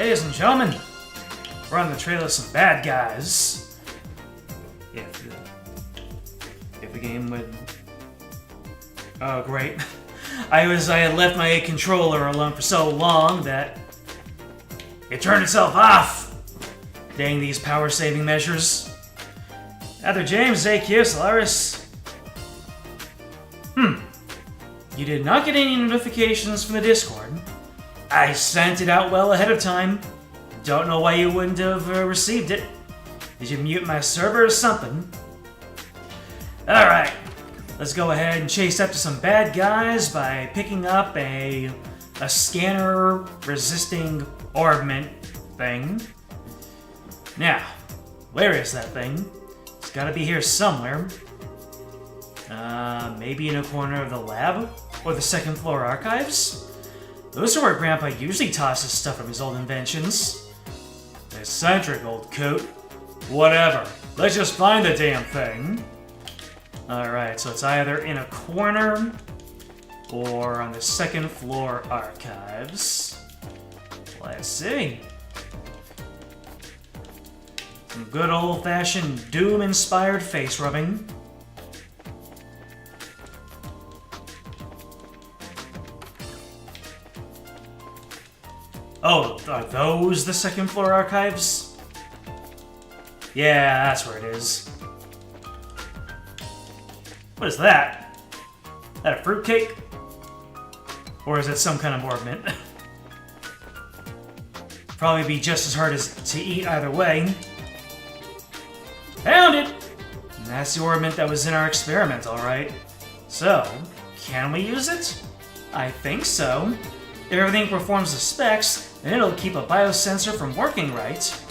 Ladies and gentlemen, we're on the trail of some bad guys. If the game would... Oh, great. I had left my controller alone for so long that it turned itself off. Dang these power-saving measures. Either James, AQ, Solaris. You did not get any notifications from the Discord. I sent it out well ahead of time. Don't know why you wouldn't have received it. Did you mute my server or something? Alright, let's go ahead and chase after some bad guys by picking up a scanner-resisting orbment thing. Now, where is that thing? It's gotta be here somewhere. Maybe in a corner of the lab? Or the second floor archives? Those are where Grandpa usually tosses stuff from his old inventions. Eccentric old coot. Whatever. Let's just find the damn thing. Alright, so it's either in a corner or on the second floor archives. Let's see. Some good old-fashioned Doom-inspired face rubbing. Oh, are those the second floor archives? Yeah, that's where it is. What is that? Is that a fruitcake? Or is it some kind of orbment? Probably be just as hard as to eat either way. Found it! And that's the orbment that was in our experiment, alright. So, can we use it? I think so. If everything performs the specs, then it'll keep a biosensor from working right.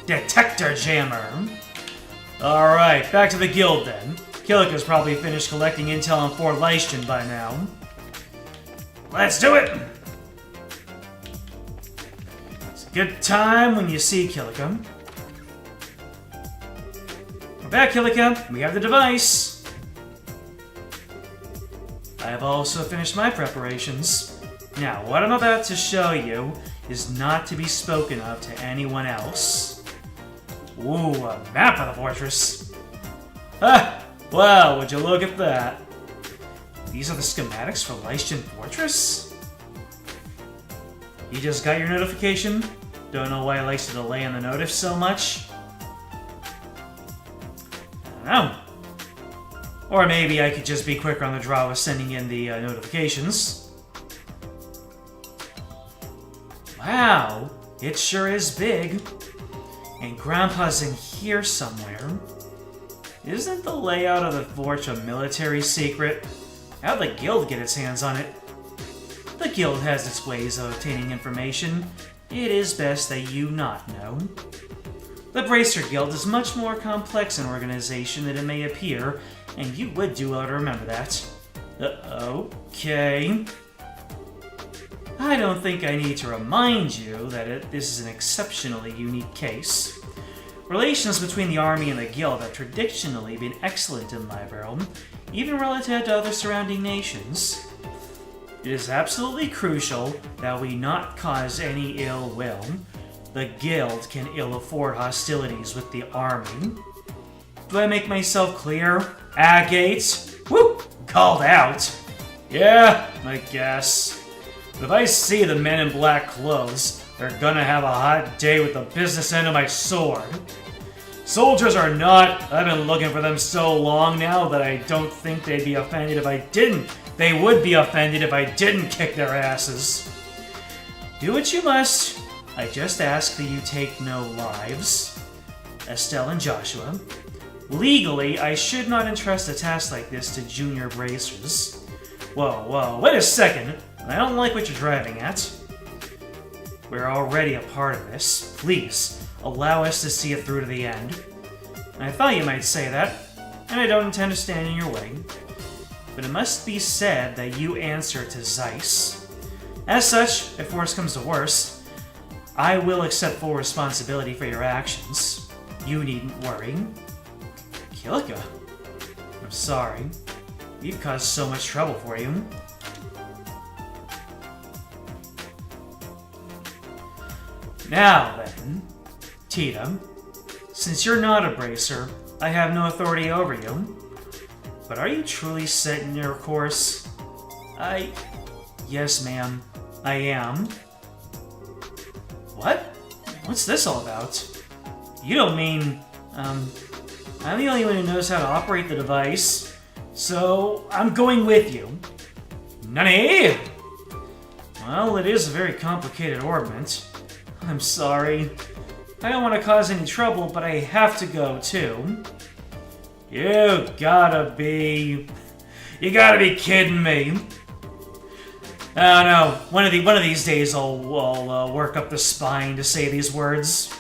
Detector jammer. Alright, back to the guild then. Kilika's probably finished collecting intel on Fort Leishton by now. Let's do it! It's a good time when you see Kilika. We're back, Kilika. We have the device. I have also finished my preparations. Now, what I'm about to show you is not to be spoken of to anyone else. Ooh, a map of the fortress. Ah, wow, would you look at that. These are the schematics for Leishton Fortress? You just got your notification? Don't know why it likes to delay on the notice so much? I don't know. Or maybe I could just be quicker on the draw with sending in the notifications. Wow, it sure is big. And Grandpa's in here somewhere. Isn't the layout of the fort a military secret? How'd the guild get its hands on it? The guild has its ways of obtaining information. It is best that you not know. The Bracer Guild is much more complex an organization than it may appear, and you would do well to remember that. Okay. I don't think I need to remind you that this is an exceptionally unique case. Relations between the army and the guild have traditionally been excellent in Liberum, even relative to other surrounding nations. It is absolutely crucial that we not cause any ill will. The guild can ill afford hostilities with the army. Do I make myself clear? Agate? Whoop! Called out. Yeah, I guess. But if I see the men in black clothes, they're gonna have a hot day with the business end of my sword. Soldiers are not. I've been looking for them so long now that I don't think they'd be offended if I didn't. They would be offended if I didn't kick their asses. Do what you must. I just ask that you take no lives. Estelle and Joshua. Legally, I should not entrust a task like this to junior bracers. Whoa, wait a second. I don't like what you're driving at. We're already a part of this. Please, allow us to see it through to the end. I thought you might say that, and I don't intend to stand in your way. But it must be said that you answer to Zeiss. As such, if worse comes to worse, I will accept full responsibility for your actions. You needn't worry. Kilika, I'm sorry. We've caused so much trouble for you. Now then, Tita, since you're not a bracer, I have no authority over you. But are you truly set in your course? Yes, ma'am, I am. What? What's this all about? You don't mean, I'm the only one who knows how to operate the device, so I'm going with you. Nani? Well, it is a very complicated orbment. I'm sorry. I don't want to cause any trouble, but I have to go, too. You gotta be kidding me. Oh no, one of these days I'll work up the spine to say these words.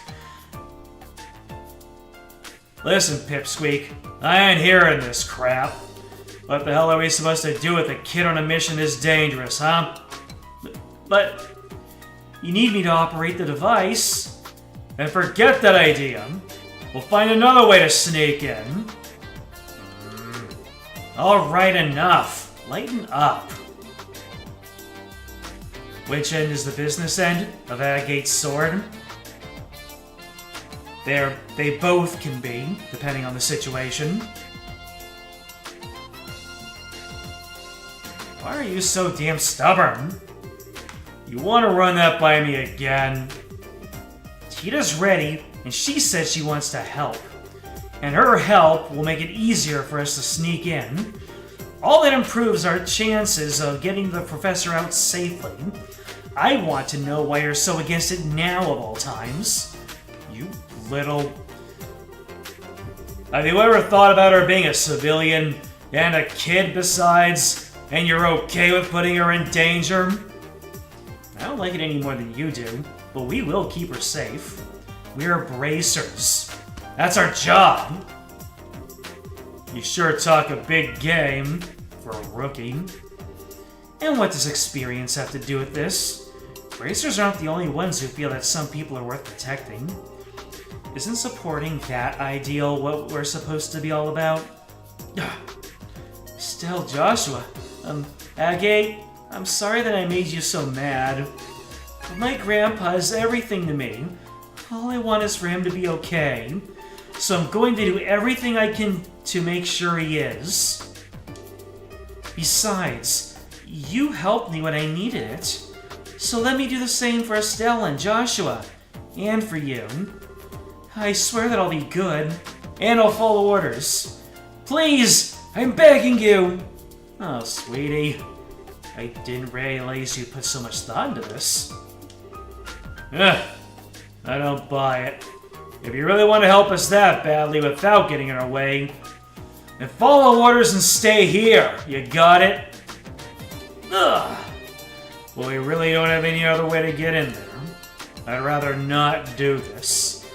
Listen, Pipsqueak, I ain't hearing this crap. What the hell are we supposed to do with a kid on a mission this dangerous, huh? But you need me to operate the device. And forget that idea. We'll find another way to sneak in. Alright, enough. Lighten up. Which end is the business end of Agate's sword? They both can be, depending on the situation. Why are you so damn stubborn? You want to run that by me again? Tita's ready, and she says she wants to help. And her help will make it easier for us to sneak in. All that improves our chances of getting the professor out safely. I want to know why you're so against it now of all times. You little... Have you ever thought about her being a civilian and a kid besides, and you're okay with putting her in danger? I don't like it any more than you do, but we will keep her safe. We're bracers. That's our job. You sure talk a big game for a rookie. And what does experience have to do with this? Bracers aren't the only ones who feel that some people are worth protecting. Isn't supporting that ideal what we're supposed to be all about? Still, Joshua, Agate, I'm sorry that I made you so mad. But my grandpa is everything to me. All I want is for him to be okay. So I'm going to do everything I can to make sure he is. Besides, you helped me when I needed it. So let me do the same for Estelle and Joshua. And for you. I swear that I'll be good. And I'll follow orders. Please! I'm begging you! Oh, sweetie. I didn't realize you put so much thought into this. Ugh. I don't buy it. If you really want to help us that badly without getting in our way, then follow orders and stay here. You got it? Ugh. Well, we really don't have any other way to get in there. I'd rather not do this.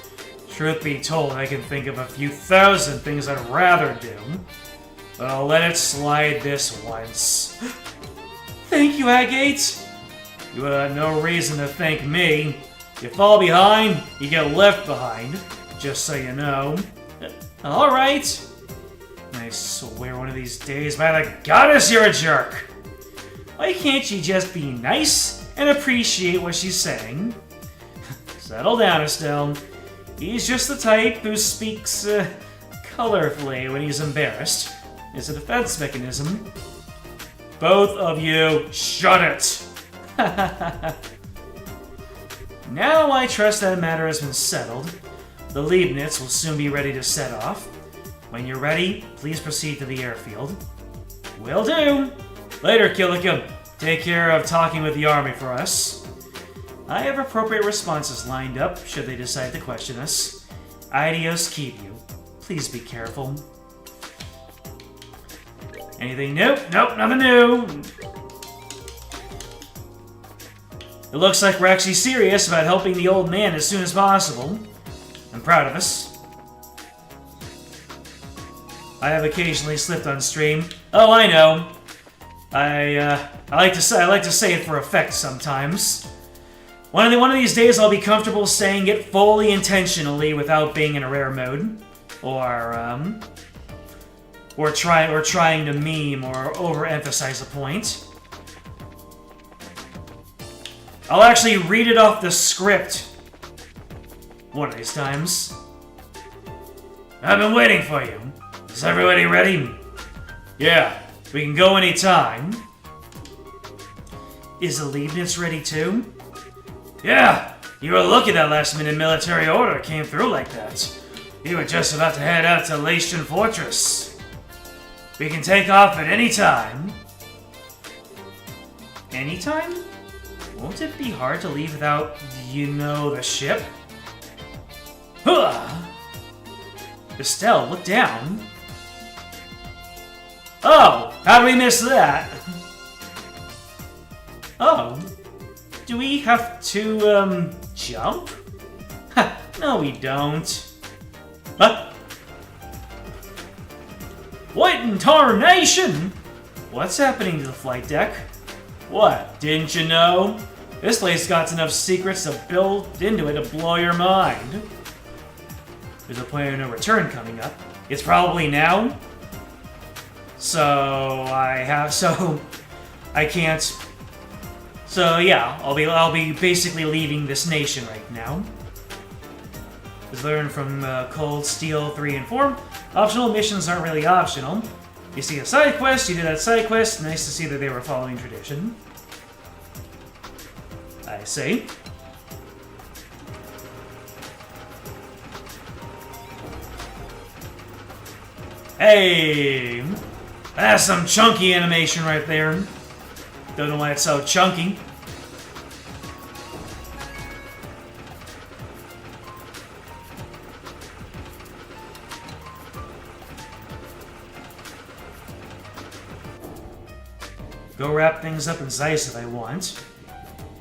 Truth be told, I can think of a few thousand things I'd rather do. But I'll let it slide this once. Thank you, Agate! You have no reason to thank me. You fall behind, you get left behind. Just so you know. Alright. I swear one of these days, by the goddess, you're a jerk! Why can't you just be nice and appreciate what she's saying? Settle down, Estelle. He's just the type who speaks, colorfully when he's embarrassed. It's a defense mechanism. Both of you, shut it! Now I trust that matter has been settled. The Leibniz will soon be ready to set off. When you're ready, please proceed to the airfield. Will do! Later, Killikum. Take care of talking with the army for us. I have appropriate responses lined up, should they decide to question us. Adios keep you. Please be careful. Anything new? Nope, nothing new! It looks like we're actually serious about helping the old man as soon as possible. I'm proud of us. I have occasionally slipped on stream. Oh, I know. I like to say it for effect sometimes. One of these days I'll be comfortable saying it fully intentionally without being in a rare mode, or trying to meme or overemphasize a point. I'll actually read it off the script One of these times. I've been waiting for you. Is everybody ready? Yeah, we can go anytime. Is the Leibniz ready too? Yeah, you were lucky that last-minute military order came through like that. We were just about to head out to Latian Fortress. We can take off at any time. Anytime? Won't it be hard to leave without, you know, the ship? Huh! Estelle, look down. Oh, how did we miss that? Oh, do we have to, jump? No, we don't. Huh? What in tarnation? What's happening to the flight deck? What, didn't you know? This place got enough secrets to build into it to blow your mind. There's a point of no return coming up. It's probably now. So I can't. So yeah, I'll be basically leaving this nation right now. As learned from Cold Steel 3 and 4, optional missions aren't really optional. You see a side quest, you do that side quest. Nice to see that they were following tradition. I see. Hey! That's some chunky animation right there. Don't know why it's so chunky. Go wrap things up in Zeiss if I want.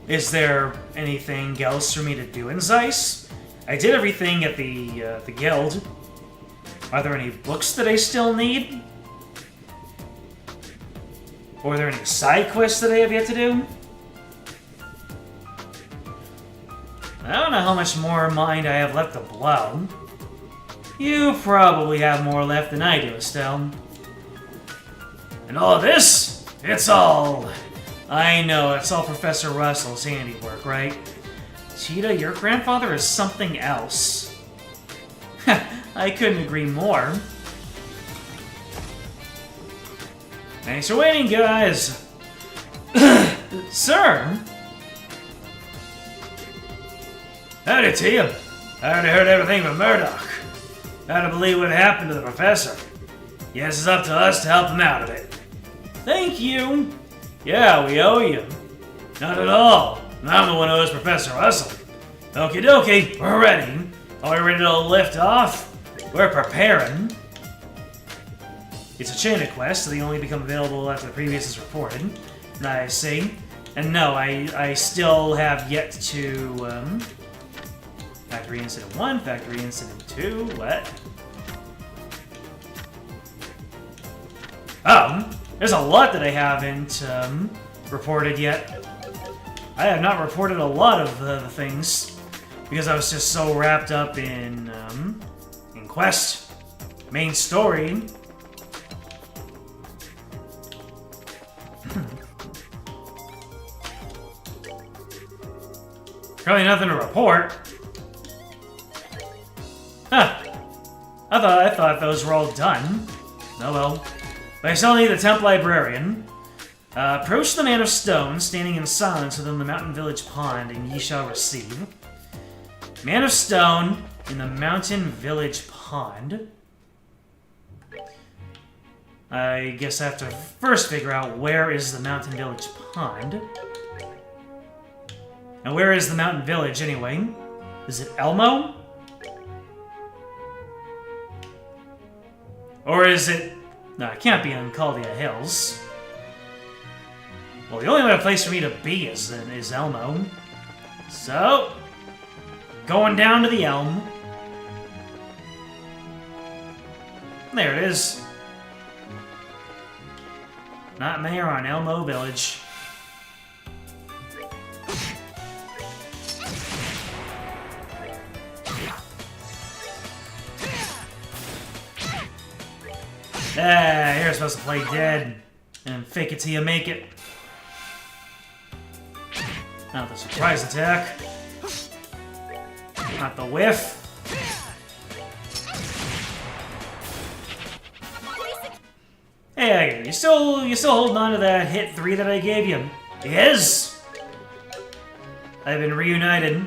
Is there anything else for me to do in Zeiss? I did everything at the guild. Are there any books that I still need? Or are there any side quests that I have yet to do? I don't know how much more mind I have left to blow. You probably have more left than I do, Estelle. And all of this? It's all... I know, it's all Professor Russell's handiwork, right? Cheetah, your grandfather is something else. I couldn't agree more. Thanks for waiting, guys! Sir? Howdy to you. I already heard everything from Murdoch. Hard to believe what happened to the professor. Yes, it's up to us to help him out of it. Thank you. Yeah, we owe you. Not at all. I'm the one who owes Professor Russell. Okie dokie, we're ready. Are we ready to lift off? We're preparing. It's a chain of quests, so they only become available after the previous is reported. I see. And no, I still have yet to, Factory Incident 1, Factory Incident 2, what? There's a lot that I haven't, reported yet. I have not reported a lot of the things, because I was just so wrapped up in quest, main story. Probably nothing to report. Huh. I thought those were all done. Oh well. But I still need the temp librarian. Approach the Man of Stone, standing in silence within the Mountain Village Pond, and ye shall receive. Man of Stone in the Mountain Village Pond. I guess I have to first figure out where is the Mountain Village Pond. And where is the Mountain Village, anyway? Is it Elmo? Or is it... No, it can't be on Caldia Hills. Well, the only other place for me to be is Elmo. So... going down to the Elm. There it is. Nightmare on Elmo Village. You're supposed to play dead and fake it till you make it. Now the surprise attack. Not the whiff. Hey, you still holding on to that hit 3 that I gave you? Yes! I've been reunited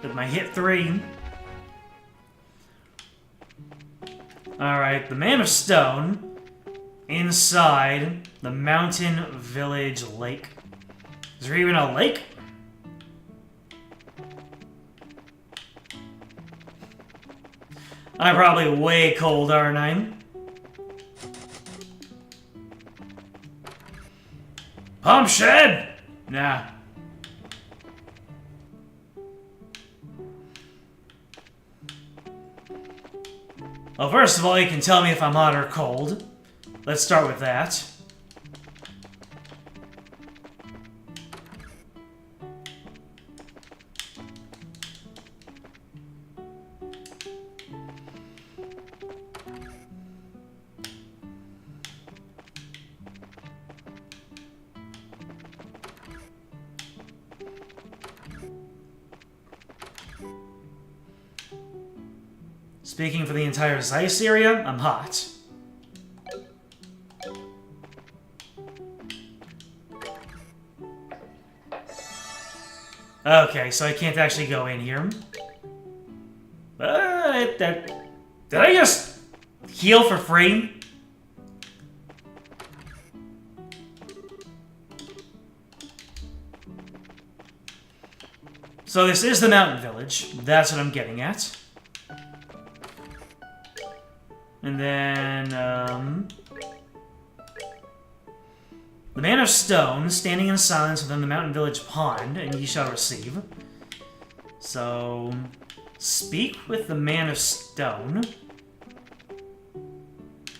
with my hit 3. Alright, the Man of Stone inside the Mountain Village Lake. Is there even a lake? I'm probably way cold, aren't I? Pump shed? Nah. Well, first of all, you can tell me if I'm hot or cold. Let's start with that. Speaking for the entire Zeiss area, I'm hot. Okay, so I can't actually go in here. Did I just heal for free? So this is the mountain village. That's what I'm getting at. And then, the Man of Stone, standing in silence within the Mountain Village pond, and ye shall receive. So, speak with the Man of Stone.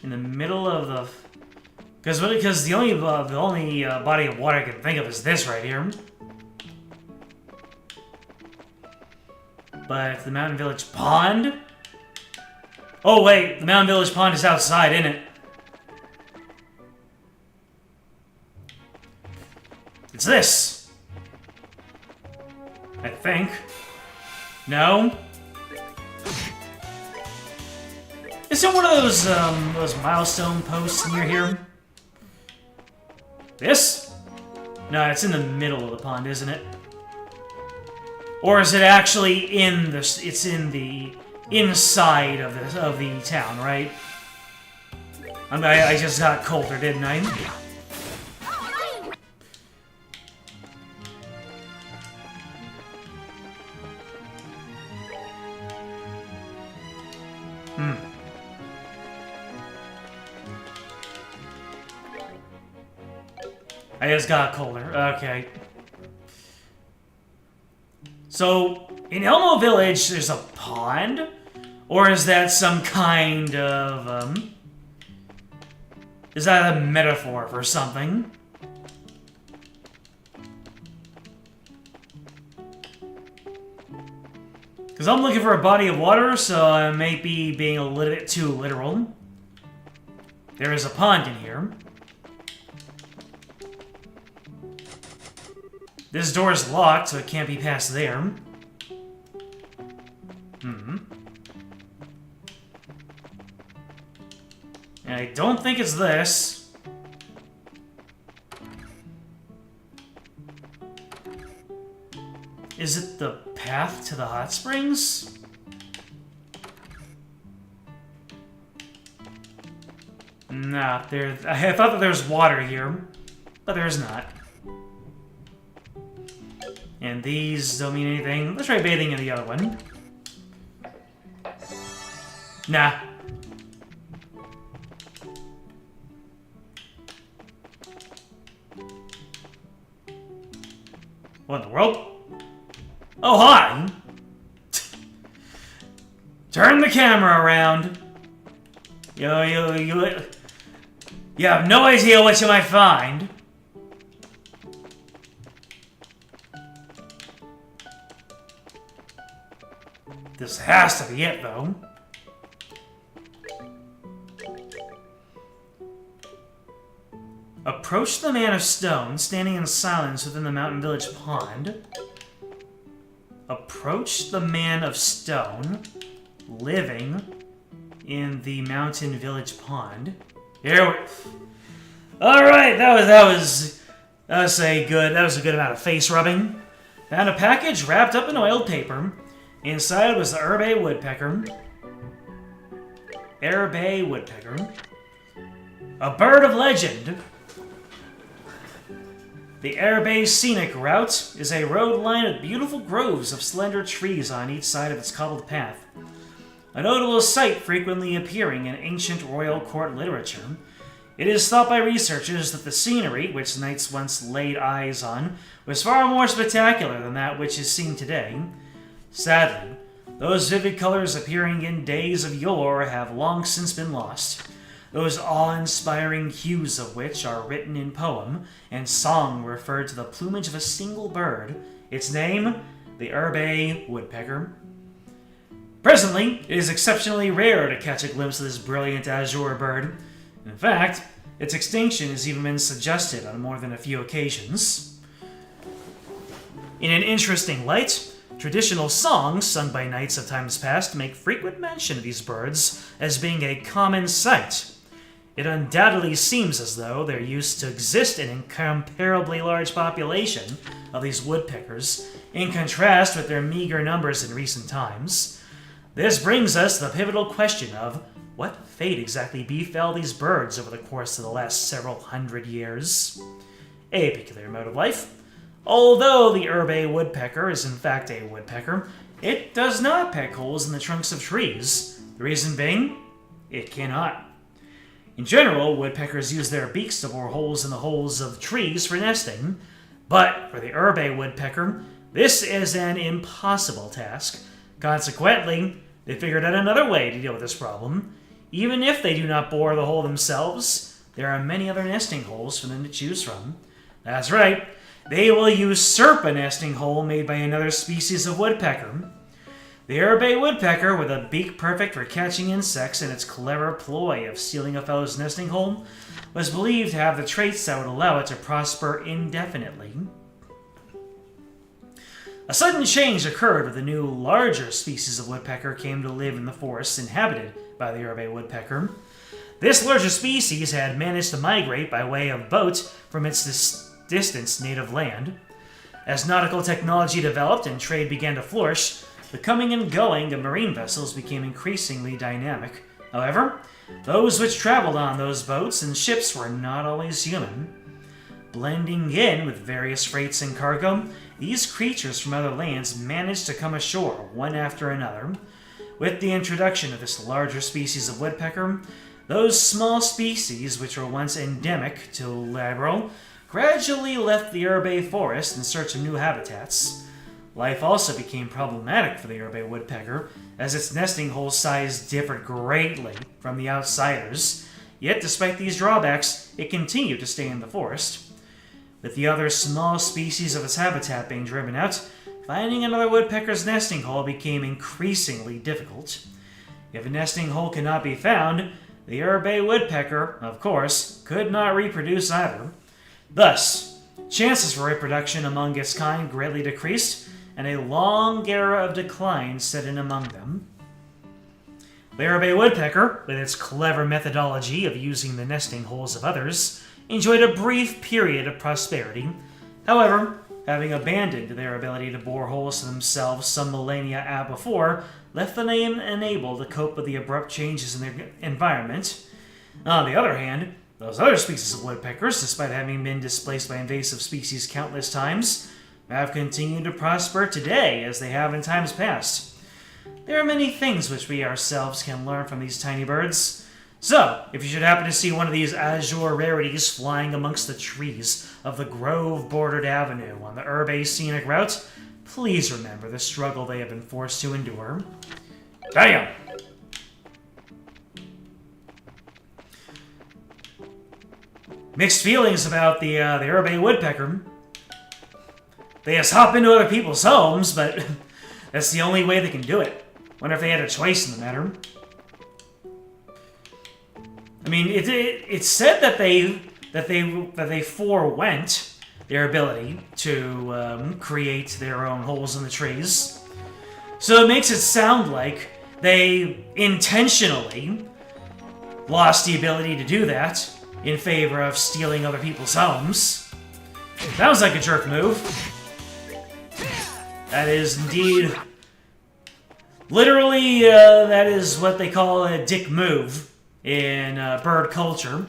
In the middle of the... Because the only body of water I can think of is this right here. But the Mountain Village pond... Oh wait, the Mountain Village pond is outside, isn't it? It's this. I think. No? Isn't one of those milestone posts near here? This? No, it's in the middle of the pond, isn't it? Or is it actually in the... It's in the... inside of the town, right? I just got colder, didn't I? I just got colder. Okay. So, in Elmo Village, there's a pond? Or is that some kind of, is that a metaphor for something? Because I'm looking for a body of water, so I may be being a little bit too literal. There is a pond in here. This door is locked, so it can't be past there. And I don't think it's this. Is it the path to the hot springs? Nah, I thought that there was water here, but there's not. And these don't mean anything. Let's try bathing in the other one. Nah. What in the world? Oh, hi! Turn the camera around. You have no idea what you might find. This has to be it, though. Approach the Man of Stone, standing in silence within the Mountain Village pond. Approach approach the man of stone living in the mountain village pond. All right, that was a good amount of face rubbing. Found a package wrapped up in oiled paper. Inside was the Herbe woodpecker. Herbe woodpecker. A bird of legend. The Herbe Scenic Route is a road lined with beautiful groves of slender trees on each side of its cobbled path. A notable sight frequently appearing in ancient royal court literature, it is thought by researchers that the scenery, which knights once laid eyes on, was far more spectacular than that which is seen today. Sadly, those vivid colors appearing in days of yore have long since been lost, those awe-inspiring hues of which are written in poem and song referred to the plumage of a single bird, its name, the Herbe woodpecker. Presently, it is exceptionally rare to catch a glimpse of this brilliant azure bird. In fact, its extinction has even been suggested on more than a few occasions. In an interesting light, traditional songs sung by knights of times past make frequent mention of these birds as being a common sight. It undoubtedly seems as though there used to exist an incomparably large population of these woodpeckers, in contrast with their meager numbers in recent times. This brings us to the pivotal question of what fate exactly befell these birds over the course of the last several hundred years. A peculiar mode of life. Although the Herbe woodpecker is in fact a woodpecker, it does not peck holes in the trunks of trees. The reason being, it cannot. In general, woodpeckers use their beaks to bore holes in the holes of trees for nesting, but for the Herbe woodpecker, this is an impossible task. Consequently, they figured out another way to deal with this problem. Even if they do not bore the hole themselves, there are many other nesting holes for them to choose from. That's right, they will usurp a nesting hole made by another species of woodpecker. The Herbe woodpecker, with a beak perfect for catching insects and its clever ploy of stealing a fellow's nesting hole, was believed to have the traits that would allow it to prosper indefinitely. A sudden change occurred when the new, larger species of woodpecker came to live in the forests inhabited by the Herbe woodpecker. This larger species had managed to migrate by way of boat from its distant native land. As nautical technology developed and trade began to flourish, the coming and going of marine vessels became increasingly dynamic. However, those which traveled on those boats and ships were not always human. Blending in with various freights and cargo, these creatures from other lands managed to come ashore one after another. With the introduction of this larger species of woodpecker, those small species which were once endemic to Labrador gradually left the Herbe forest in search of new habitats. Life also became problematic for the Herbe woodpecker, as its nesting hole size differed greatly from the outsiders. Yet, despite these drawbacks, it continued to stay in the forest. With the other small species of its habitat being driven out, finding another woodpecker's nesting hole became increasingly difficult. If a nesting hole could not be found, the Herbe woodpecker, of course, could not reproduce either. Thus, chances for reproduction among its kind greatly decreased, and a long era of decline set in among them. The Herbe woodpecker, with its clever methodology of using the nesting holes of others, enjoyed a brief period of prosperity. However, having abandoned their ability to bore holes for themselves some millennia before, left them unable to cope with the abrupt changes in their environment. On the other hand, those other species of woodpeckers, despite having been displaced by invasive species countless times, have continued to prosper today as they have in times past. There are many things which we ourselves can learn from these tiny birds. So, if you should happen to see one of these azure rarities flying amongst the trees of the grove-bordered avenue on the Herbe Scenic Route, please remember the struggle they have been forced to endure. Damn! Mixed feelings about the Herbe woodpecker. They just hop into other people's homes, but that's the only way they can do it. Wonder if they had a choice in the matter. I mean, it's said that they forewent their ability to create their own holes in the trees. So it makes it sound like they intentionally lost the ability to do that in favor of stealing other people's homes. Sounds like a jerk move. That is indeed... Literally, that is what they call a dick move in bird culture.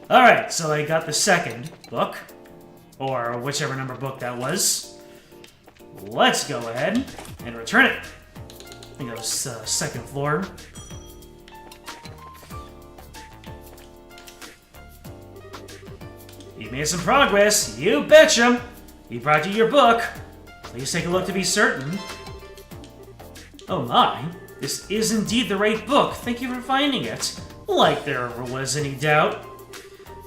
Alright, so I got the second book, or whichever number book that was. Let's go ahead and return it. I think it was second floor. You made some progress, you betcha! He brought you your book. Please take a look to be certain. Oh my, this is indeed the right book. Thank you for finding it. Like there ever was any doubt.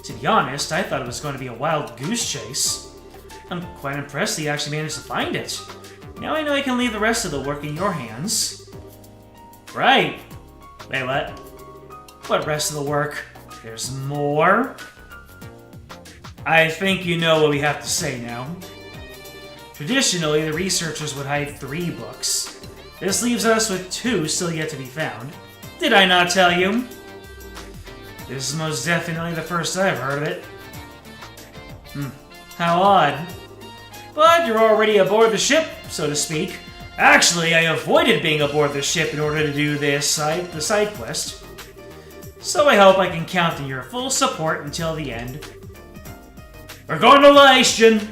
To be honest, I thought it was going to be a wild goose chase. I'm quite impressed that you actually managed to find it. Now I know I can leave the rest of the work in your hands. Right. Wait, what? What rest of the work? There's more? I think you know what we have to say now. Traditionally, the researchers would hide 3 books. This leaves us with 2 still yet to be found. Did I not tell you? This is most definitely the first I've heard of it. How odd. But you're already aboard the ship, so to speak. Actually, I avoided being aboard the ship in order to do the side quest. So I hope I can count on your full support until the end. We're going to Lystion!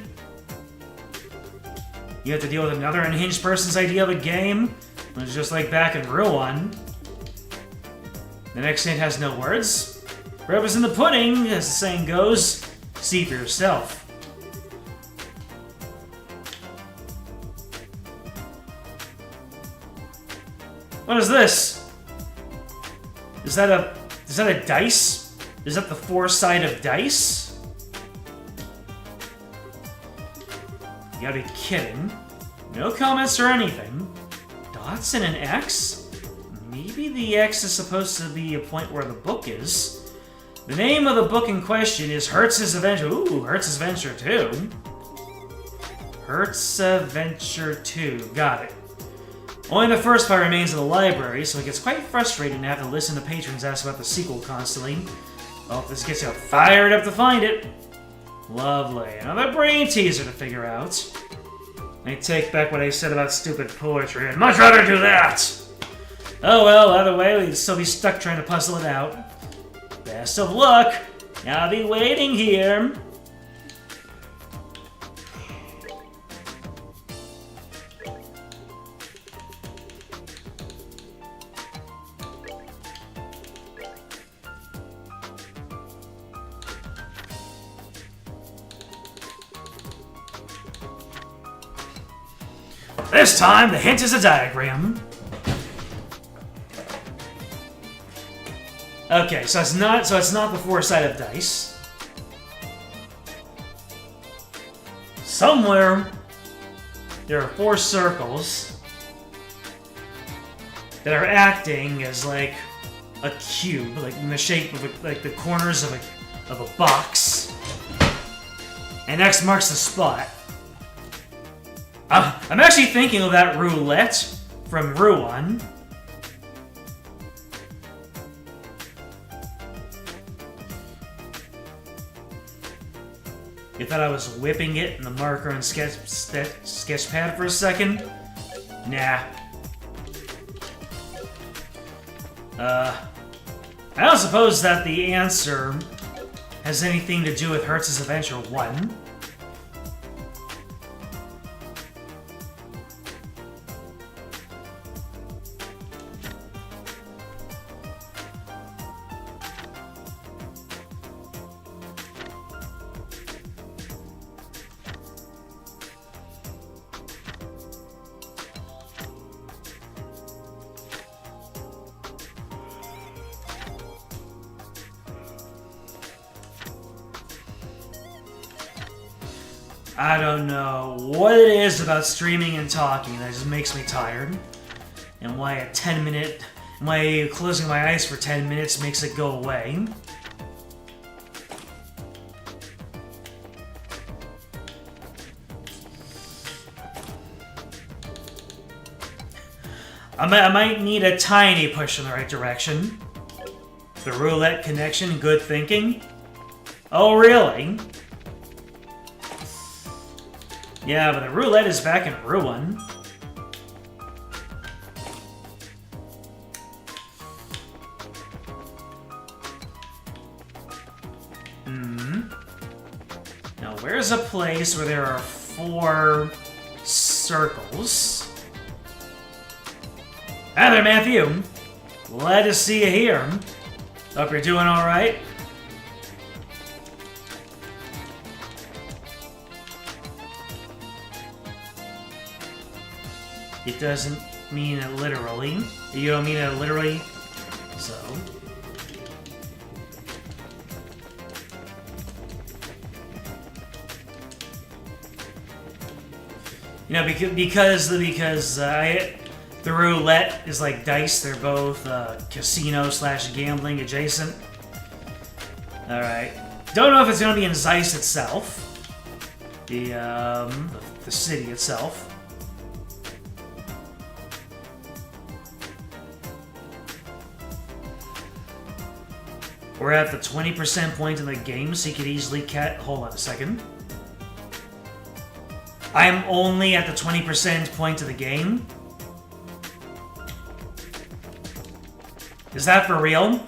You have to deal with another unhinged person's idea of a game? It's just like back in Ruan. The next hint has no words. Proof is in the pudding, as the saying goes. See for yourself. What is this? Is that a dice? Is that the 4-side of dice? You gotta be kidding. No comments or anything. Dots and an X? Maybe the X is supposed to be a point where the book is. The name of the book in question is Hertz's Adventure. Ooh, Hertz's Adventure 2. Hertz's Adventure 2. Got it. Only the first part remains in the library, so it gets quite frustrating to have to listen to patrons ask about the sequel constantly. Well, if this gets you fired up to find it. Lovely. Another brain teaser to figure out. I take back what I said about stupid poetry. I'd much rather do that! Oh well, either way, we'd still be stuck trying to puzzle it out. Best of luck! I'll be waiting here. This time, the hint is a diagram. Okay, so it's not the 4-side of dice. Somewhere there are 4 circles that are acting as like a cube, like in the shape of like the corners of a box. And X marks the spot. I'm actually thinking of that roulette from Ruan. You thought I was whipping it in the marker and sketch pad for a second? Nah. I don't suppose that the answer has anything to do with Hertz's Adventure 1. I don't know what it is about streaming and talking that just makes me tired. And why closing my eyes for 10 minutes makes it go away. I might need a tiny push in the right direction. The roulette connection, good thinking. Oh, really? Yeah, but the roulette is back in ruin. Now, where's a place where there are 4 circles? Hi there, Matthew. Glad to see you here. Hope you're doing all right. It doesn't mean it literally. You don't mean it literally, so. You know, because the roulette is like dice. They're both casino / gambling adjacent. All right. Don't know if it's gonna be in Zeiss itself, the city itself. We're at the 20% point in the game, so you could easily hold on a second. I'm only at the 20% point of the game. Is that for real?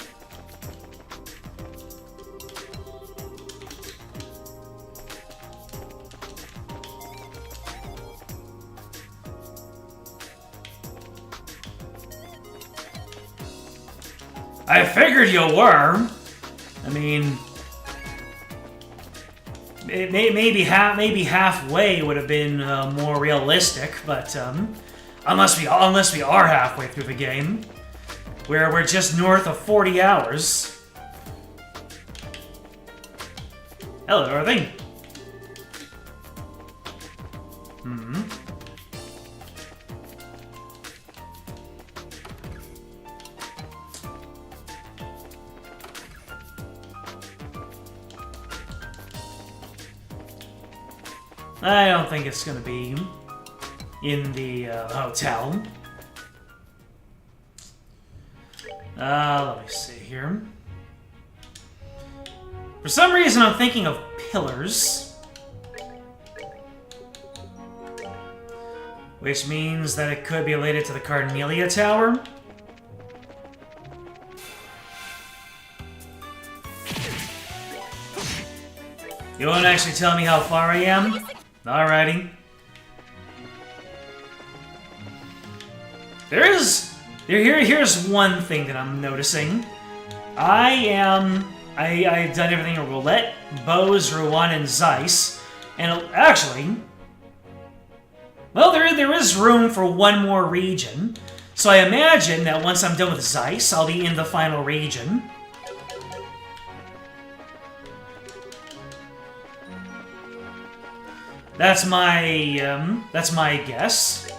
I figured you were. I mean, maybe halfway would have been more realistic, but unless we are halfway through the game, where we're just north of 40 hours. Hello, everything. I don't think it's gonna be in the hotel. Let me see here. For some reason, I'm thinking of pillars. Which means that it could be related to the Carnelia Tower. You won't actually tell me how far I am? Alrighty. Here's one thing that I'm noticing. I've done everything in roulette, Bose, Rouen, and Zeiss, and actually, well, there is room for one more region. So I imagine that once I'm done with Zeiss, I'll be in the final region. That's my guess.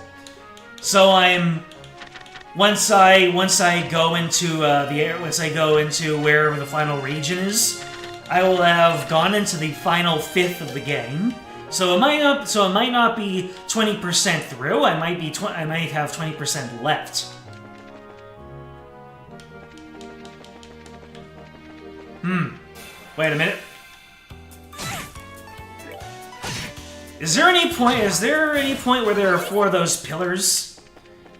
So once I go into wherever the final region is, I will have gone into the final 5th of the game. So it might not be 20% through. I might have 20% left. Wait a minute. Is there any point where there are 4 of those pillars?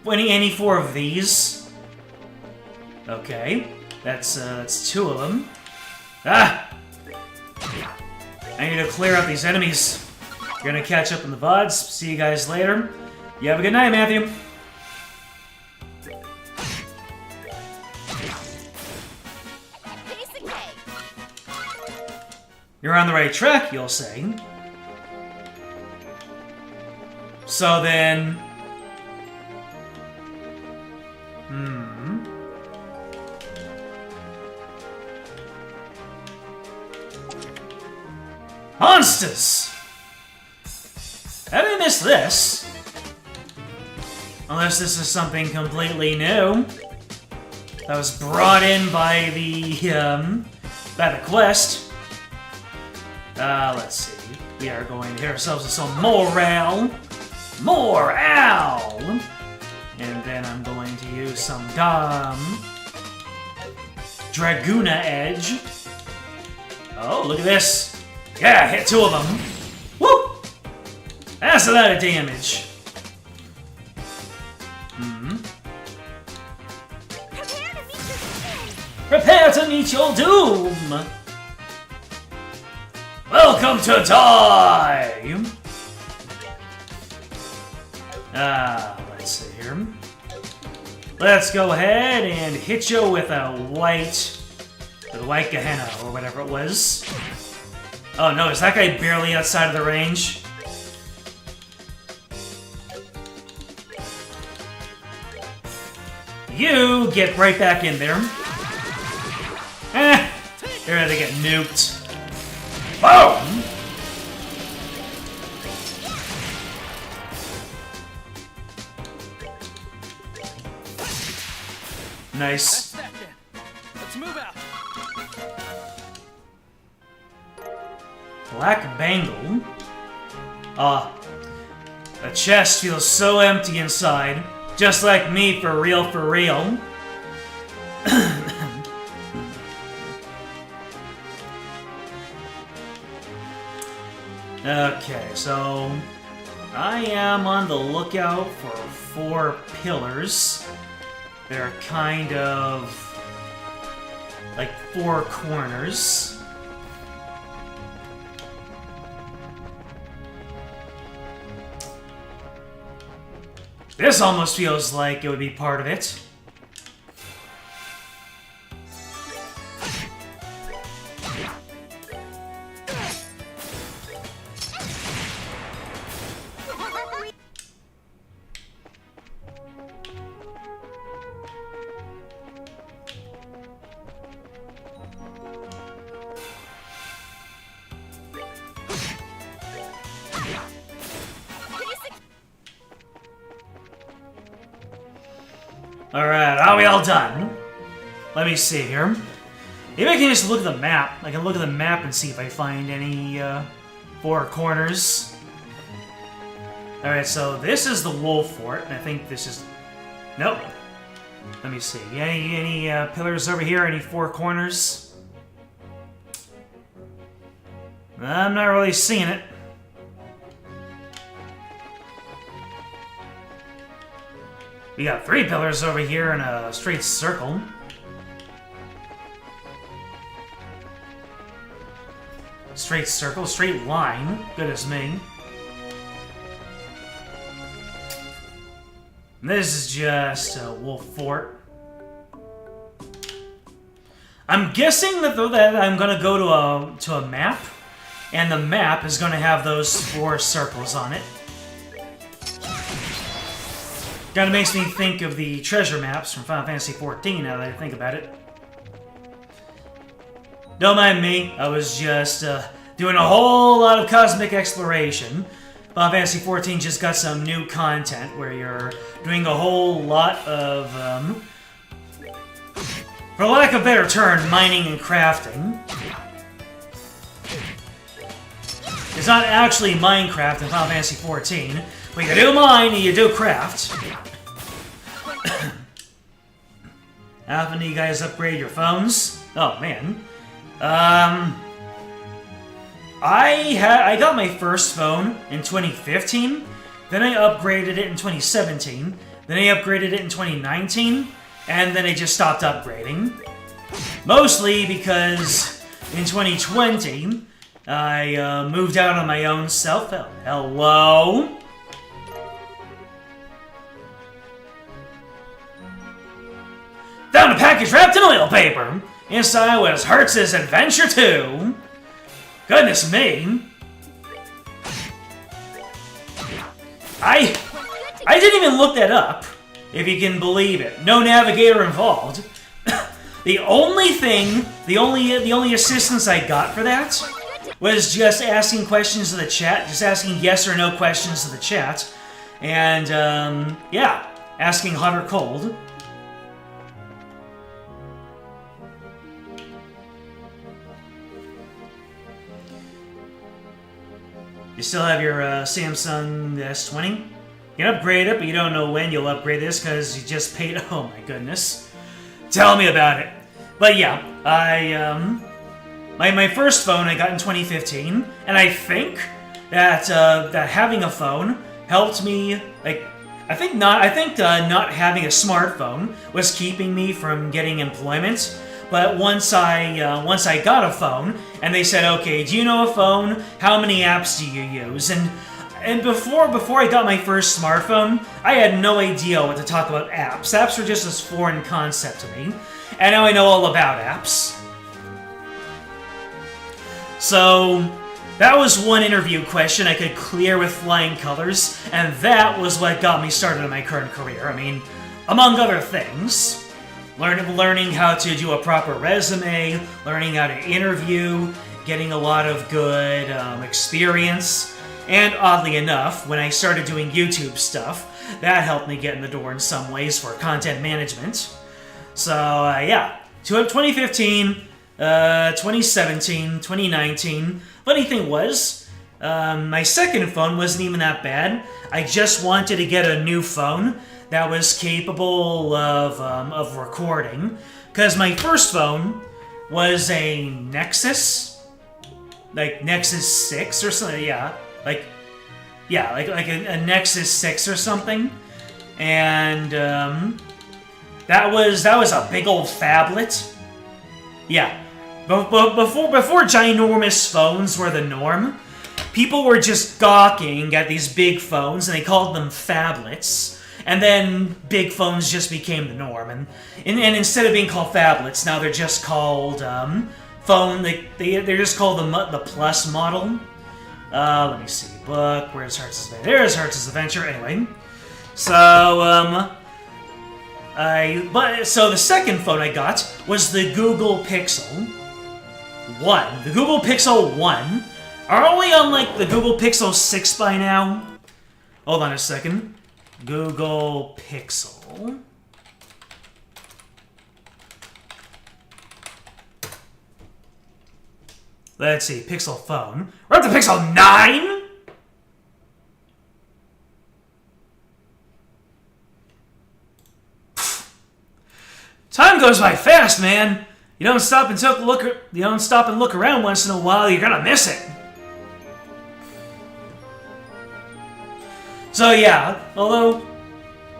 Any 4 of these? Okay, that's 2 of them. Ah! I need to clear out these enemies. You're gonna catch up in the VODs. See you guys later. You have a good night, Matthew. You're on the right track, you'll say. So then... Monsters! How did I miss this? Unless this is something completely new that was brought in by the quest. Let's see. We are going to get ourselves some morale. Morale! And then I'm going do some Dragoona Edge. Oh, look at this. Yeah, hit 2 of them. Woo! That's a lot of damage. Prepare to meet your doom! Welcome to die! Let's see here. Let's go ahead and hit you with a white Gehenna, or whatever it was. Oh no, is that guy barely outside of the range? You get right back in there. There they get nuked. Boom! Nice. Let's move out. Black Bangle. The chest feels so empty inside. Just like me, for real, for real. Okay, so I am on the lookout for 4 pillars. They're kind of like 4 corners. This almost feels like it would be part of it. Alright, are we all done? Let me see here. Maybe I can just look at the map. I can look at the map and see if I find any 4 corners. Alright, so this is the Wolf Fort, and I think this is... Nope. Let me see. Any pillars over here? Any 4 corners? I'm not really seeing it. We got 3 pillars over here in a straight circle. Straight circle, straight line. Good as me. This is just a Wolf Fort. I'm guessing that I'm gonna go to a map, and the map is gonna have those 4 circles on it. Kinda makes me think of the treasure maps from Final Fantasy XIV now that I think about it. Don't mind me, I was just doing a whole lot of cosmic exploration. Final Fantasy XIV just got some new content where you're doing a whole lot of, for lack of a better term, mining and crafting. It's not actually Minecraft in Final Fantasy XIV, but you do mine and you do craft. How often do you guys upgrade your phones? Oh, man. I got my first phone in 2015, then I upgraded it in 2017, then I upgraded it in 2019, and then I just stopped upgrading. Mostly because in 2020, I moved out on my own self. Hello? Found a package wrapped in oil paper! Inside was Hertz's Adventure 2! Goodness me! I didn't even look that up, if you can believe it. No navigator involved. The only assistance I got for that was just asking questions to the chat, just asking yes or no questions to the chat, and, yeah, asking hot or cold. You still have your Samsung S20? You can upgrade it, but you don't know when you'll upgrade this because you just paid. Oh my goodness. Tell me about it. But yeah, my first phone I got in 2015, and I think that having a phone helped me. Like, I think not having a smartphone was keeping me from getting employment. But once I got a phone, and they said, okay, do you know a phone? How many apps do you use? And before I got my first smartphone, I had no idea what to talk about apps. Apps were just this foreign concept to me. And now I know all about apps. So, that was one interview question I could clear with flying colors, and that was what got me started in my current career. I mean, among other things. Learning how to do a proper resume, learning how to interview, getting a lot of good experience. And oddly enough, when I started doing YouTube stuff, that helped me get in the door in some ways for content management. So, yeah. 2015, 2017, 2019. Funny thing was, my second phone wasn't even that bad. I just wanted to get a new phone that was capable of recording. Because my first phone was a Nexus. Like, Nexus 6 or something, yeah. Like a Nexus 6 or something, and that was a big old phablet. Yeah, before ginormous phones were the norm, people were just gawking at these big phones, and they called them phablets. And then big phones just became the norm, and instead of being called phablets, now they're just called phone. They're just called the Plus model. Let me see. Book. Where's Hearts' Adventure? There's Hearts' Adventure. Anyway, so so the second phone I got was the Google Pixel 1. The Google Pixel 1 are only on like the Google Pixel 6 by now. Hold on a second. Google Pixel. Let's see, Pixel phone. We're up to Pixel 9? Time goes by fast, man. You don't stop and look around once in a while, you're gonna miss it. So yeah, although,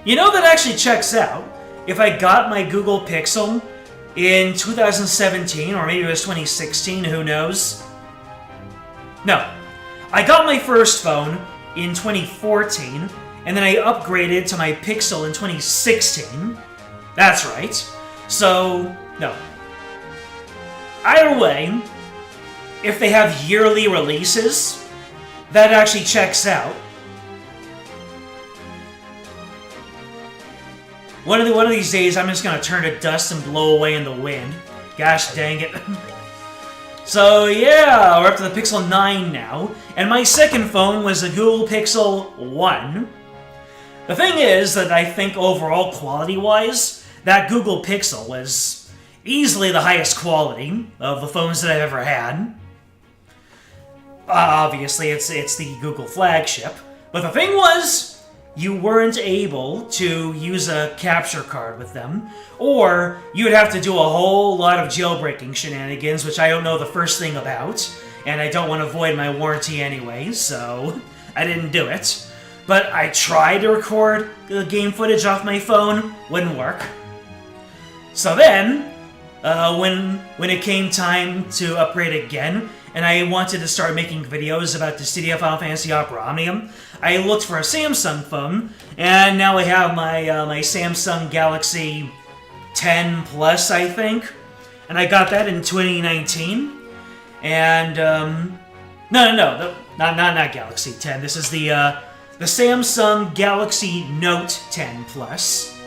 you know that actually checks out. If I got my Google Pixel in 2017, or maybe it was 2016, who knows? No. I got my first phone in 2014, and then I upgraded to my Pixel in 2016. That's right. So, no. Either way, if they have yearly releases, that actually checks out. One of these days, I'm just gonna turn to dust and blow away in the wind. Gosh dang it. So yeah, we're up to the Pixel 9 now, and my second phone was the Google Pixel 1. The thing is that I think overall quality-wise, that Google Pixel was easily the highest quality of the phones that I've ever had. Obviously, it's the Google flagship, but the thing was, you weren't able to use a capture card with them, or you would have to do a whole lot of jailbreaking shenanigans, which I don't know the first thing about, and I don't want to void my warranty anyway, so I didn't do it. But I tried to record the game footage off my phone, wouldn't work. So then, when it came time to upgrade again, and I wanted to start making videos about the Dissidia Final Fantasy Opera Omnium, I looked for a Samsung phone, and now I have my Samsung Galaxy 10 Plus, I think, and I got that in 2019. And no, not Galaxy 10. This is the Samsung Galaxy Note 10 Plus.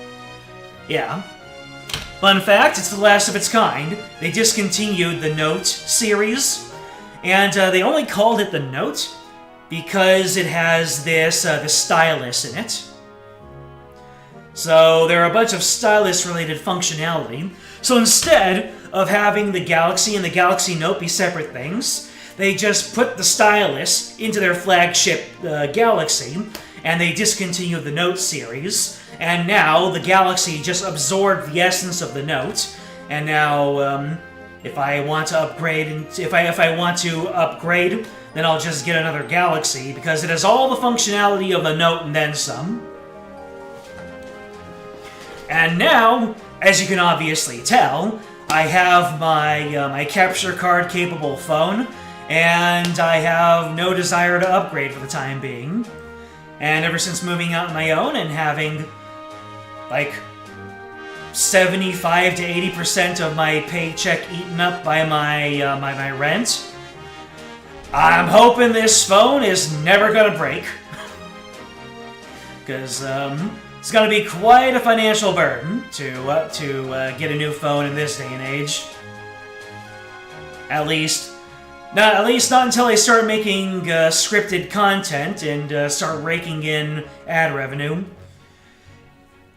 Yeah. Fun fact: it's the last of its kind. They discontinued the Note series, and they only called it the Note because it has this stylus in it. So there are a bunch of stylus-related functionality. So instead of having the Galaxy and the Galaxy Note be separate things, they just put the stylus into their flagship Galaxy, and they discontinued the Note series, and now the Galaxy just absorbed the essence of the Note, and now, if I want to upgrade, if I want to upgrade, then I'll just get another Galaxy, because it has all the functionality of the Note and then some. And now, as you can obviously tell, I have my capture card capable phone, and I have no desire to upgrade for the time being. And ever since moving out on my own and having like 75 to 80% of my paycheck eaten up by my rent, I'm hoping this phone is never gonna break. Because it's gonna be quite a financial burden to get a new phone in this day and age. At least not until I start making scripted content and start raking in ad revenue.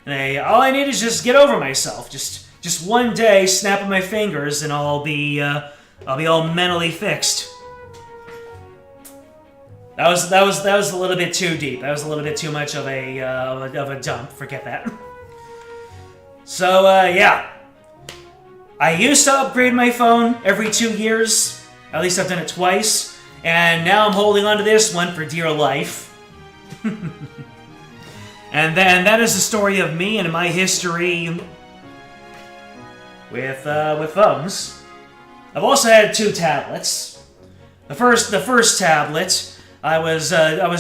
And all I need is just get over myself. Just one day, snapping my fingers, and I'll be all mentally fixed. That was a little bit too deep. That was a little bit too much of a dump. Forget that. So yeah, I used to upgrade my phone every 2 years. At least I've done it twice, and now I'm holding on to this one for dear life. And then that is the story of me and my history with phones. I've also had 2 tablets. The first tablet I was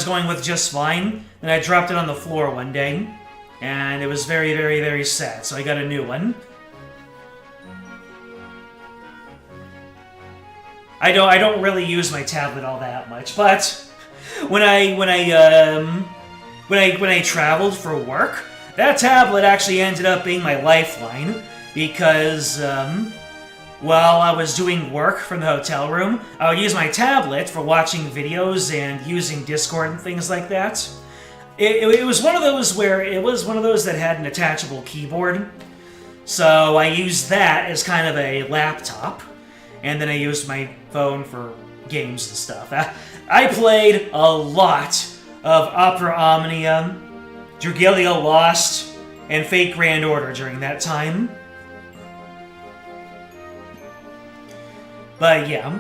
going with just fine. Then I dropped it on the floor one day, and it was very, very, very sad. So I got a new one. I don't really use my tablet all that much, but when I traveled for work, that tablet actually ended up being my lifeline because while I was doing work from the hotel room, I would use my tablet for watching videos and using Discord and things like that. It was one of those that had an attachable keyboard, so I used that as kind of a laptop. And then I used my phone for games and stuff. I played a lot of Opera Omnia, Dragalia Lost, and Fate Grand Order during that time. But yeah,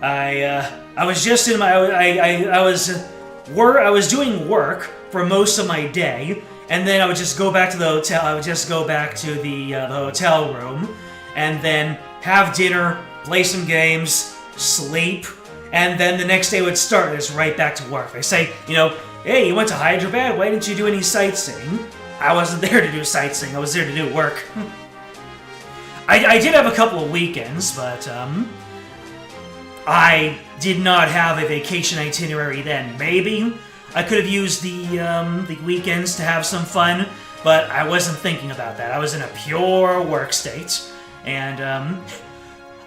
I was just in my I was doing work for most of my day, and then I would just go back to the hotel. I would just go back to the hotel room, and then have dinner, play some games, sleep, and then the next day would start. It's right back to work. They say, hey, you went to Hyderabad? Why didn't you do any sightseeing? I wasn't there to do sightseeing. I was there to do work. I did have a couple of weekends, but I did not have a vacation itinerary then. Maybe I could have used the weekends to have some fun, but I wasn't thinking about that. I was in a pure work state. And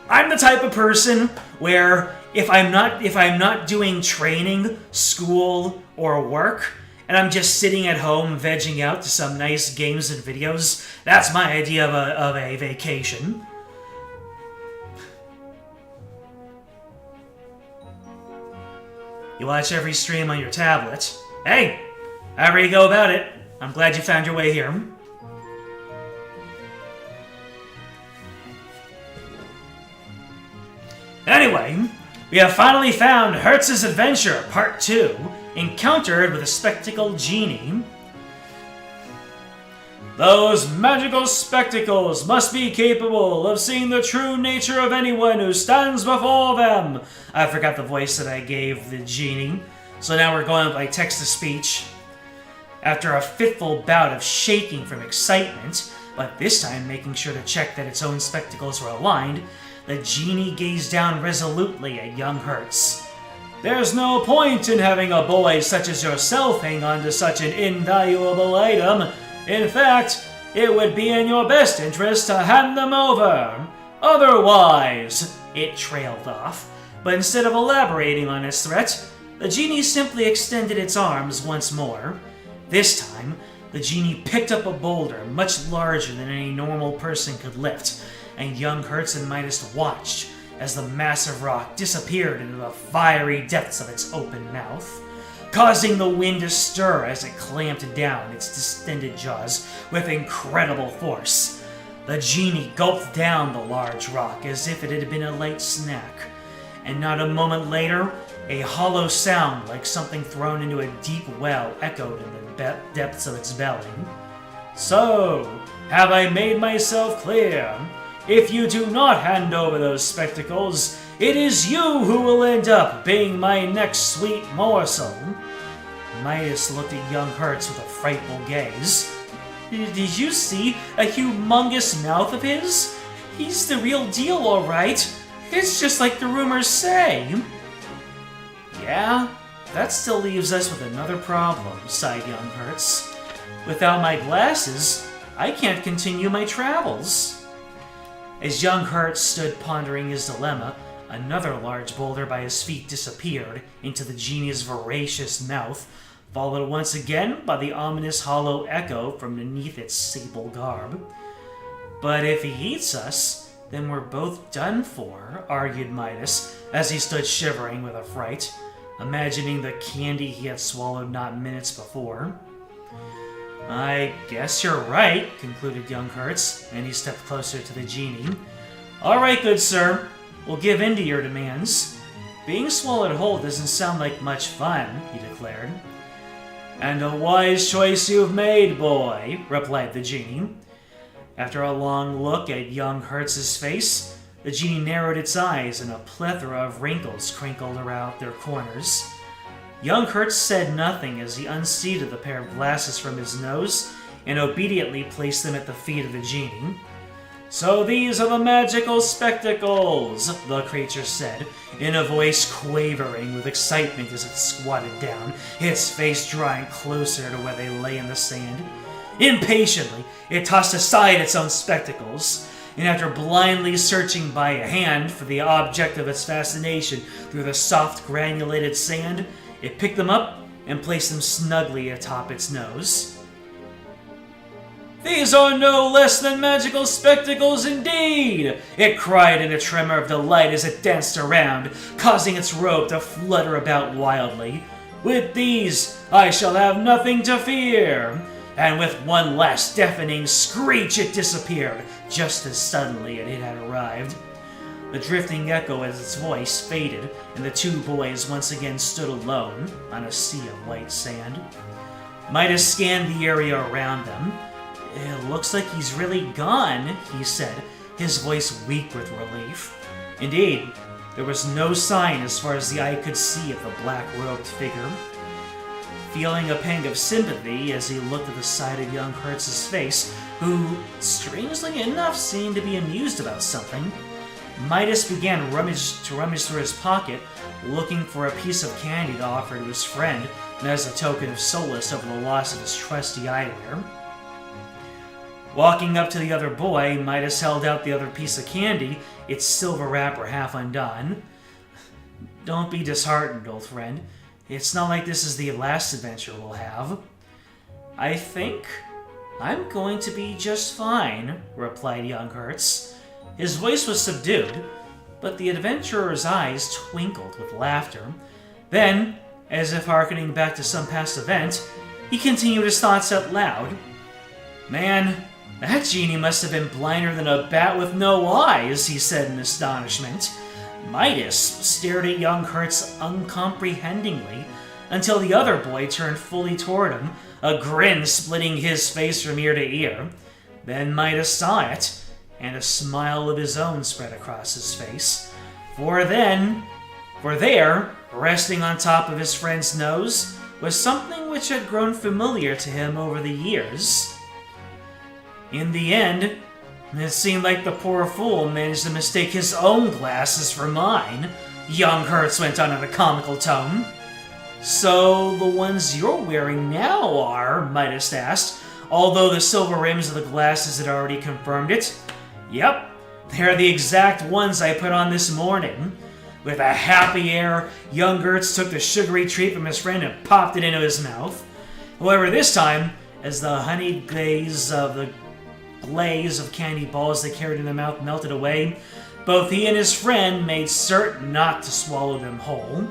I'm the type of person where if I'm not doing training, school, or work, and I'm just sitting at home vegging out to some nice games and videos, that's my idea of a vacation. You watch every stream on your tablet. Hey, however you go about it, I'm glad you found your way here. Anyway, we have finally found Hertz's Adventure, Part 2, Encountered with a Spectacled Genie. Those magical spectacles must be capable of seeing the true nature of anyone who stands before them. I forgot the voice that I gave the genie, so now we're going by text-to-speech. After a fitful bout of shaking from excitement, but this time making sure to check that its own spectacles were aligned, the genie gazed down resolutely at young Hertz. There's no point in having a boy such as yourself hang on to such an invaluable item. In fact, it would be in your best interest to hand them over. Otherwise, it trailed off. But instead of elaborating on its threat, the genie simply extended its arms once more. This time, the genie picked up a boulder much larger than any normal person could lift, and young Hertz and Midas watched as the massive rock disappeared into the fiery depths of its open mouth. causing the wind to stir as it clamped down its distended jaws with incredible force. The genie gulped down the large rock as if it had been a light snack, and not a moment later, a hollow sound like something thrown into a deep well echoed in the depths of its belly. "So, have I made myself clear? If you do not hand over those spectacles, it is you who will end up being my next sweet morsel." Midas looked at young Hertz with a frightful gaze. "Did you see a humongous mouth of his? He's the real deal, all right. It's just like the rumors say." "Yeah, that still leaves us with another problem," sighed young Hertz. "Without my glasses, I can't continue my travels." As young Hertz stood pondering his dilemma, another large boulder by his feet disappeared into the genie's voracious mouth, followed once again by the ominous hollow echo from beneath its sable garb. "But if he eats us, then we're both done for," argued Midas as he stood shivering with affright, imagining the candy he had swallowed not minutes before. "I guess you're right," concluded young Hertz, and he stepped closer to the genie. "All right, good sir, we'll give in to your demands. Being swallowed whole doesn't sound like much fun," he declared. "And a wise choice you've made, boy," replied the genie. After a long look at young Hertz's face, the genie narrowed its eyes and a plethora of wrinkles crinkled around their corners. Young Hertz said nothing as he unseated the pair of glasses from his nose and obediently placed them at the feet of the genie. "So these are the magical spectacles," the creature said, in a voice quavering with excitement as it squatted down, its face drawing closer to where they lay in the sand. Impatiently, it tossed aside its own spectacles, and after blindly searching by hand for the object of its fascination through the soft granulated sand, it picked them up and placed them snugly atop its nose. "These are no less than magical spectacles indeed!" it cried in a tremor of delight as it danced around, causing its robe to flutter about wildly. "With these, I shall have nothing to fear!" And with one last deafening screech, it disappeared, just as suddenly as it had arrived. The drifting echo as its voice faded, and the two boys once again stood alone on a sea of white sand. Midas scanned the area around them. "It looks like he's really gone," he said, his voice weak with relief. Indeed, there was no sign as far as the eye could see of the black-robed figure. Feeling a pang of sympathy as he looked at the side of young Hertz's face, who, strangely enough, seemed to be amused about something, Midas began to rummage through his pocket, looking for a piece of candy to offer to his friend as a token of solace over the loss of his trusty eyewear. Walking up to the other boy, Midas held out the other piece of candy, its silver wrapper half undone. "Don't be disheartened, old friend. It's not like this is the last adventure we'll have." "I think I'm going to be just fine," replied young Hertz. His voice was subdued, but the adventurer's eyes twinkled with laughter. Then, as if hearkening back to some past event, he continued his thoughts out loud. "Man, that genie must have been blinder than a bat with no eyes," he said in astonishment. Midas stared at young Hertz uncomprehendingly until the other boy turned fully toward him, a grin splitting his face from ear to ear. Then Midas saw it, and a smile of his own spread across his face. For there, resting on top of his friend's nose, was something which had grown familiar to him over the years. In the end, it seemed like the poor fool managed to mistake his own glasses for mine, young Hertz went on in a comical tone. "So the ones you're wearing now are?" Midas asked, although the silver rims of the glasses had already confirmed it. "Yep, they're the exact ones I put on this morning." With a happy air, young Hertz took the sugary treat from his friend and popped it into his mouth. However, this time, as the honeyed glaze of candy balls they carried in their mouth melted away, both he and his friend made certain not to swallow them whole.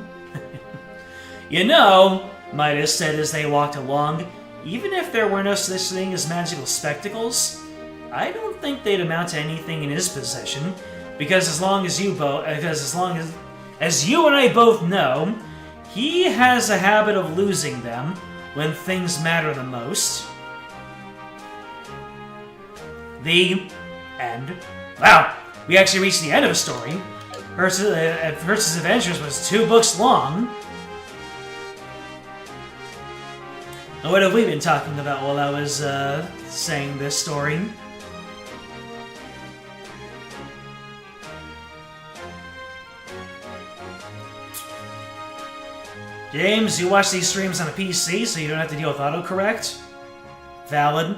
"You know, Midas said as they walked along. Even if there were no such thing as magical spectacles, I don't think they'd amount to anything in his possession, because as long as you and I both know, he has a habit of losing them when things matter the most. The end. Wow, we actually reached the end of a story. Versus Adventures was 2 books long. Now, what have we been talking about while I was saying this story? James, you watch these streams on a PC so you don't have to deal with autocorrect? Valid.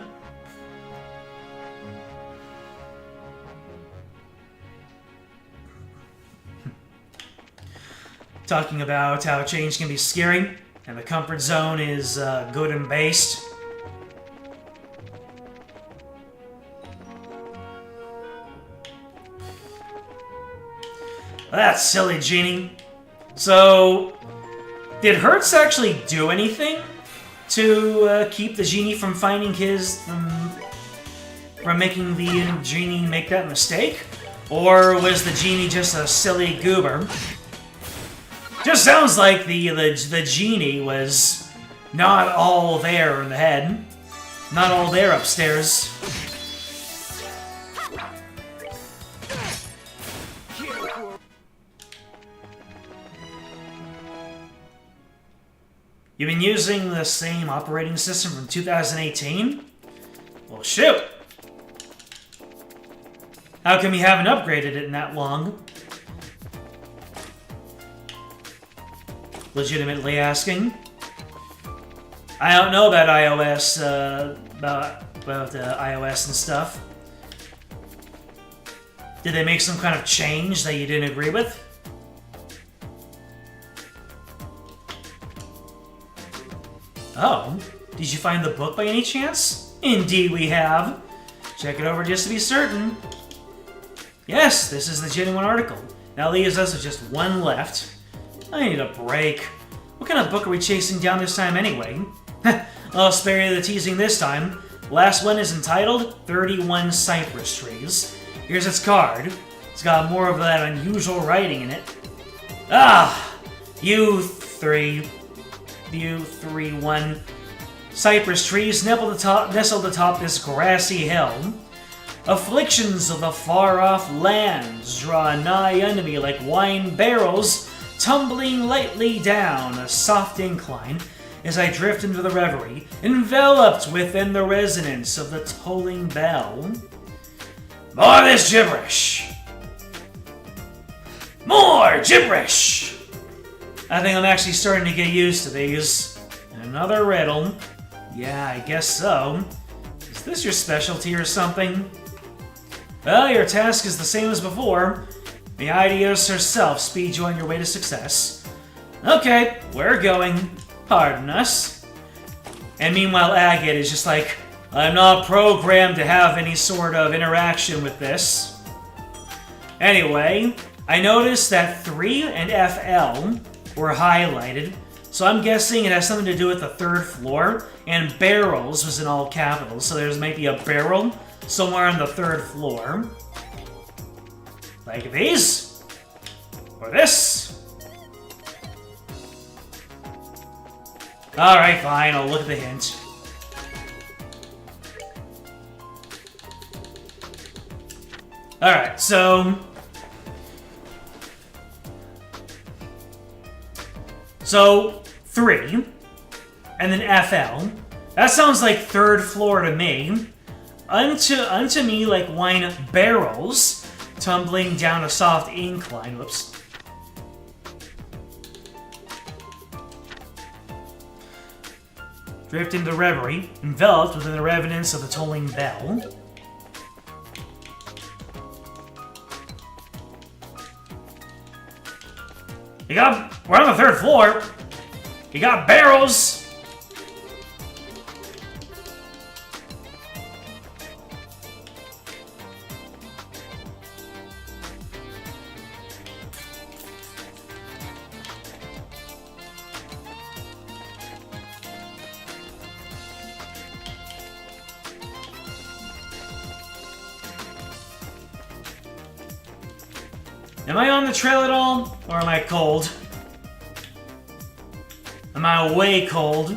Talking about how change can be scary, and the comfort zone is good and based. That's silly, Genie. So, did Hertz actually do anything to keep the Genie from finding from making the Genie make that mistake? Or was the Genie just a silly goober? Just sounds like the Genie was not all there in the head. Not all there upstairs. You've been using the same operating system from 2018? Well, shoot! How come you haven't upgraded it in that long? Legitimately asking. I don't know about iOS, about iOS and stuff. Did they make some kind of change that you didn't agree with? Oh, did you find the book by any chance? Indeed we have. Check it over just to be certain. Yes, this is the genuine article. That leaves us with just one left. I need a break. What kind of book are we chasing down this time anyway? I'll spare you the teasing this time. The last one is entitled 31 Cypress Trees. Here's its card. It's got more of that unusual writing in it. Ah! You 3-1 cypress trees nestled atop this grassy hill. Afflictions of the far-off lands draw nigh unto me like wine barrels tumbling lightly down a soft incline as I drift into the reverie, enveloped within the resonance of the tolling bell. More of this gibberish! More gibberish! I think I'm actually starting to get used to these. Another riddle. Yeah, I guess so. Is this your specialty or something? Well, your task is the same as before. May Ideas herself speed you on your way to success. Okay, we're going. Pardon us. And meanwhile, Agate is just like, I'm not programmed to have any sort of interaction with this. Anyway, I noticed that 3 and FL were highlighted, so I'm guessing it has something to do with the 3rd floor, and barrels was in all capitals, so there's maybe a barrel somewhere on the 3rd floor. Like these? Or this? Alright, fine, I'll look at the hint. Alright, so 3, and then FL. That sounds like 3rd floor to me. Unto me like wine barrels tumbling down a soft incline. Whoops. Drift into reverie, enveloped within the resonance of the tolling bell. We're on the 3rd floor. You got barrels. Am I on the trail at all? Or am I cold? Am I way cold?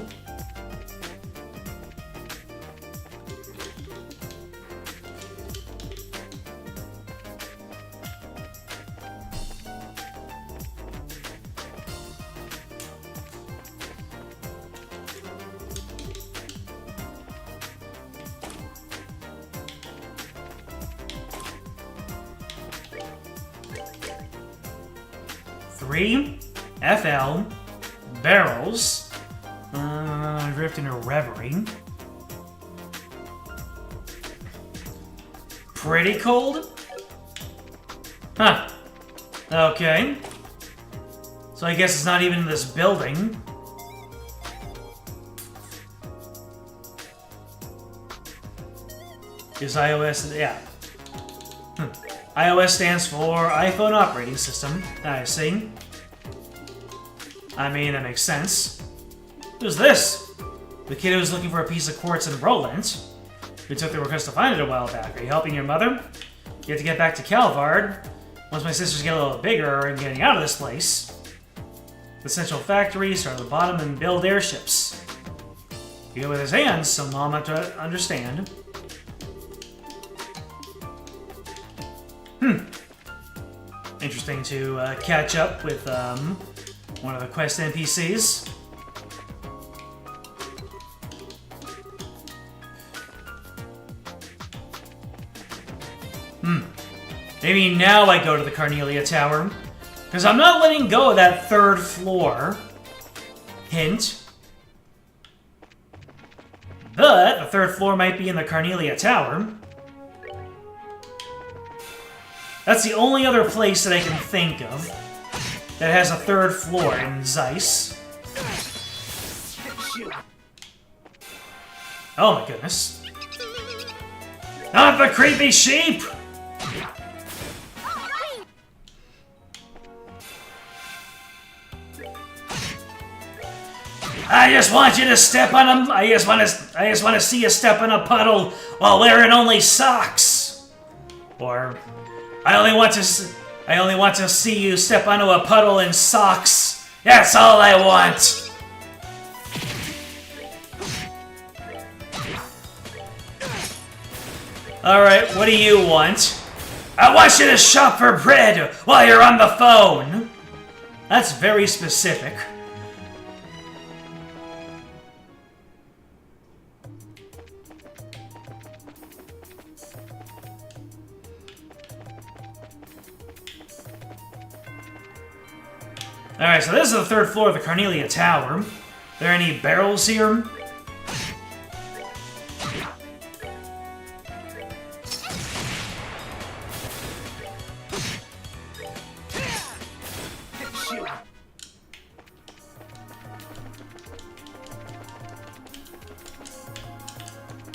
FL barrels. Drift into reverie. Pretty cold? Huh. Okay. So I guess it's not even in this building. Is iOS... yeah. iOS stands for iPhone operating system. I see. I mean, that makes sense. Who's this? The kid who was looking for a piece of quartz in Roland. We took the request to find it a while back. Are you helping your mother? You have to get back to Calvard. Once my sisters get a little bigger and getting out of this place. The central factory, start at the bottom and build airships. He did with his hands, so Mom had to understand. Interesting to catch up with one of the quest NPCs. Maybe now I go to the Carnelia Tower. Because I'm not letting go of that third floor. Hint. But the third floor might be in the Carnelia Tower. That's the only other place that I can think of that has a third floor in Zeiss. Oh my goodness. Not the creepy sheep! I just want you to step on a... I just want to see you step in a puddle while wearing only socks. Or I only want to see you step onto a puddle in socks. That's all I want. All right, what do you want? I want you to shop for bread while you're on the phone. That's very specific. Alright, so this is the third floor of the Carnelia Tower. Are there any barrels here?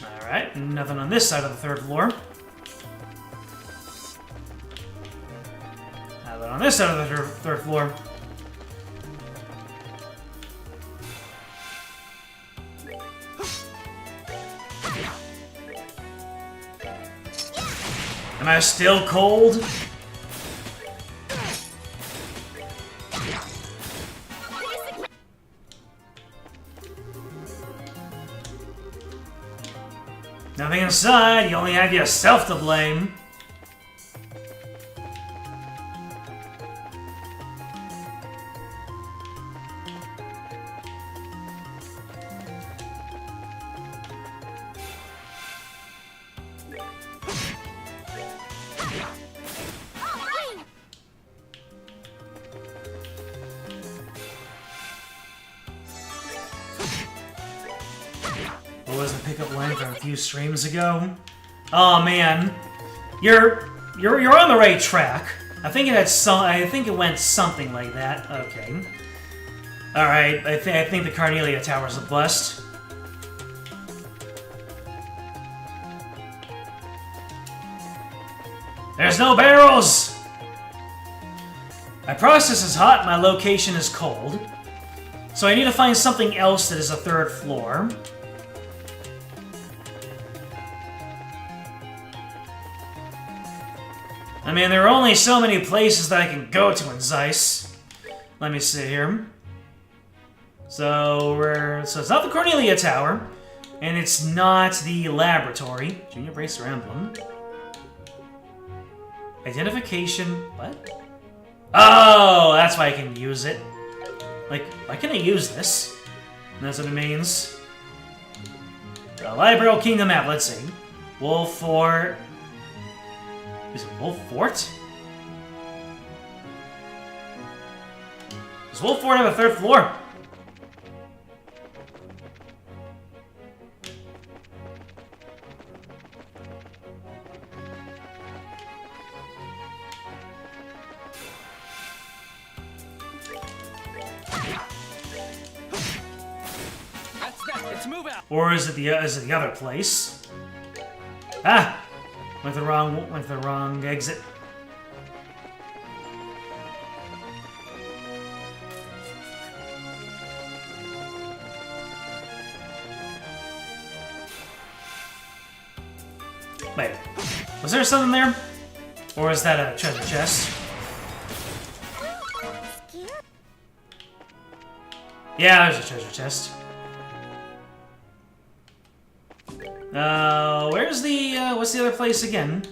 Alright, nothing on this side of the third floor. Nothing on this side of the third floor. Am I still cold? Nothing inside, you only have yourself to blame. What was the pickup line from a few streams ago? Oh man, you're on the right track. I think it had I think it went something like that. Okay. All right. I think the Carnelia Tower's a bust. There's no barrels. My process is hot. My location is cold. So I need to find something else that is a third floor. I mean, there are only so many places that I can go to in Zeiss. Let me see here. So it's not the Cornelia Tower, and it's not the laboratory. Junior Bracer Emblem. Identification. What? Oh, that's why I can use it. Like, why can I use this? And that's what it means. Library Kingdom map. Let's see. Wolf Fort. Is it Wolf Fort? Does Wolf Fort have a third floor? Let's move out. Or is it the other place? Ah, went the wrong exit. Wait, was there something there? Or is that a treasure chest? Yeah, there's a treasure chest. Where's the, what's the other place again?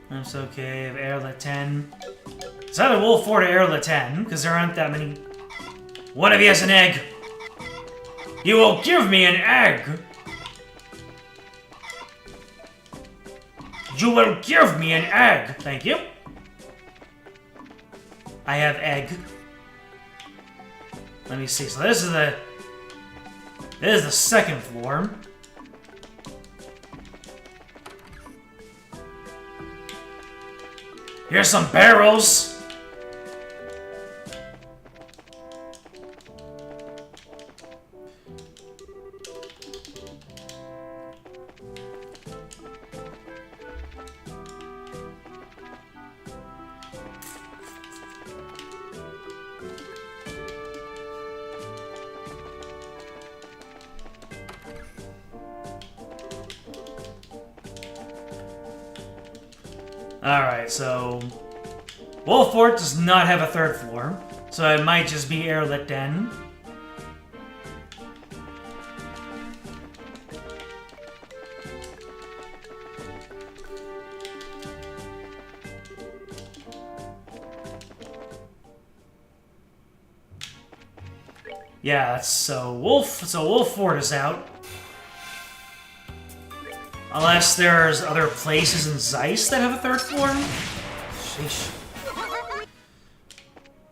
That's okay, Airlet 10. It's either Wolf Fort or Airlet 10, because there aren't that many. One of you has an egg! You will give me an egg! You will give me an egg! Thank you. I have egg. Let me see. So this is the second floor. Here's some barrels. Alright, so Wolf Fort does not have a third floor, so it might just be Airlit Den. Yeah, so Wolf Fort is out. Unless there's other places in Zeiss that have a third floor? Sheesh.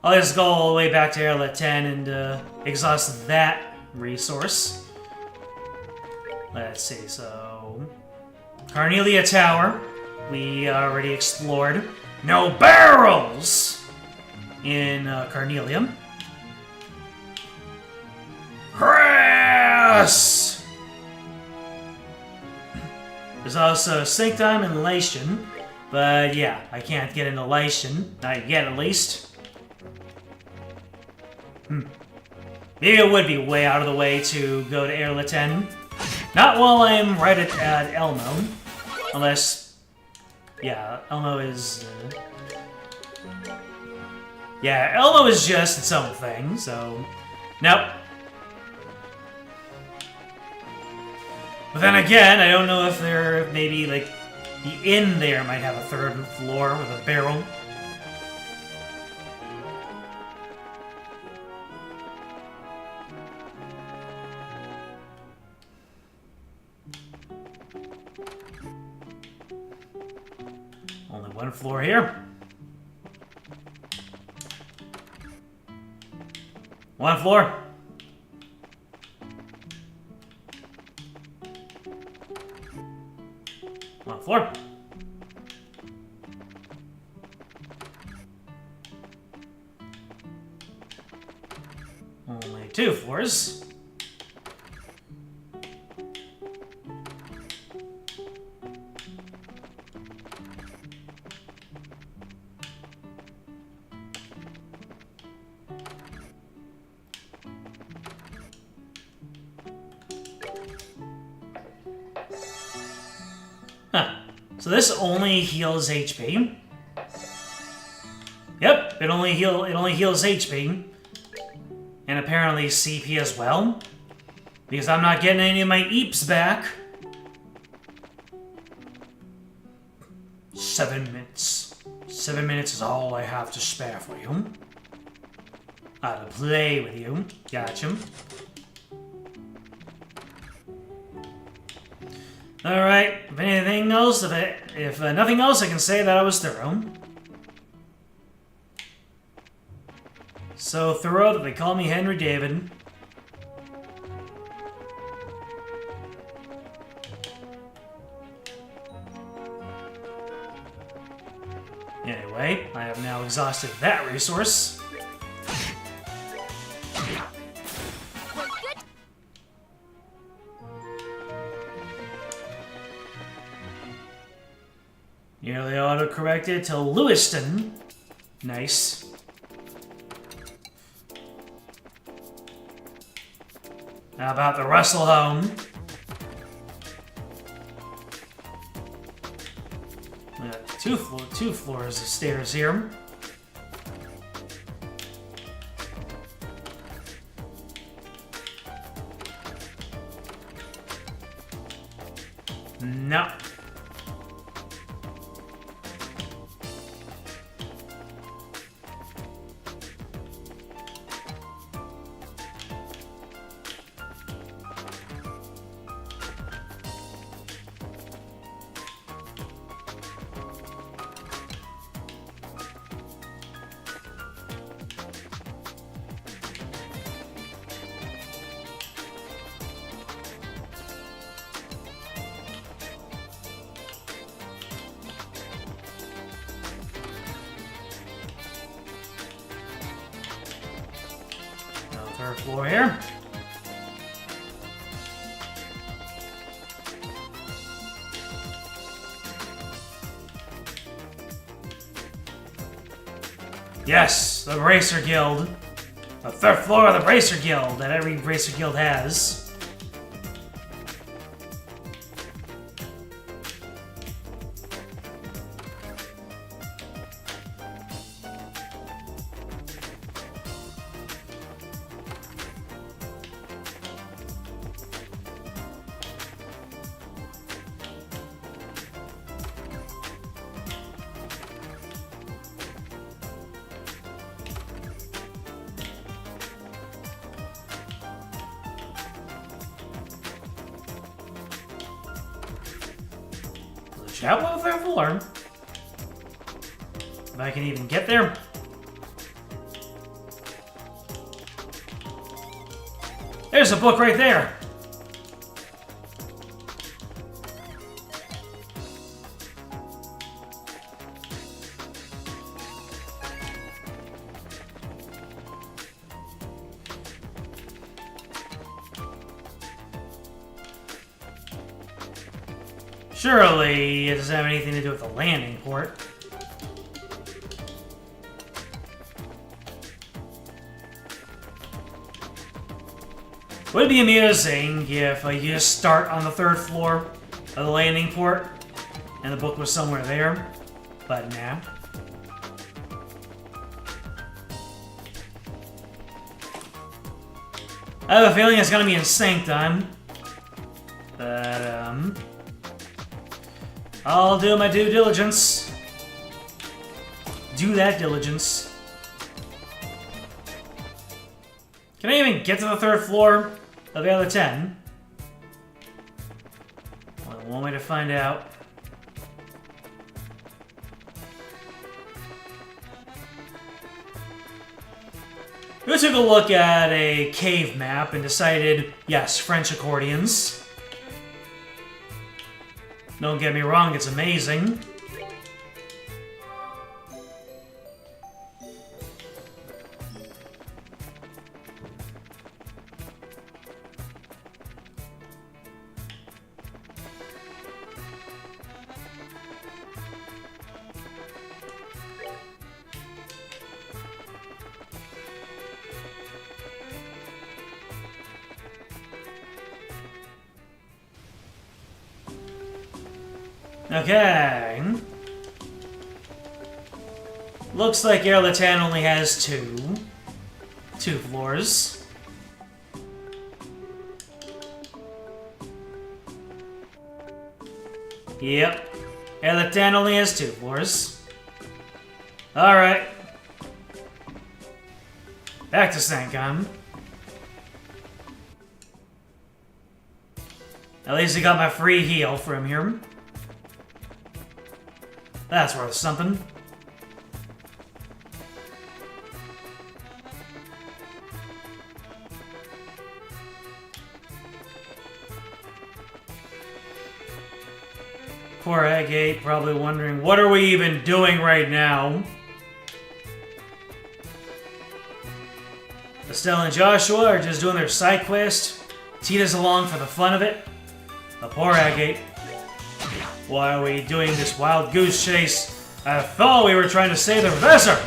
I'll just go all the way back to Airlet 10 and exhaust that resource. Let's see, so... Cornelia Tower, we already explored. No barrels! In Carnelian. Chris! There's also Sanctum and Lation, but yeah, I can't get into Lation. Not yet, at least. Maybe it would be way out of the way to go to Airlet 10. Not while I'm right at Elmo. Unless... yeah, Elmo is... yeah, Elmo is just its own thing, so... nope. But then again, I don't know if there maybe like the inn there might have a third floor with a barrel. Only one floor here. One floor. One floor. Only two floors. So this only heals HP. Yep, it only heals HP. And apparently CP as well. Because I'm not getting any of my EEPs back. 7 minutes. 7 minutes is all I have to spare for you. To play with you. Gotcha. Alright, if anything else, if nothing else, I can say that I was thorough. So thorough that they call me Henry David. Anyway, I have now exhausted that resource. Nearly auto-corrected to Lewiston. Nice. How about the Russell home? We got two floors of stairs here. No. Third floor here. Yes, the Bracer Guild. The third floor of the Bracer Guild that every Bracer Guild has. Chapel on the third floor. If I can even get there. There's a book right there. Surely it doesn't have anything to do with the landing port. Would it be amusing if you just start on the third floor of the landing port and the book was somewhere there? But nah. I have a feeling it's gonna be in Sanctum. But, I'll do my due diligence. Do that diligence. Can I even get to the third floor of the other 10? Well, one way to find out. We took a look at a cave map and decided, yes, French accordions. Don't get me wrong, it's amazing. Okay. Looks like Erlatan only has two floors. Yep. Erlatan only has 2 floors. Alright. Back to Sankan. At least I got my free heal from here. That's worth something. Poor Agate, probably wondering, what are we even doing right now? Estelle and Joshua are just doing their side quest. Tita's along for the fun of it. The poor Agate. Why are we doing this wild goose chase? I thought we were trying to save the professor!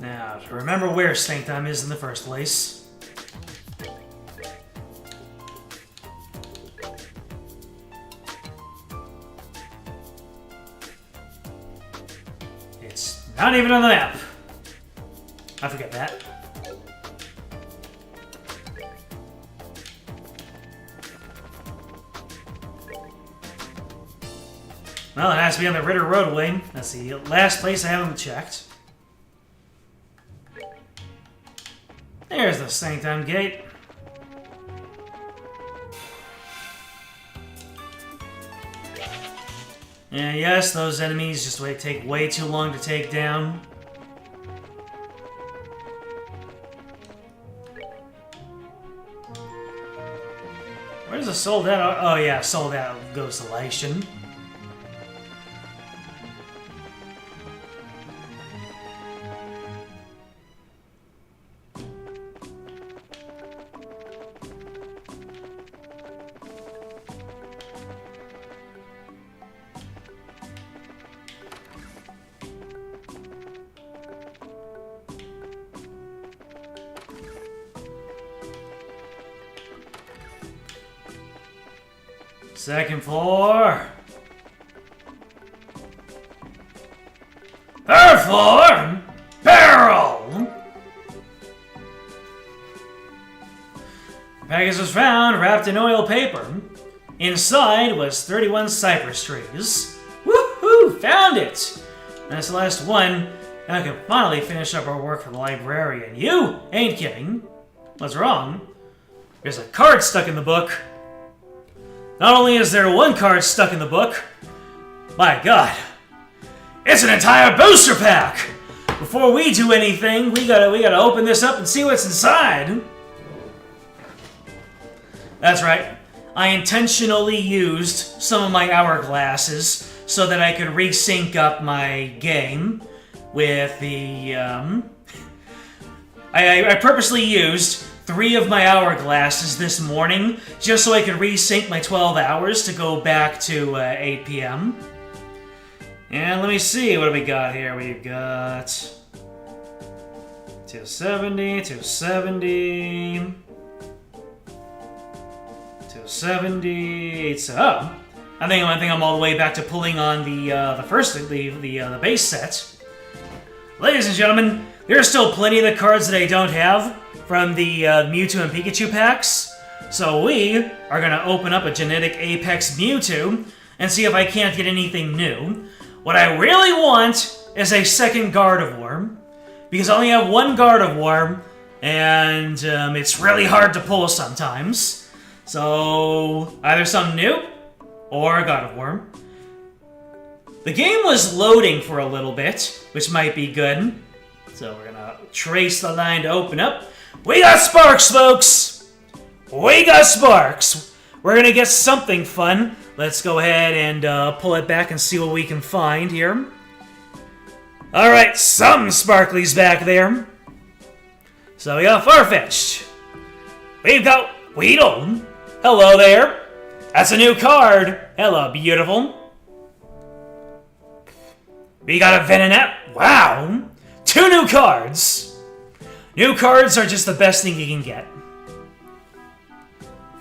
Now, to remember where Sanctum is in the first place. It's not even on the map. I forget that. Well, it has to be on the Ritter Roadway. That's the last place I haven't checked. There's the Sanctum Gate. And yes, those enemies just take way too long to take down. Where's the sold out? Oh yeah, sold out Ghost Elation. Second floor. Third floor. Barrel. The package was found wrapped in oil paper. Inside was 31 cypress trees. Woohoo! Found it! That's the last one. And I can finally finish up our work for the librarian. You ain't kidding. What's wrong? There's a card stuck in the book. Not only is there one card stuck in the book, my god, it's an entire booster pack! Before we do anything, we gotta open this up and see what's inside. That's right. I intentionally used some of my hourglasses so that I could resync up my game with the, I purposely used 3 of my hourglasses this morning, just so I could resync my 12 hours to go back to 8 p.m. And let me see, what do we got here? We've got 270, 270, 270. So, I think I'm all the way back to pulling on the base set. Ladies and gentlemen, there are still plenty of the cards that I don't have from the Mewtwo and Pikachu packs. So we are going to open up a Genetic Apex Mewtwo and see if I can't get anything new. What I really want is a second Gardevoir, because I only have one Gardevoir, and it's really hard to pull sometimes. So either something new or a Gardevoir. The game was loading for a little bit, which might be good. So we're gonna trace the line to open up. We got sparks, folks! We got sparks! We're gonna get something fun. Let's go ahead and pull it back and see what we can find here. Alright, some sparklies back there. So we got Farfetch'd. We've got Weedle. Hello there. That's a new card. Hello, beautiful. We got a Venonat. Wow. 2 new cards. New cards are just the best thing you can get.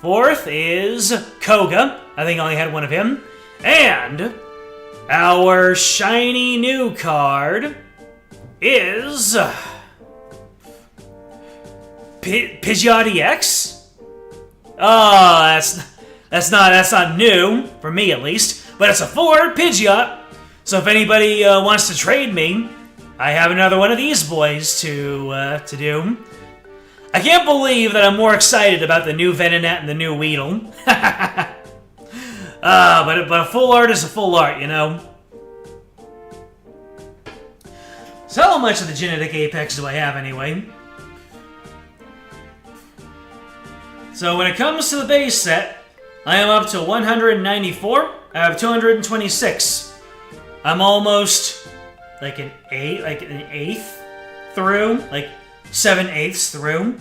4th is Koga. I think I only had one of him. And our shiny new card is Pidgeot EX? Oh, that's not new, for me at least, but it's a 4 Pidgeot. So if anybody wants to trade me, I have another one of these boys to do. I can't believe that I'm more excited about the new Venonat and the new Weedle. But a full art is a full art, you know? So how much of the Genetic Apex do I have anyway? So when it comes to the base set, I am up to 194. I have 226. I'm almost like an eighth through, like 7/8 through.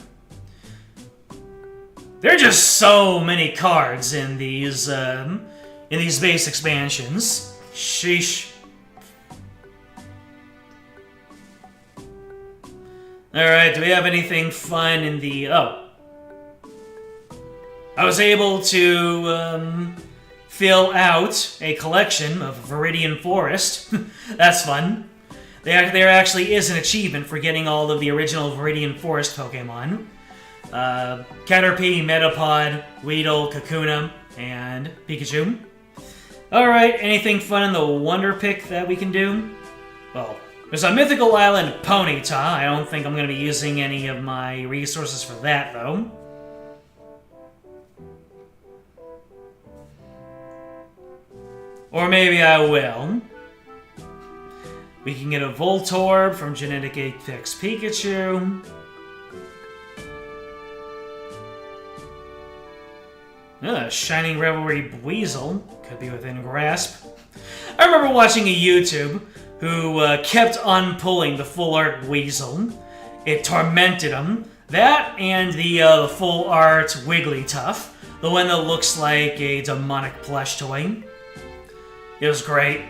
There are just so many cards in these base expansions. Sheesh. Alright, do we have anything fun in the... Oh. I was able to fill out a collection of Viridian Forest. That's fun. There actually is an achievement for getting all of the original Viridian Forest Pokemon. Caterpie, Metapod, Weedle, Kakuna, and Pikachu. Alright, anything fun in the Wonder Pick that we can do? Well, there's a Mythical Island Ponyta. I don't think I'm going to be using any of my resources for that, though. Or maybe I will. We can get a Voltorb from Genetic Apex Pikachu. Shining Revelry Weasel could be within grasp. I remember watching a YouTube who kept on pulling the full art Weasel. It tormented him. That and the full art Wigglytuff, the one that looks like a demonic plush toy. It was great.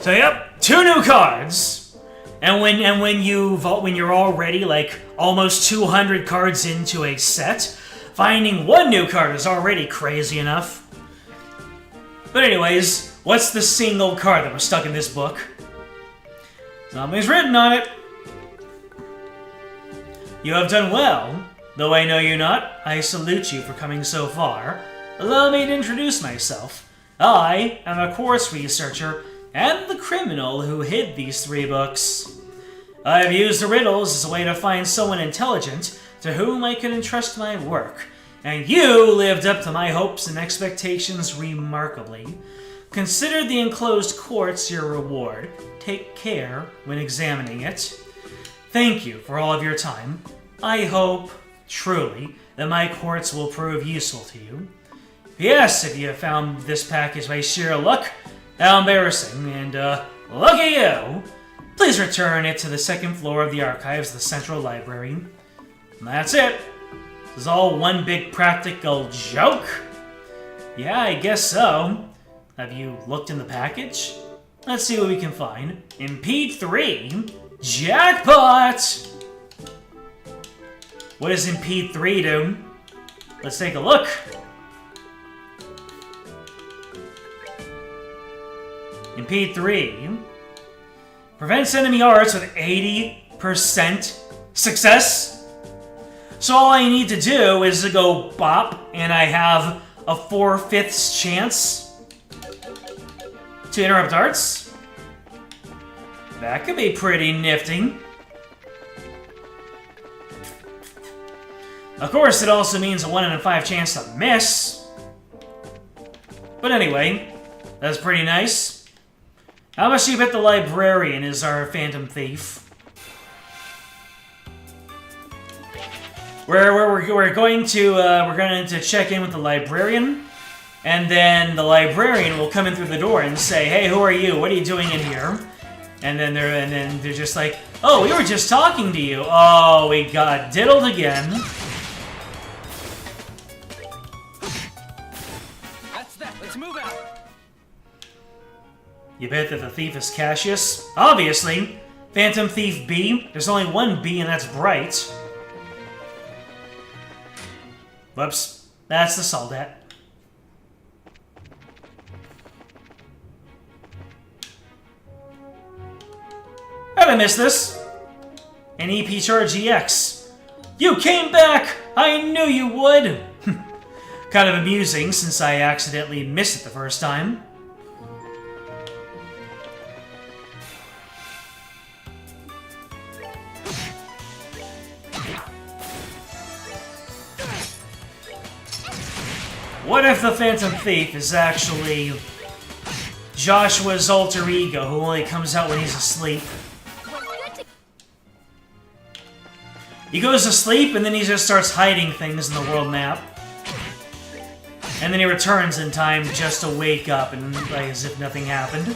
So yep, 2 new cards. And when you're already like almost 200 cards into a set, finding 1 new card is already crazy enough. But anyways, what's the single card that was stuck in this book? Something's written on it. You have done well. Though I know you not, I salute you for coming so far. Allow me to introduce myself. I am a quartz researcher and the criminal who hid these 3 books. I have used the riddles as a way to find someone intelligent to whom I can entrust my work, and you lived up to my hopes and expectations remarkably. Consider the enclosed quartz your reward. Take care when examining it. Thank you for all of your time. I hope, truly, that my quartz will prove useful to you. Yes, if you have found this package by sheer luck, how embarrassing, and lucky you! Please return it to the 2nd floor of the archives of the Central Library. And that's it. This is all one big practical joke? Yeah, I guess so. Have you looked in the package? Let's see what we can find. Impede 3? Jackpot! What does Impede 3 do? Let's take a look. Impede 3 prevents enemy arts with 80% success. So all I need to do is to go bop, and I have a 4/5 chance to interrupt arts. That could be pretty nifty. Of course, it also means a 1 in 5 chance to miss. But anyway, That's pretty nice. How much do you bet the librarian is our phantom thief? We're going to check in with the librarian, and then the librarian will come in through the door and say, "Hey, who are you? What are you doing in here?" And then they're just like, "Oh, we were just talking to you. Oh, we got diddled again." That's that. Let's move out. You bet that the thief is Cassius? Obviously. Phantom Thief B. There's only one B, and that's Bright. Whoops. That's the Soldat. How'd I miss this? An EP Charge EX. You came back! I knew you would! Kind of amusing, since I accidentally missed it the first time. What if the Phantom Thief is actually Joshua's alter ego who only comes out when he's asleep? He goes to sleep and then he just starts hiding things in the world map. And then he returns in time just to wake up and like as if nothing happened.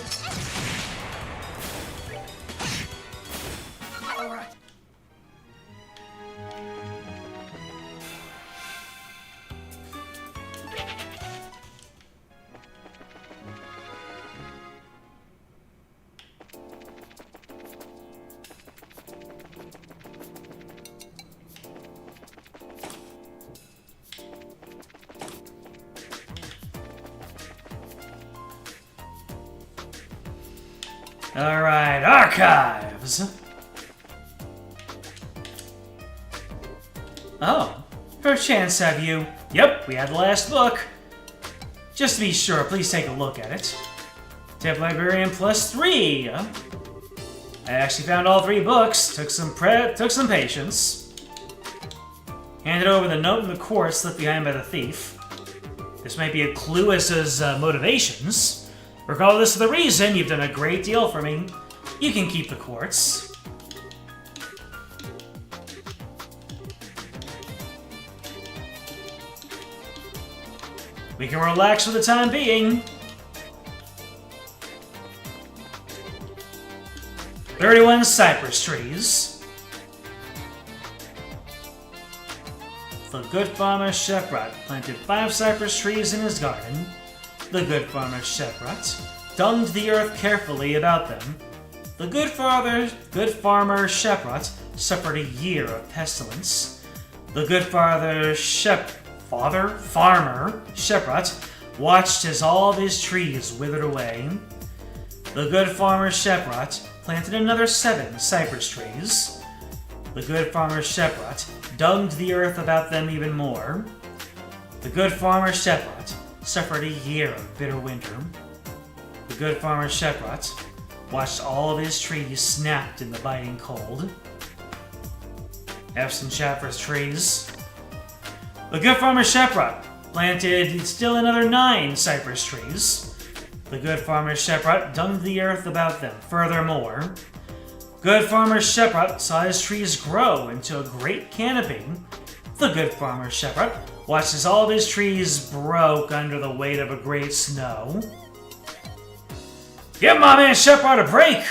Alright, archives! Oh, perchance have you... Yep, we had the last book. Just to be sure, please take a look at it. Tip Librarian +3! I actually found all 3 books, took some patience. Handed over the note in the quartz left behind by the thief. This might be a clue as to his motivations. Regardless of the reason, you've done a great deal for me. You can keep the quartz. We can relax for the time being. 31 cypress trees. The good farmer Sheprat planted 5 cypress trees in his garden. The good farmer Sheprat dunged the earth carefully about them. The good farmer Sheprat suffered a year of pestilence. The good farmer Sheprat watched as all of his trees withered away. The good farmer Sheprat planted another 7 cypress trees. The good farmer Sheprat dunged the earth about them even more. The good farmer Sheprat suffered a year of bitter winter. The good farmer Sheprat watched all of his trees snapped in the biting cold. Efson Shepard's trees. The good farmer Sheprat planted still another 9 cypress trees. The good farmer Sheprat dunged the earth about them. Furthermore, good farmer Sheprat saw his trees grow into a great canopy. The good farmer Sheprat watched as all of his trees broke under the weight of a great snow. Give my man Sheprat a break!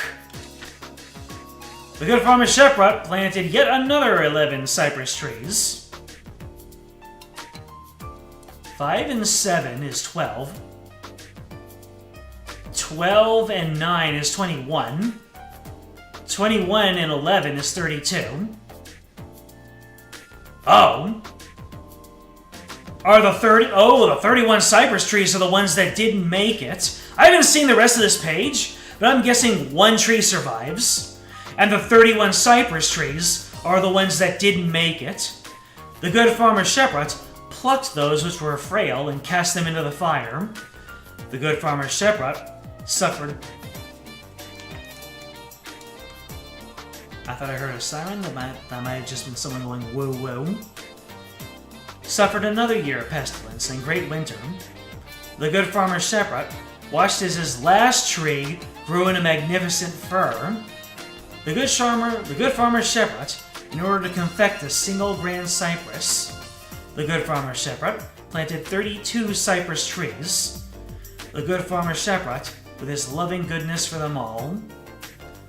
The good farmer Sheprat planted yet another 11 cypress trees. 5 and 7 is 12. 12 and 9 is 21. 21 and 11 is 32. Oh. The 31 cypress trees are the ones that didn't make it. I haven't seen the rest of this page, but I'm guessing 1 tree survives. And the 31 cypress trees are the ones that didn't make it. The good farmer Sheprat plucked those which were frail and cast them into the fire. The good farmer Sheprat suffered... I thought I heard a siren. That might have just been someone going woo woo. Suffered another year of pestilence and great winter. The good farmer Sheprat watched as his last tree grew in a magnificent fir. The good farmer Shepard, in order to confect a single grand cypress, the good farmer Shepard planted 32 cypress trees. The good farmer Shepard, with his loving goodness for them all,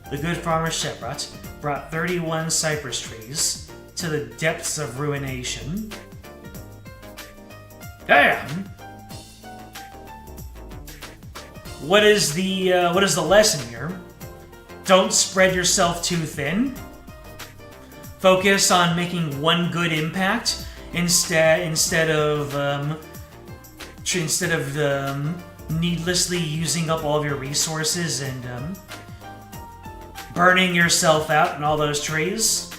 the good farmer Shepard brought 31 cypress trees to the depths of ruination. Damn! What is the lesson here? Don't spread yourself too thin. Focus on making one good impact instead of needlessly using up all of your resources and burning yourself out in all those trees.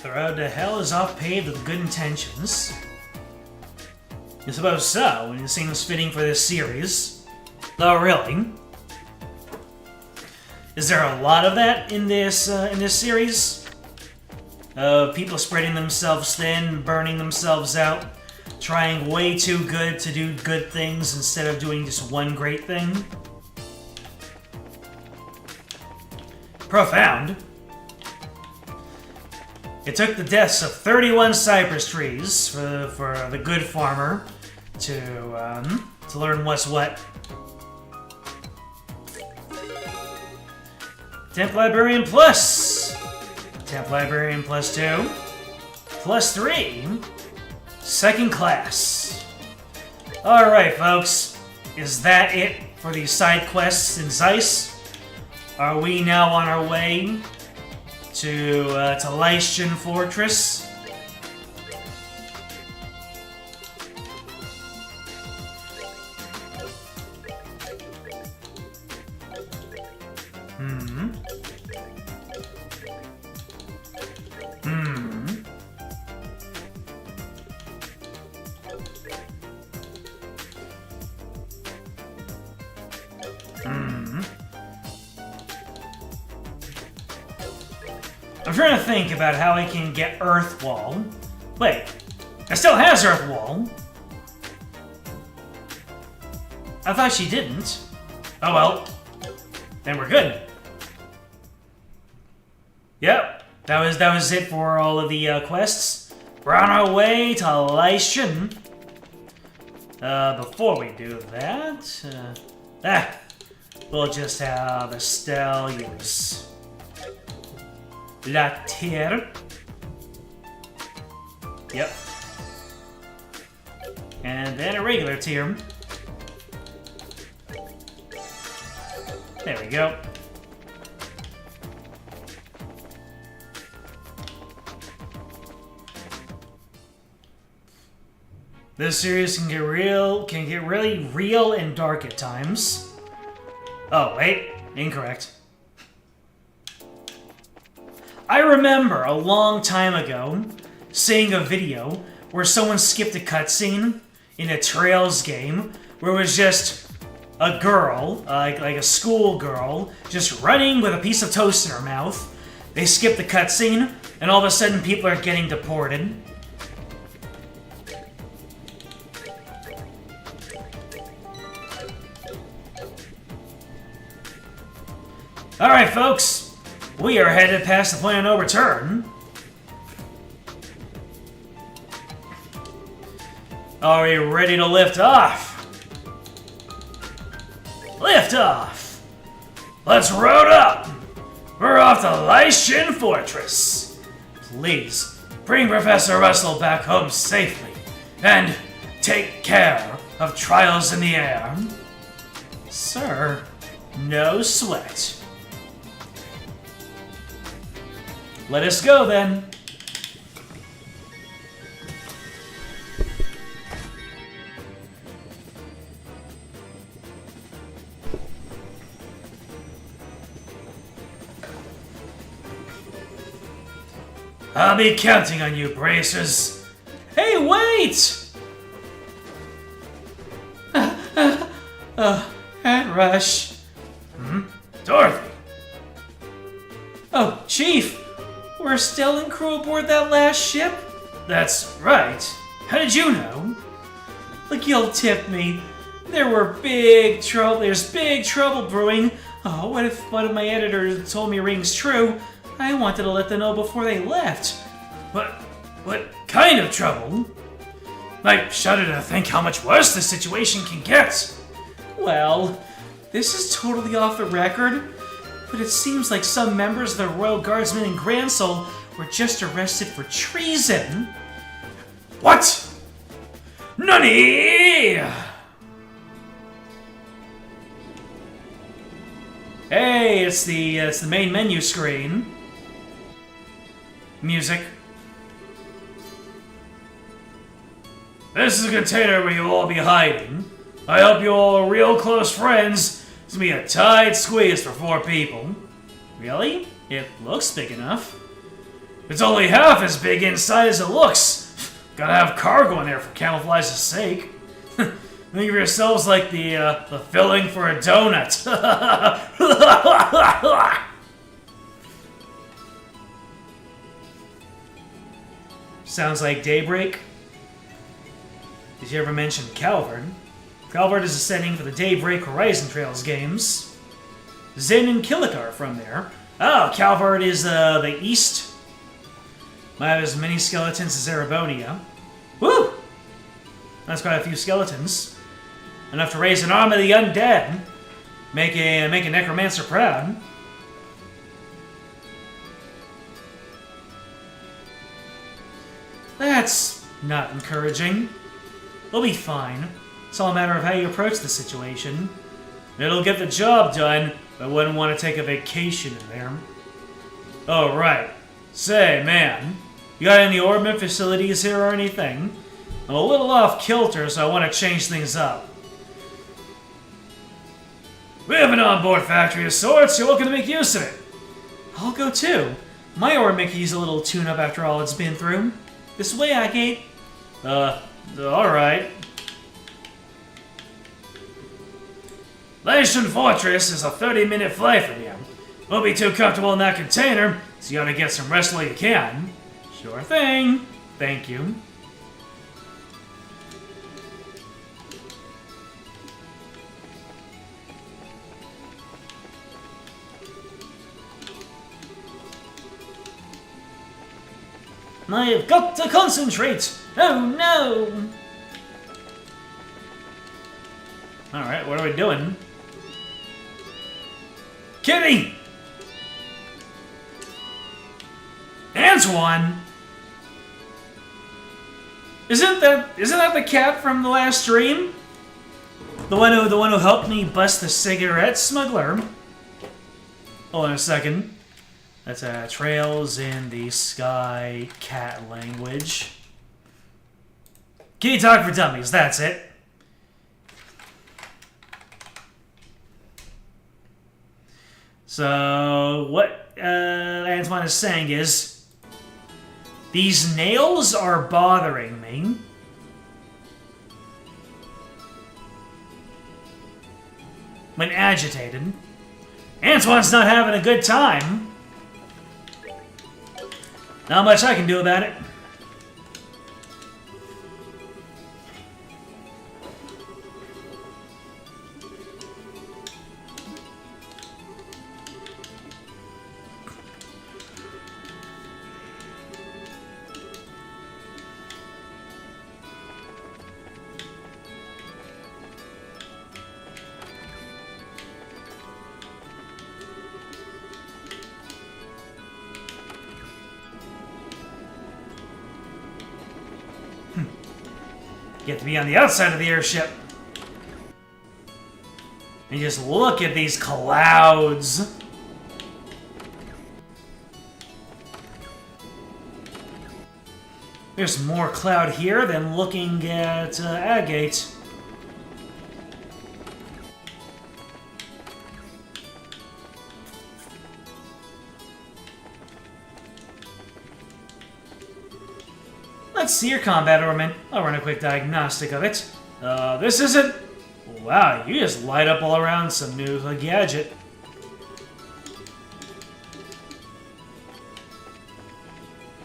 The road to hell is oft paved with good intentions. I suppose so, and it seems fitting for this series. Oh, really? Is there a lot of that in this series? People spreading themselves thin, burning themselves out, trying way too good to do good things instead of doing just one great thing? Profound. It took the deaths of 31 cypress trees for the good farmer to learn what's what. Temp Librarian Plus! Temp Librarian Plus 2. Plus 3. Second class. Alright, folks. Is that it for these side quests in Zeiss? Are we now on our way to Lystian Fortress? I'm trying to think about how I can get Earthwall. Wait, it still has Earthwall. I thought she didn't. Oh well, then we're good. Yep, that was it for all of the quests. We're on our way to Lystian. Before we do that, we'll just have Estelle use La Terre. Yep. And then a regular tier. There we go. This series can get really real and dark at times. Oh, wait. Incorrect. I remember a long time ago seeing a video where someone skipped a cutscene in a Trails game where it was just a girl, like a school girl, just running with a piece of toast in her mouth. They skip the cutscene, and all of a sudden people are getting deported. Alright, folks. We are headed past the point of no return. Are we ready to lift off? Lift off! Let's road up! We're off to Lystian Fortress. Please, bring Professor Russell back home safely, and take care of Trials in the Air. Sir, no sweat. Let us go, then. I'll be counting on you, Bracers. Hey, wait! Hat rush. Dorothy! Oh, Chief! We're still in crew aboard that last ship? That's right. How did you know? The guild tipped me. There's big trouble brewing. Oh, what if one of my editors told me rings true? I wanted to let them know before they left. What kind of trouble? I shudder to think how much worse this situation can get. Well, this is totally off the record, but it seems like some members of the Royal Guardsmen in Grand Soul were just arrested for treason. What? Nani? Hey, it's the main menu screen. Music. This is a container where you'll all be hiding. I hope you're all real close friends. It's gonna be a tight squeeze for 4 people. Really? It looks big enough. It's only half as big inside as it looks. Gotta have cargo in there for camouflage's sake. Think of yourselves like the filling for a donut. Sounds like Daybreak. Did you ever mention Calvard? Calvard is a setting for the Daybreak Horizon Trails games. Zin and Killick are from there. Oh, Calvard is the east. Might have as many skeletons as Erebonia. Woo! That's quite a few skeletons. Enough to raise an arm of the undead. Make a necromancer proud. That's not encouraging. They'll be fine. It's all a matter of how you approach the situation. It'll get the job done, but I wouldn't want to take a vacation in there. Oh, right. Say, man, you got any orbment facilities here or anything? I'm a little off kilter, so I want to change things up. We have an onboard factory of sorts. You're welcome to make use of it. I'll go too. My ore Mickey's a little tune-up after all it's been through. This way, Agate. Alright. Lation Fortress is a 30-minute flight from you. Won't be too comfortable in that container, so you gotta get some rest while you can. Sure thing. Thank you. I've got to concentrate! Oh no! Alright, what are we doing? Kitty! Antoine! Isn't that the cat from the last stream? The one who helped me bust the cigarette smuggler? Hold on a second. That's Trails in the Sky cat language. Kitty Talk for Dummies, that's it. So, what Antoine is saying is, these nails are bothering me. When agitated. Antoine's not having a good time. Not much I can do about it. You have to be on the outside of the airship. And just look at these clouds. There's more cloud here than looking at Agate. Let's see your combat ornament. I'll run a quick diagnostic of it. This isn't... Wow, you just light up all around some new gadget.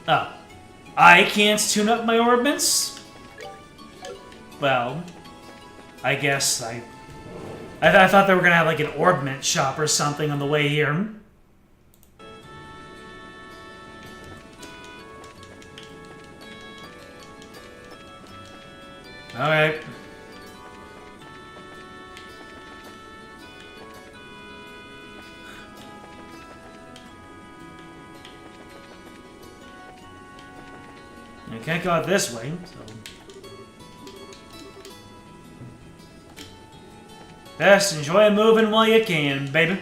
Oh. I can't tune up my orbits? Well, I guess I thought they were gonna have like an orbment shop or something on the way here. Alright. I can't go out this way, so... Best enjoy moving while you can, baby.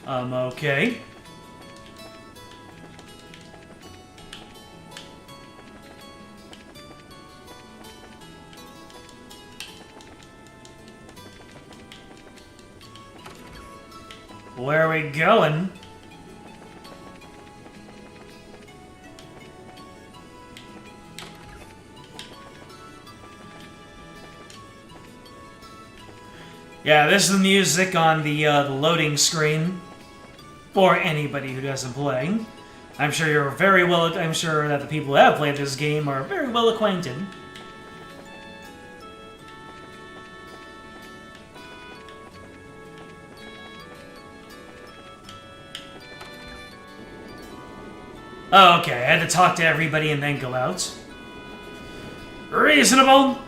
Okay. Where are we going? Yeah, this is the music on the loading screen for anybody who doesn't play. I'm sure you're very well. I'm sure that the people who have played this game are very well acquainted. Oh, okay, I had to talk to everybody and then go out. Reasonable.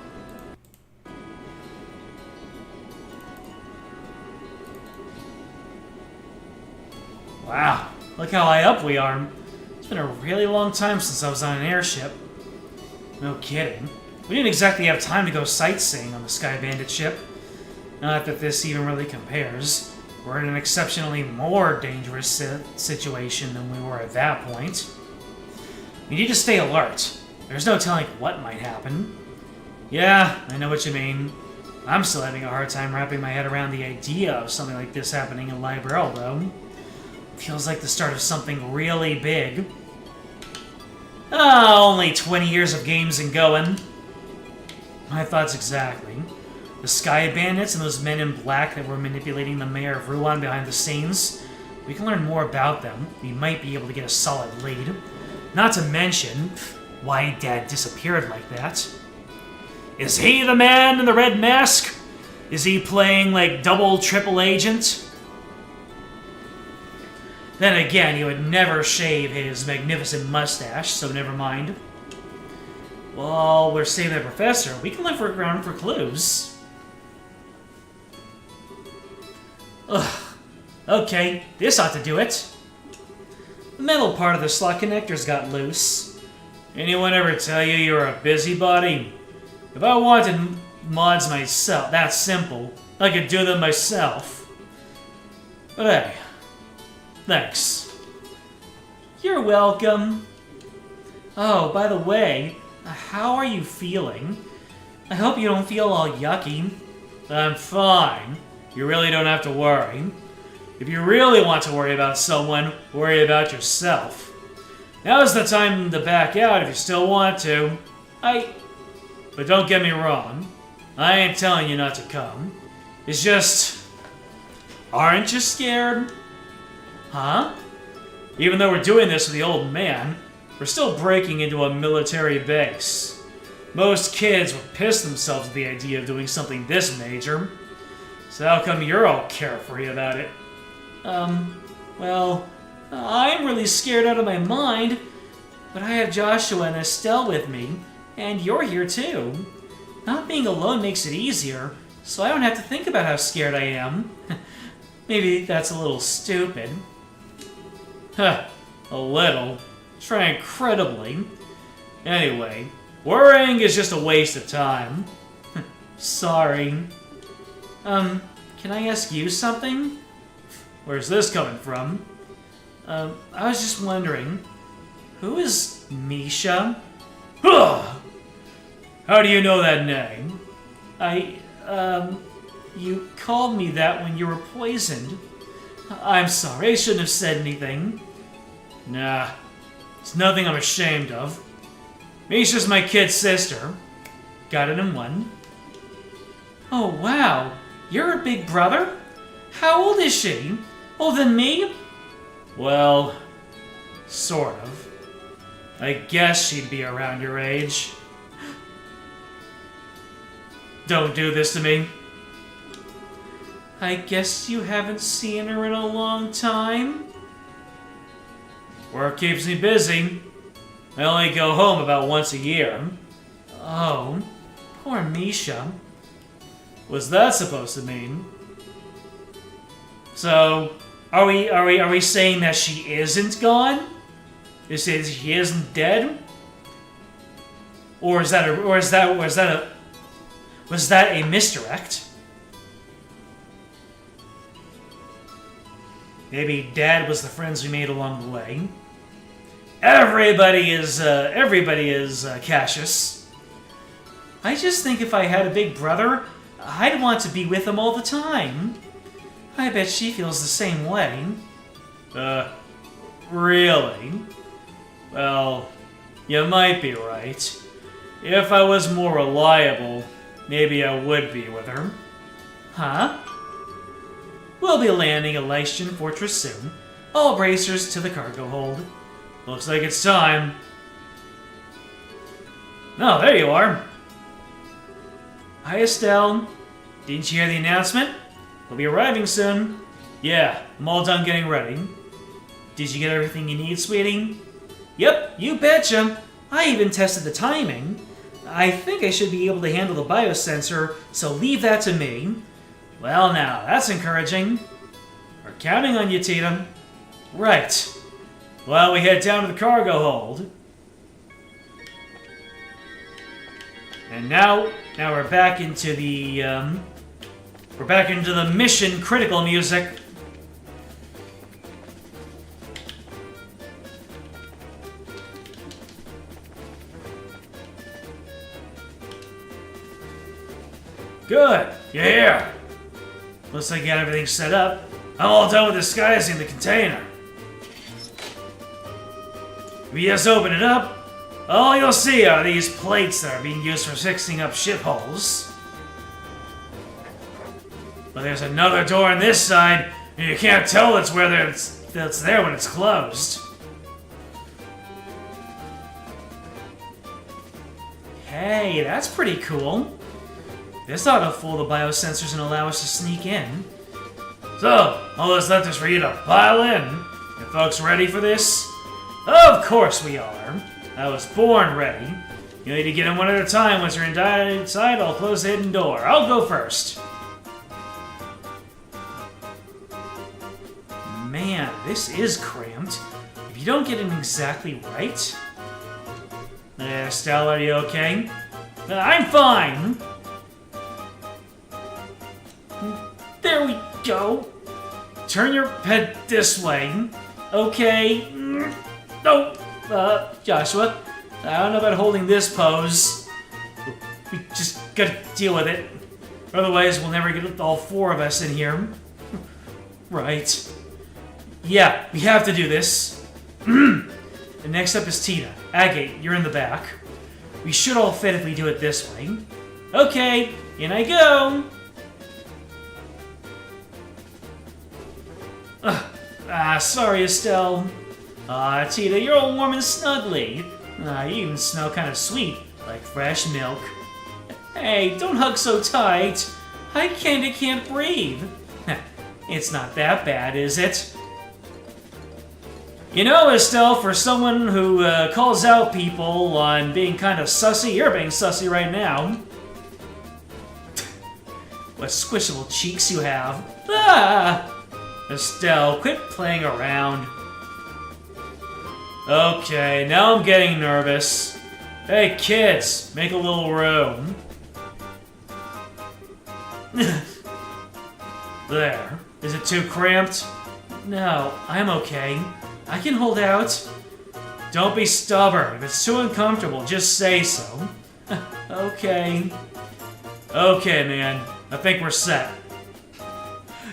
Wow, look how high up we are. It's been a really long time since I was on an airship. No kidding. We didn't exactly have time to go sightseeing on the Sky Bandit ship. Not that this even really compares. We're in an exceptionally more dangerous situation than we were at that point. We need to stay alert. There's no telling what might happen. Yeah, I know what you mean. I'm still having a hard time wrapping my head around the idea of something like this happening in Liberl, though. Feels like the start of something really big. Only 20 years of games and going. My thoughts exactly. The Sky Bandits and those men in black that were manipulating the mayor of Ruan behind the scenes. We can learn more about them. We might be able to get a solid lead. Not to mention why Dad disappeared like that. Is he the man in the red mask? Is he playing like double, triple agent? Then again, he would never shave his magnificent mustache, so never mind. Well, we're saving the professor. We can look around for clues. Ugh. Okay, this ought to do it. The metal part of the slot connectors got loose. Anyone ever tell you you're a busybody? If I wanted mods myself, that's simple. I could do them myself. But hey, thanks. You're welcome. Oh, by the way, how are you feeling? I hope you don't feel all yucky. I'm fine. You really don't have to worry. If you really want to worry about someone, worry about yourself. Now's the time to back out if you still want to. But don't get me wrong. I ain't telling you not to come. It's just... Aren't you scared? Huh? Even though we're doing this with the old man, we're still breaking into a military base. Most kids would piss themselves at the idea of doing something this major. So how come you're all carefree about it? Well, I'm really scared out of my mind, but I have Joshua and Estelle with me, and you're here too. Not being alone makes it easier, so I don't have to think about how scared I am. Maybe that's a little stupid. Huh, a little. Try incredibly. Anyway, worrying is just a waste of time. Sorry. Can I ask you something? Where's this coming from? I was just wondering, who is Misha? How do you know that name? You called me that when you were poisoned. I'm sorry, I shouldn't have said anything. Nah, it's nothing I'm ashamed of. Misha's my kid sister. Got it in one. Oh, wow. You're a big brother? How old is she? Older than me? Well, sort of. I guess she'd be around your age. Don't do this to me. I guess you haven't seen her in a long time? Work keeps me busy. I only go home about once a year. Oh, poor Misha. What's that supposed to mean? So, Are we saying that she isn't gone? This is she isn't dead? Or was that a misdirect? Maybe Dad was the friends we made along the way. Everybody is Cassius. I just think if I had a big brother, I'd want to be with him all the time. I bet she feels the same way. Really? Well, you might be right. If I was more reliable, maybe I would be with her. Huh? We'll be landing at Lycian Fortress soon. All bracers to the cargo hold. Looks like it's time. Oh, there you are. Hi, Estelle. Didn't you hear the announcement? We'll be arriving soon. Yeah, I'm all done getting ready. Did you get everything you need, sweetie? Yep, you betcha. I even tested the timing. I think I should be able to handle the biosensor, so leave that to me. Well now, that's encouraging. We're counting on you, Tita. Right. Well, we head down to the cargo hold. And now we're back into the mission critical music. Good, you're here. Looks like you got everything set up. I'm all done with disguising the container. If you just open it up, all you'll see are these plates that are being used for fixing up ship hulls. But there's another door on this side, and you can't tell it's there when it's closed. Hey, that's pretty cool. This ought to fool the biosensors and allow us to sneak in. So, all that's left is for you to pile in. You folks ready for this? Of course we are. I was born ready. You need to get in one at a time. Once you're inside, I'll close the hidden door. I'll go first. Man, this is cramped. If you don't get in exactly right... Estelle, are you okay? I'm fine! There we go. Turn your head this way. Okay. No. Joshua, I don't know about holding this pose. We just gotta deal with it. Otherwise, we'll never get all four of us in here. Right. Yeah, we have to do this. And next up is Tina. Agate, you're in the back. We should all fit if we do it this way. Okay, in I go. Sorry, Estelle. Tita, you're all warm and snuggly. You even smell kind of sweet, like fresh milk. Hey, don't hug so tight. I can't breathe. It's not that bad, is it? You know, Estelle, for someone who calls out people on being kind of sussy, you're being sussy right now. What squishable cheeks you have. Estelle, quit playing around. Okay, now I'm getting nervous. Hey, kids, make a little room. There. Is it too cramped? No, I'm okay. I can hold out. Don't be stubborn. If it's too uncomfortable, just say so. Okay. Okay, man. I think we're set.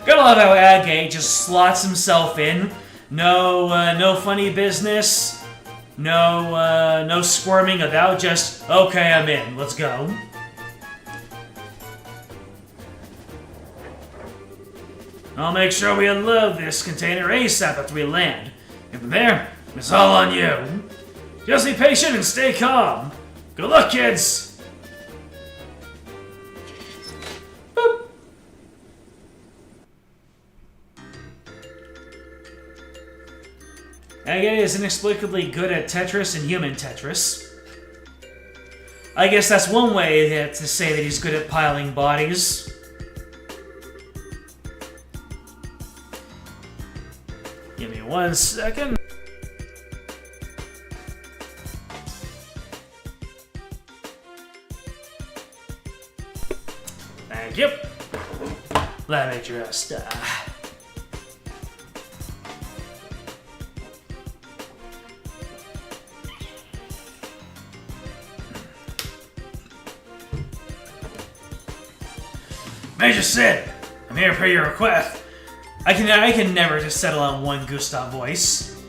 Gotta love how Agate just slots himself in. No funny business. No squirming about. Just okay, I'm in. Let's go. I'll make sure we unload this container ASAP after we land. And from there, it's all on you. Just be patient and stay calm. Good luck, kids! Boop. Agate is inexplicably good at Tetris and human Tetris. I guess that's one way to say that he's good at piling bodies. Give me 1 second. Thank you. Let me just, Major Sid, I'm here per your request. I can never just settle on one Gustav voice.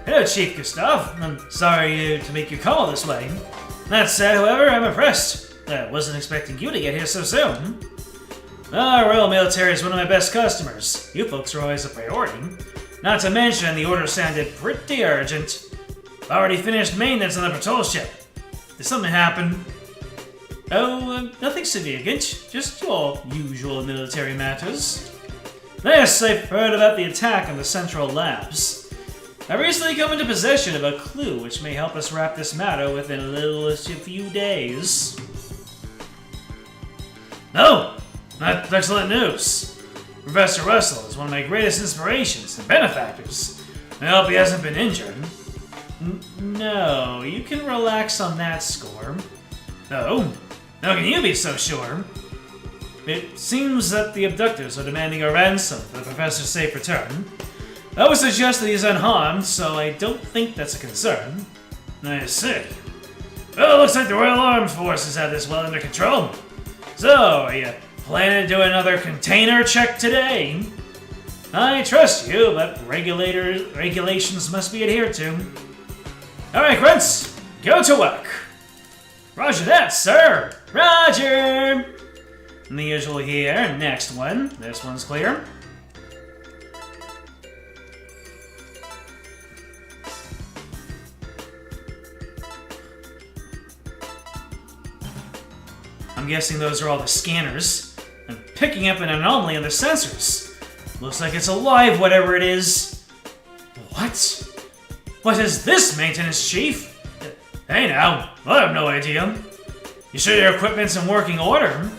Hello, Chief Gustav. I'm sorry to make you call this way. That said, however, I'm impressed. I wasn't expecting you to get here so soon. Our Royal Military is one of my best customers. You folks are always a priority. Not to mention, the order sounded pretty urgent. Already finished maintenance on the patrol ship. Did something happen? Oh, nothing significant. Just your usual military matters. Yes, I've heard about the attack on the Central Labs. I've recently come into possession of a clue which may help us wrap this matter within a few days. Oh, that's excellent news. Professor Russell is one of my greatest inspirations and benefactors. I hope he hasn't been injured. No, you can relax on that score. Oh, how can you be so sure? It seems that the abductors are demanding a ransom for the professor's safe return. I would suggest that he's unharmed, so I don't think that's a concern. I see. Well, it looks like the Royal Armed Forces have this well under control. So, are you planning to do another container check today? I trust you, but regulations must be adhered to. Alright, Grunts, go to work. Roger that, sir. Roger! And the usual here. Next one. This one's clear. I'm guessing those are all the scanners. I'm picking up an anomaly on the sensors. Looks like it's alive, whatever it is. What? What is this, Maintenance Chief? Hey now, I have no idea. You sure your equipment's in working order?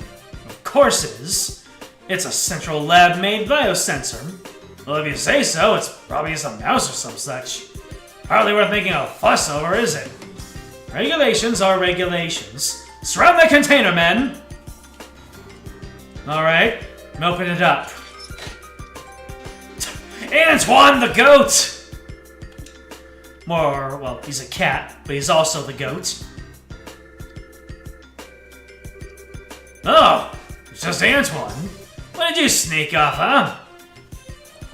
Of course it is. It's a Central Lab-made biosensor. Well, if you say so, it's probably just a mouse or some such. Hardly worth making a fuss over, is it? Regulations are regulations. Surround the container, men! Alright, open it up. Antoine the goat! More, well, he's a cat, but he's also the goat. Oh, it's just Antoine. When did you sneak off, huh?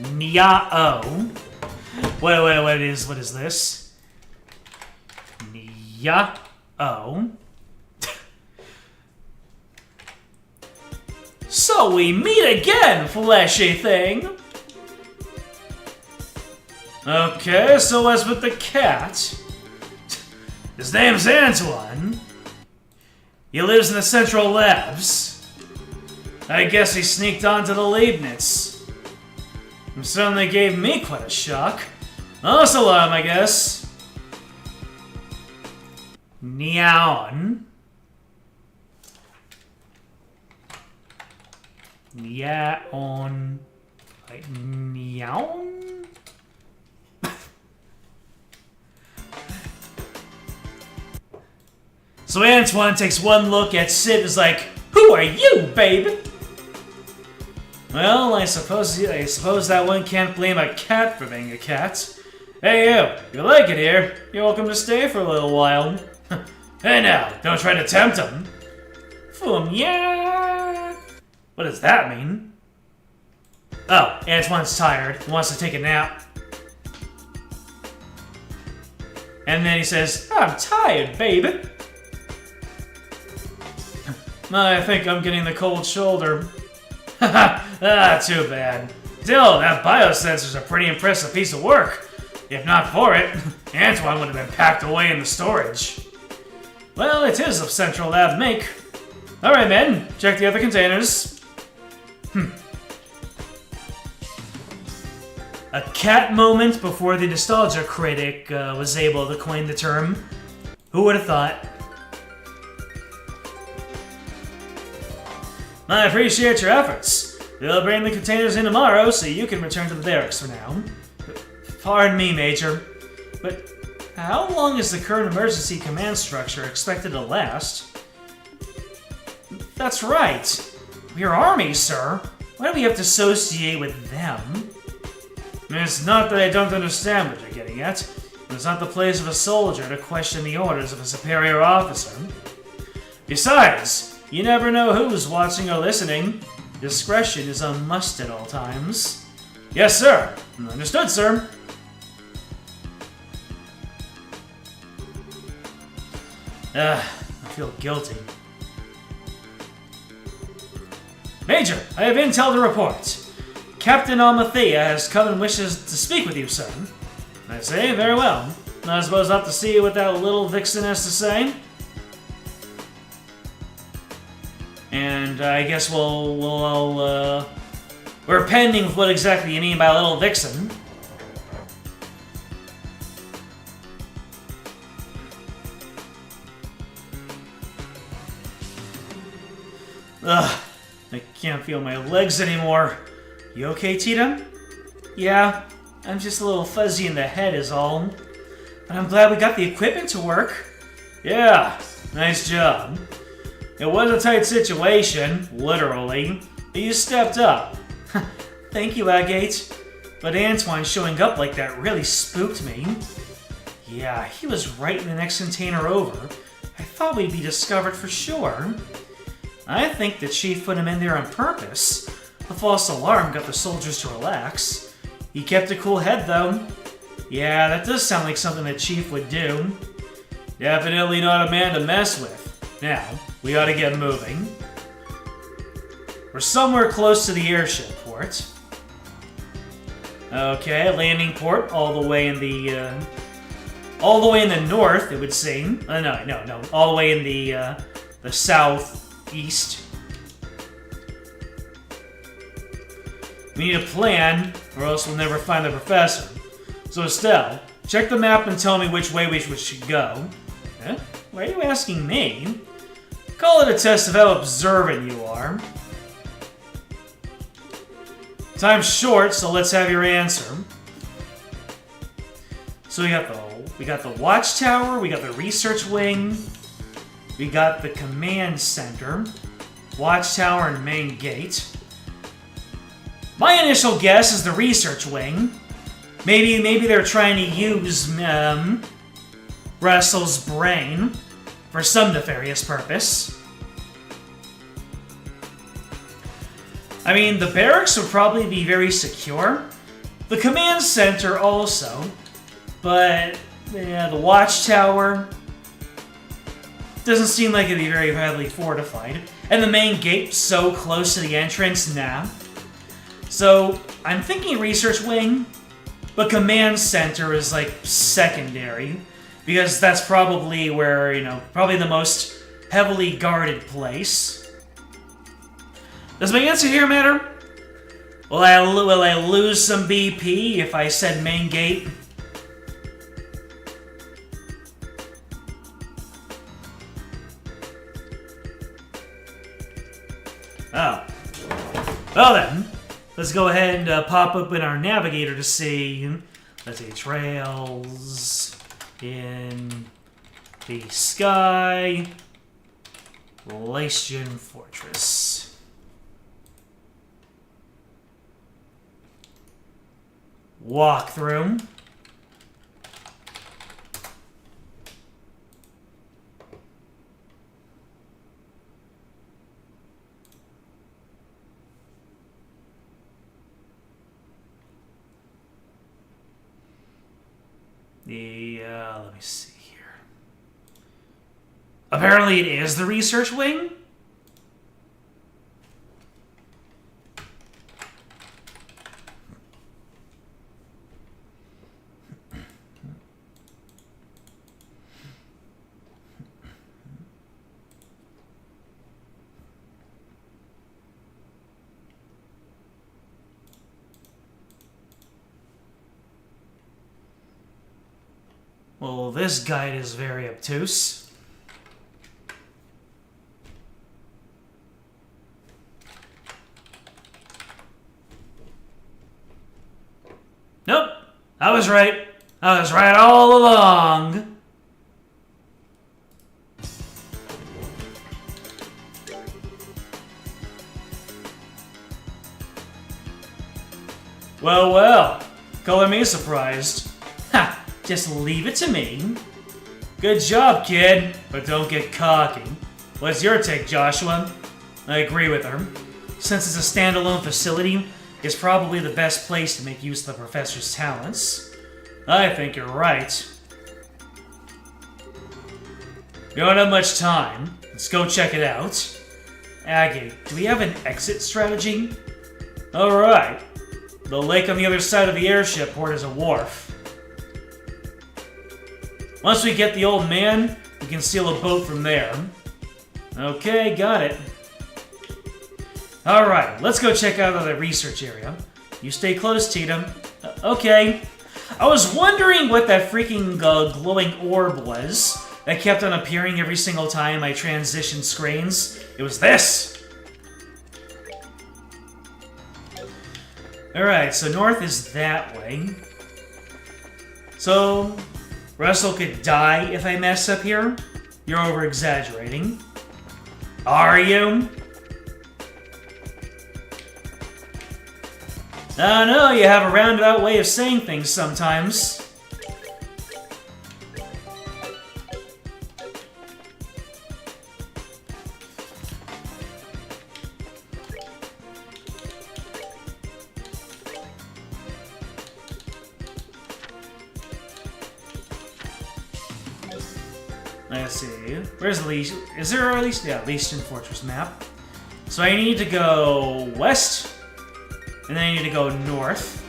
Nya-oh. What is this? Nya-oh. So we meet again, fleshy thing! Okay, so what's with the cat? His name's Antoine. He lives in the Central Labs. I guess he sneaked onto the Leibniz. And certainly gave me quite a shock. Also alarm, I guess. Neon. Neon. Like neon? So Antoine takes one look at Sid and is like, "Who are you, babe?" Well, I suppose that one can't blame a cat for being a cat. Hey you, you like it here? You're welcome to stay for a little while. Hey now, don't try to tempt him. Yeah. What does that mean? Oh, Antoine's tired. He wants to take a nap. And then he says, "I'm tired, baby." I think I'm getting the cold shoulder. Haha, Ah, too bad. Still, that biosensor's a pretty impressive piece of work. If not for it, Antoine would have been packed away in the storage. Well, it is of Central Lab make. Alright, men, check the other containers. A cat moment before the nostalgia critic was able to coin the term. Who would have thought? I appreciate your efforts. We'll bring the containers in tomorrow so you can return to the barracks for now. Pardon me, Major, but how long is the current emergency command structure expected to last? That's right. We're Army, sir. Why do we have to associate with them? It's not that I don't understand what you're getting at. It's not the place of a soldier to question the orders of a superior officer. Besides, you never know who's watching or listening. Discretion is a must at all times. Yes, sir. Understood, sir. I feel guilty. Major, I have intel to report. Captain Almathea has come and wishes to speak with you, sir. I say, very well. I suppose I'll have to see what that little vixen has to say. And I guess we're pending with what exactly you mean by little vixen. Ugh, I can't feel my legs anymore. You okay, Tita? Yeah, I'm just a little fuzzy in the head is all. But I'm glad we got the equipment to work. Yeah, nice job. It was a tight situation, literally, but you stepped up. Thank you, Agate. But Antoine showing up like that really spooked me. Yeah, he was right in the next container over. I thought we'd be discovered for sure. I think the Chief put him in there on purpose. The false alarm got the soldiers to relax. He kept a cool head, though. Yeah, that does sound like something the Chief would do. Definitely not a man to mess with. Now, we ought to get moving. We're somewhere close to the airship port. Okay, landing port all the way in the north, it would seem. No, all the way in the southeast. We need a plan, or else we'll never find the professor. So Estelle, check the map and tell me which way we should go. Huh? Why are you asking me? Call it a test of how observant you are. Time's short, so let's have your answer. So we got the watchtower, we got the research wing, we got the command center, watchtower and main gate. My initial guess is the research wing. Maybe they're trying to use Russell's brain for some nefarious purpose. I mean, the barracks would probably be very secure. The command center also. But, yeah, the watchtower doesn't seem like it'd be very badly fortified. And the main gate so close to the entrance, nah. So, I'm thinking research wing, but command center is like secondary. Because that's probably where, probably the most heavily guarded place. Does my answer here matter? Will I lose some BP if I said main gate? Oh. Well then, let's go ahead and pop up in our navigator to see, let's see, trails in the sky, Latian Fortress. Walkthrough. Let me see here. Apparently it is the research wing? Well, this guide is very obtuse. Nope, I was right. I was right all along. Well, well. Color me surprised. Ha! Just leave it to me. Good job, kid, but don't get cocky. What's your take, Joshua? I agree with her. Since it's a standalone facility, it's probably the best place to make use of the professor's talents. I think you're right. We don't have much time. Let's go check it out. Aggie, do we have an exit strategy? Alright. The lake on the other side of the airship port is a wharf. Once we get the old man, we can steal a boat from there. Okay, got it. Alright, let's go check out the research area. You stay close, Tita. Okay. I was wondering what that freaking glowing orb was that kept on appearing every single time I transitioned screens. It was this! Alright, so north is that way. So, Russell could die if I mess up here? You're over-exaggerating. Are you? I know, you have a roundabout way of saying things sometimes. Let's see. Where's the Least? Is there at least? Yeah, Leaston Fortress map. So I need to go west, and then I need to go north.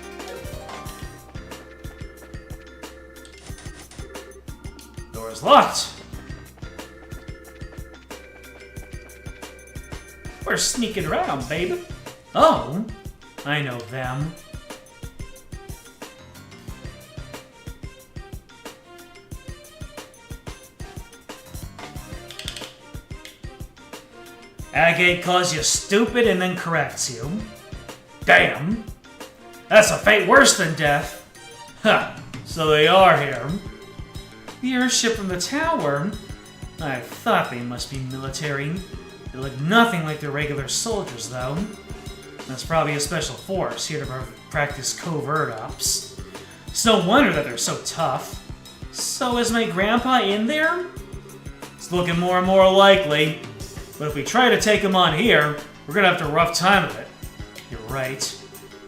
Door's locked. We're sneaking around, baby. Oh, I know them. Agate calls you stupid and then corrects you. Damn! That's a fate worse than death! Ha! So they are here. The airship from the tower? I thought they must be military. They look nothing like the regular soldiers, though. That's probably a special force here to practice covert ops. It's no wonder that they're so tough. So is my grandpa in there? It's looking more and more likely. But if we try to take him on here, we're gonna have a rough time of it. You're right.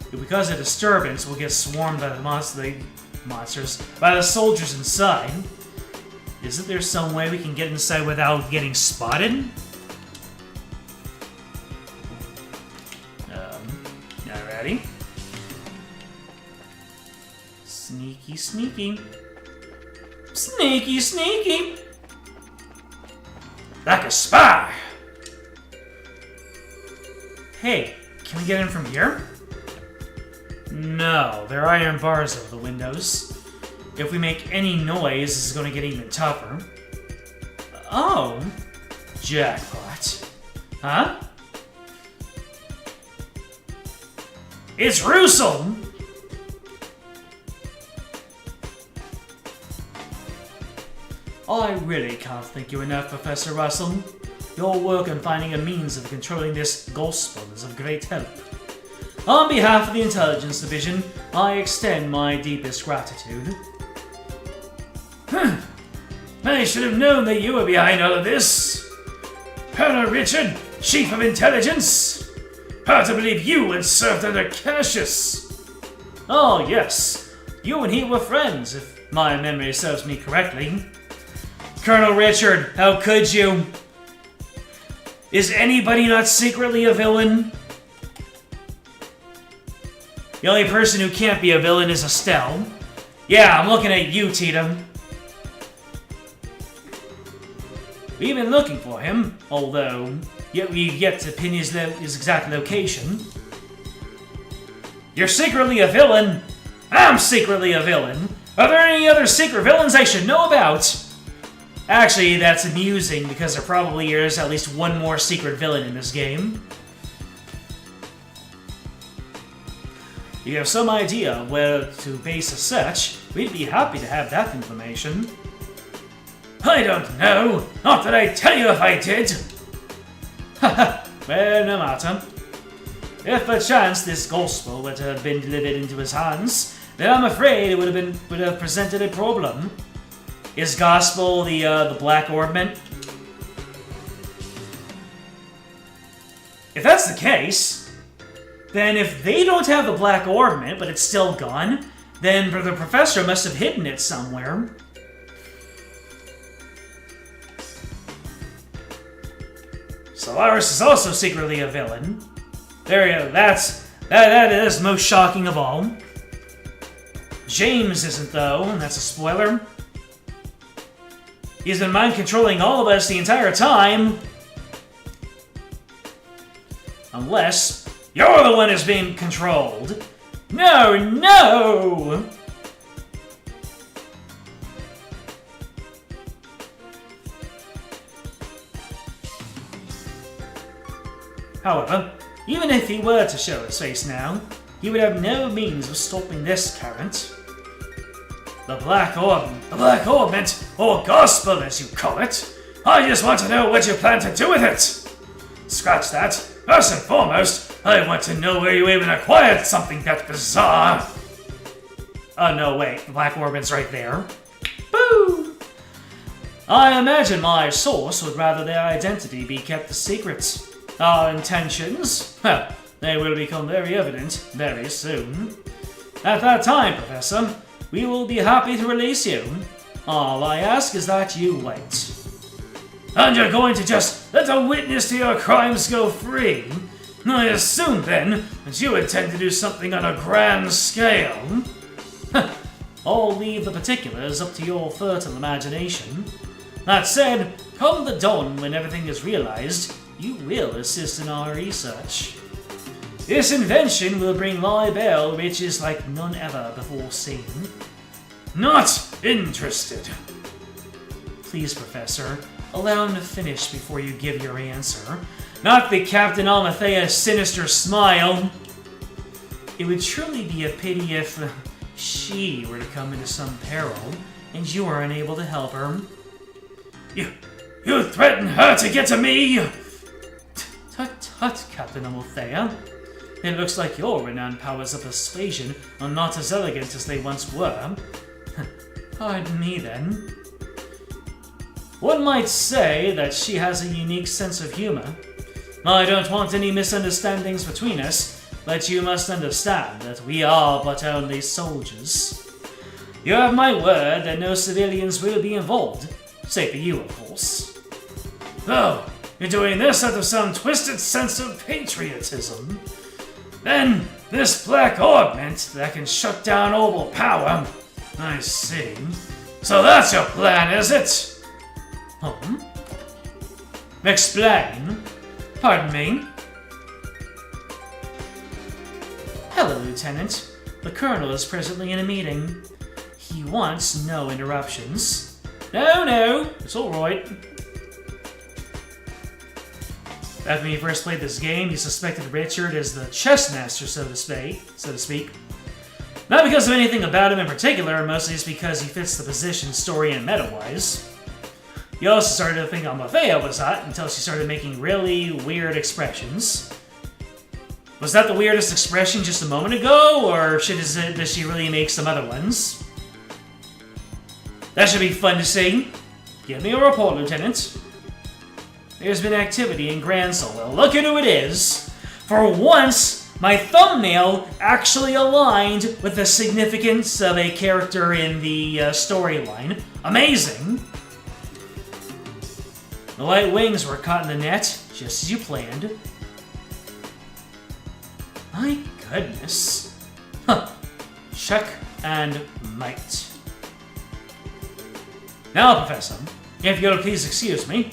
Because of disturbance, we'll get swarmed by the monsters, by the soldiers inside. Isn't there some way we can get inside without getting spotted? Alrighty. Sneaky, sneaky. Sneaky, sneaky! Like a spy! Hey, can we get in from here? No, there are iron bars over the windows. If we make any noise, this is going to get even tougher. Oh! Jackpot. Huh? It's Russell! I really can't thank you enough, Professor Russell. Your work in finding a means of controlling this gospel is of great help. On behalf of the Intelligence Division, I extend my deepest gratitude. I should have known that you were behind all of this. Colonel Richard, Chief of Intelligence. Hard to believe you had served under Cassius. Oh, yes. You and he were friends, if my memory serves me correctly. Colonel Richard, how could you? Is anybody not secretly a villain? The only person who can't be a villain is Estelle. Yeah, I'm looking at you, Tita. We've been looking for him, although we've yet to pin his exact location. You're secretly a villain. I'm secretly a villain. Are there any other secret villains I should know about? Actually, that's amusing because there probably is at least one more secret villain in this game. You have some idea where to base a search? We'd be happy to have that information. I don't know. Not that I'd tell you if I did. Haha, well, no matter. If by chance this gospel were to have been delivered into his hands, then I'm afraid it would have presented a problem. Is gospel the black orbment? If that's the case, then if they don't have the black orbment, but it's still gone, then the professor must have hidden it somewhere. Solaris is also secretly a villain. There you go. That is most shocking of all. James isn't though, and that's a spoiler. He's been mind controlling all of us the entire time. Unless you're the one who's being controlled. No, no! However, even if he were to show his face now, he would have no means of stopping this current. The Black Orbment, or Gospel as you call it. I just want to know what you plan to do with it. Scratch that. First and foremost, I want to know where you even acquired something that bizarre. Oh no, wait, the Black Orbit's right there. Boo! I imagine my source would rather their identity be kept a secret. Our intentions? Well, they will become very evident very soon. At that time, Professor, we will be happy to release you. All I ask is that you wait. And you're going to just let a witness to your crimes go free? I assume, then, that you intend to do something on a grand scale. I'll leave the particulars up to your fertile imagination. That said, come the dawn when everything is realized, you will assist in our research. This invention will bring libel riches like none ever before seen. Not interested. Please, Professor, allow him to finish before you give your answer. Not the Captain Almathea's sinister smile. It would truly be a pity if she were to come into some peril and you were unable to help her. You threaten her to get to me? Tut, Captain Almathea. It looks like your renowned powers of persuasion are not as elegant as they once were. Pardon me, then. One might say that she has a unique sense of humor. I don't want any misunderstandings between us, but you must understand that we are but only soldiers. You have my word that no civilians will be involved, save for you, of course. Oh, you're doing this out of some twisted sense of patriotism. Then, this Black Orbment that can shut down orbital power. I see. So that's your plan, is it? Explain. Pardon me. Hello, Lieutenant. The Colonel is presently in a meeting. He wants no interruptions. No, it's alright. Back when he first played this game, he suspected Richard as the chess master, so to speak. Not because of anything about him in particular, mostly just because he fits the position, story, and meta-wise. He also started to think Almathea was hot until she started making really weird expressions. Was that the weirdest expression just a moment ago, or does she really make some other ones? That should be fun to see. Give me a report, Lieutenant. There's been activity in Gransel. Well, look at who it is. For once, my thumbnail actually aligned with the significance of a character in the storyline. Amazing. The light wings were caught in the net, just as you planned. My goodness. Huh. Check and mate. Now, Professor, if you'll please excuse me.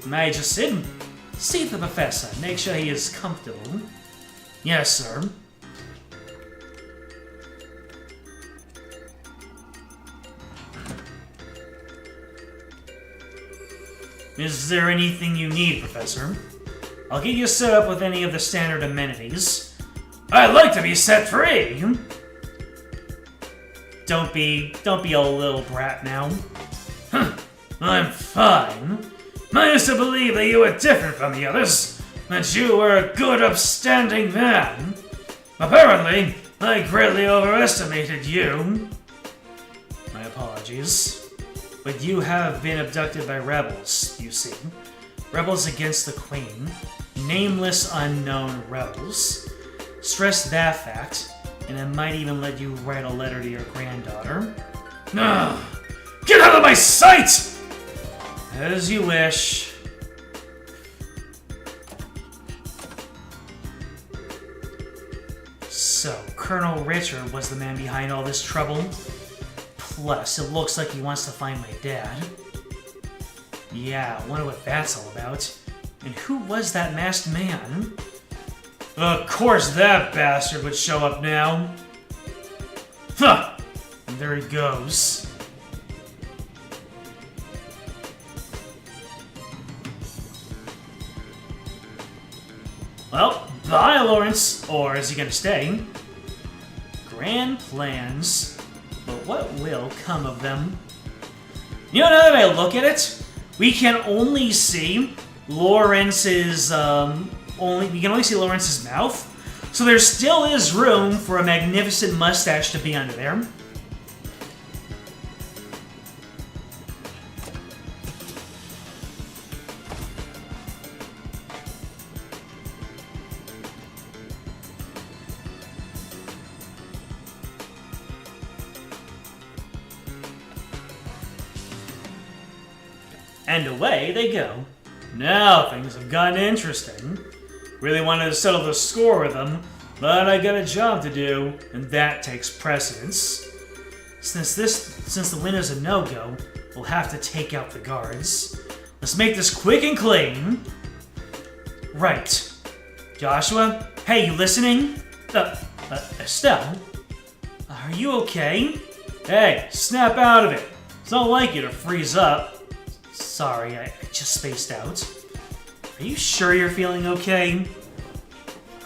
May I just sit and see the Professor, make sure he is comfortable? Yes, sir. Is there anything you need, Professor? I'll get you set up with any of the standard amenities. I'd like to be set free! Don't be a little brat now. I'm fine. I used to believe that you were different from the others, that you were a good, upstanding man. Apparently, I greatly overestimated you. My apologies. But you have been abducted by rebels, you see. Rebels against the Queen. Nameless, unknown rebels. Stress that fact, and I might even let you write a letter to your granddaughter. Ugh! Get out of my sight! As you wish. So, Colonel Richard was the man behind all this trouble. Plus, it looks like he wants to find my dad. Yeah, I wonder what that's all about. And who was that masked man? Of course that bastard would show up now. Huh! And there he goes. Well, bye, Lawrence. Or is he gonna stay? Grand plans. But what will come of them? You know, now that I look at it, we can only see Lawrence's, we can only see Lawrence's mouth. So there still is room for a magnificent mustache to be under there. And away they go. Now things have gotten interesting. Really wanted to settle the score with them, but I got a job to do, and that takes precedence. Since the win is a no-go, we'll have to take out the guards. Let's make this quick and clean. Right. Joshua? Hey, you listening? Estelle? Are you okay? Hey, snap out of it. It's not like you to freeze up. Sorry, I just spaced out. Are you sure you're feeling okay?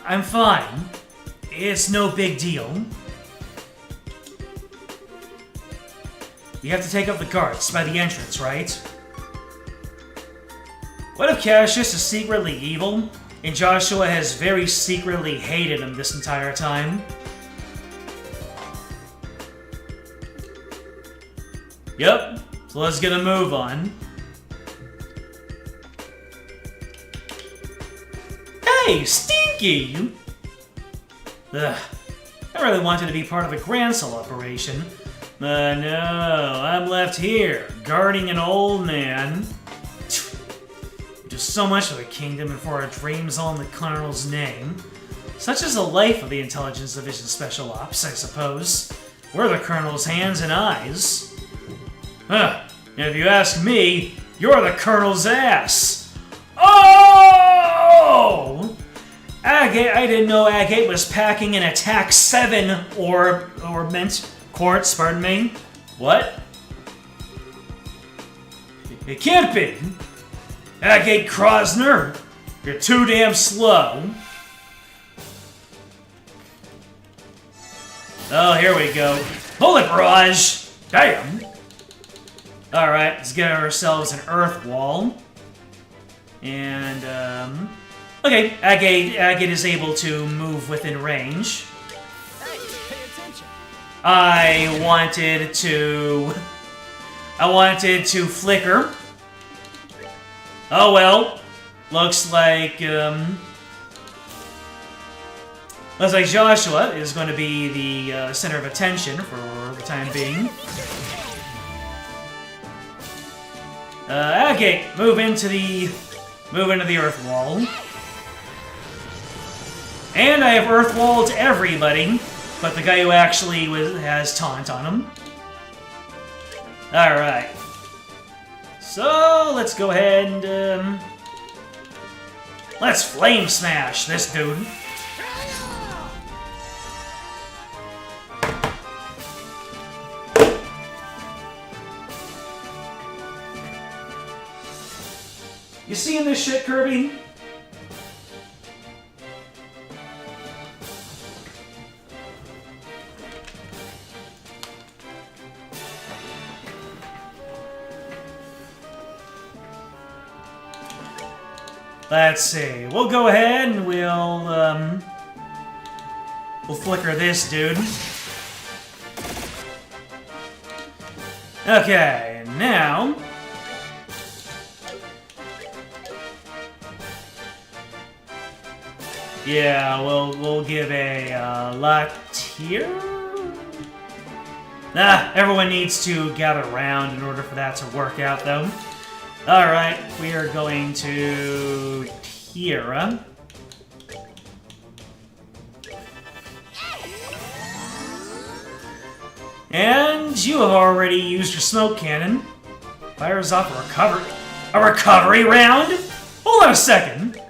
I'm fine. It's no big deal. You have to take out the guards by the entrance, right? What if Cassius is secretly evil, and Joshua has very secretly hated him this entire time? Yep, so let's get a move on. Hey, Stinky! Ugh, I really wanted to be part of the Grand Soul operation, but no, I'm left here, guarding an old man. We do so much for the kingdom and for our dreams all in the Colonel's name. Such is the life of the Intelligence Division Special Ops, I suppose. We're the Colonel's hands and eyes. Huh, and if you ask me, you're the Colonel's ass! Oh! Agate, I didn't know Agate was packing an Attack 7 ornament quartz, pardon me. What? It can't be! Agate Krosner, you're too damn slow. Oh, here we go. Bullet barrage! Damn! Alright, let's get ourselves an earth wall. And, okay, Agate is able to move within range. Hey, pay attention. I wanted to flicker. Oh well. Looks like Joshua is going to be the center of attention for the time being. Agate, move into the earth wall. And I have earth walled everybody, but the guy who actually has taunt on him. Alright. So, let's go ahead and, let's flame smash this dude. You seeing this shit, Kirby? Let's see. We'll go ahead and we'll flicker this dude. Okay, now yeah, we'll give a lot here. Everyone needs to gather around in order for that to work out, though. Alright, we are going to Tira. And you have already used your smoke cannon. Fires off a recovery round? Hold on a second.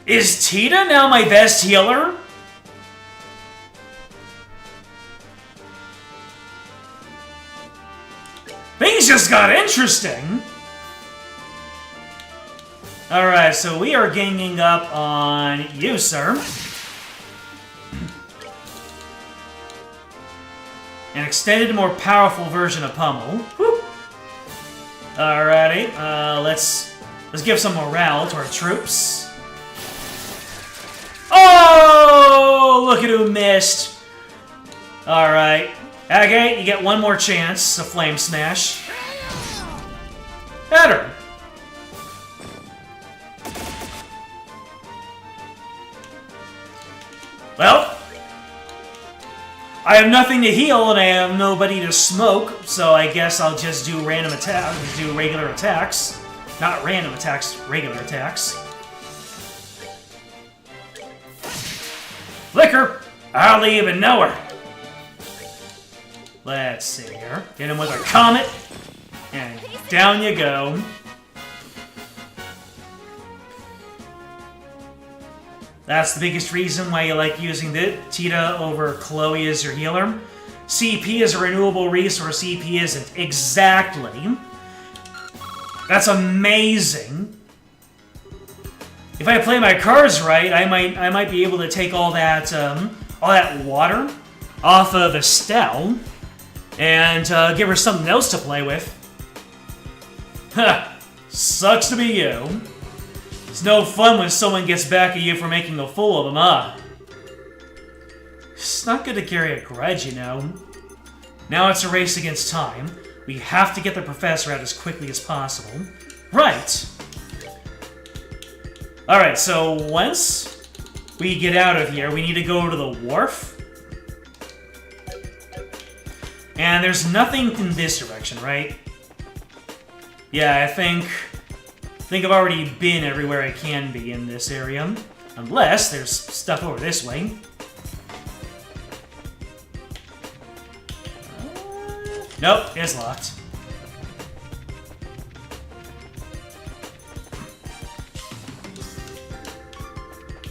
Is Tita now my best healer? Things just got interesting. Alright, so we are ganging up on you, sir. An extended, more powerful version of Pummel. Whew. Alrighty, let's give some morale to our troops. Oh, look at who missed. Alright. Okay, you get one more chance of Flame Smash. Better. Well, I have nothing to heal and I have nobody to smoke, so I guess I'll just do random attacks, do regular attacks. Not random attacks, regular attacks. Flicker! I hardly even know her. Let's see here. Get him with a comet. And down you go. That's the biggest reason why you like using the Tita over Chloe as your healer. CP is a renewable resource, CP isn't. Exactly. That's amazing. If I play my cards right, I might be able to take all that water off of Estelle and give her something else to play with. Ha! Sucks to be you. It's no fun when someone gets back at you for making a fool of them, huh? It's not good to carry a grudge, you know. Now it's a race against time. We have to get the professor out as quickly as possible. Right! Alright, so once we get out of here, we need to go to the wharf. And there's nothing in this direction, right? Yeah, I think I've already been everywhere I can be in this area. Unless there's stuff over this way. Nope, it's locked.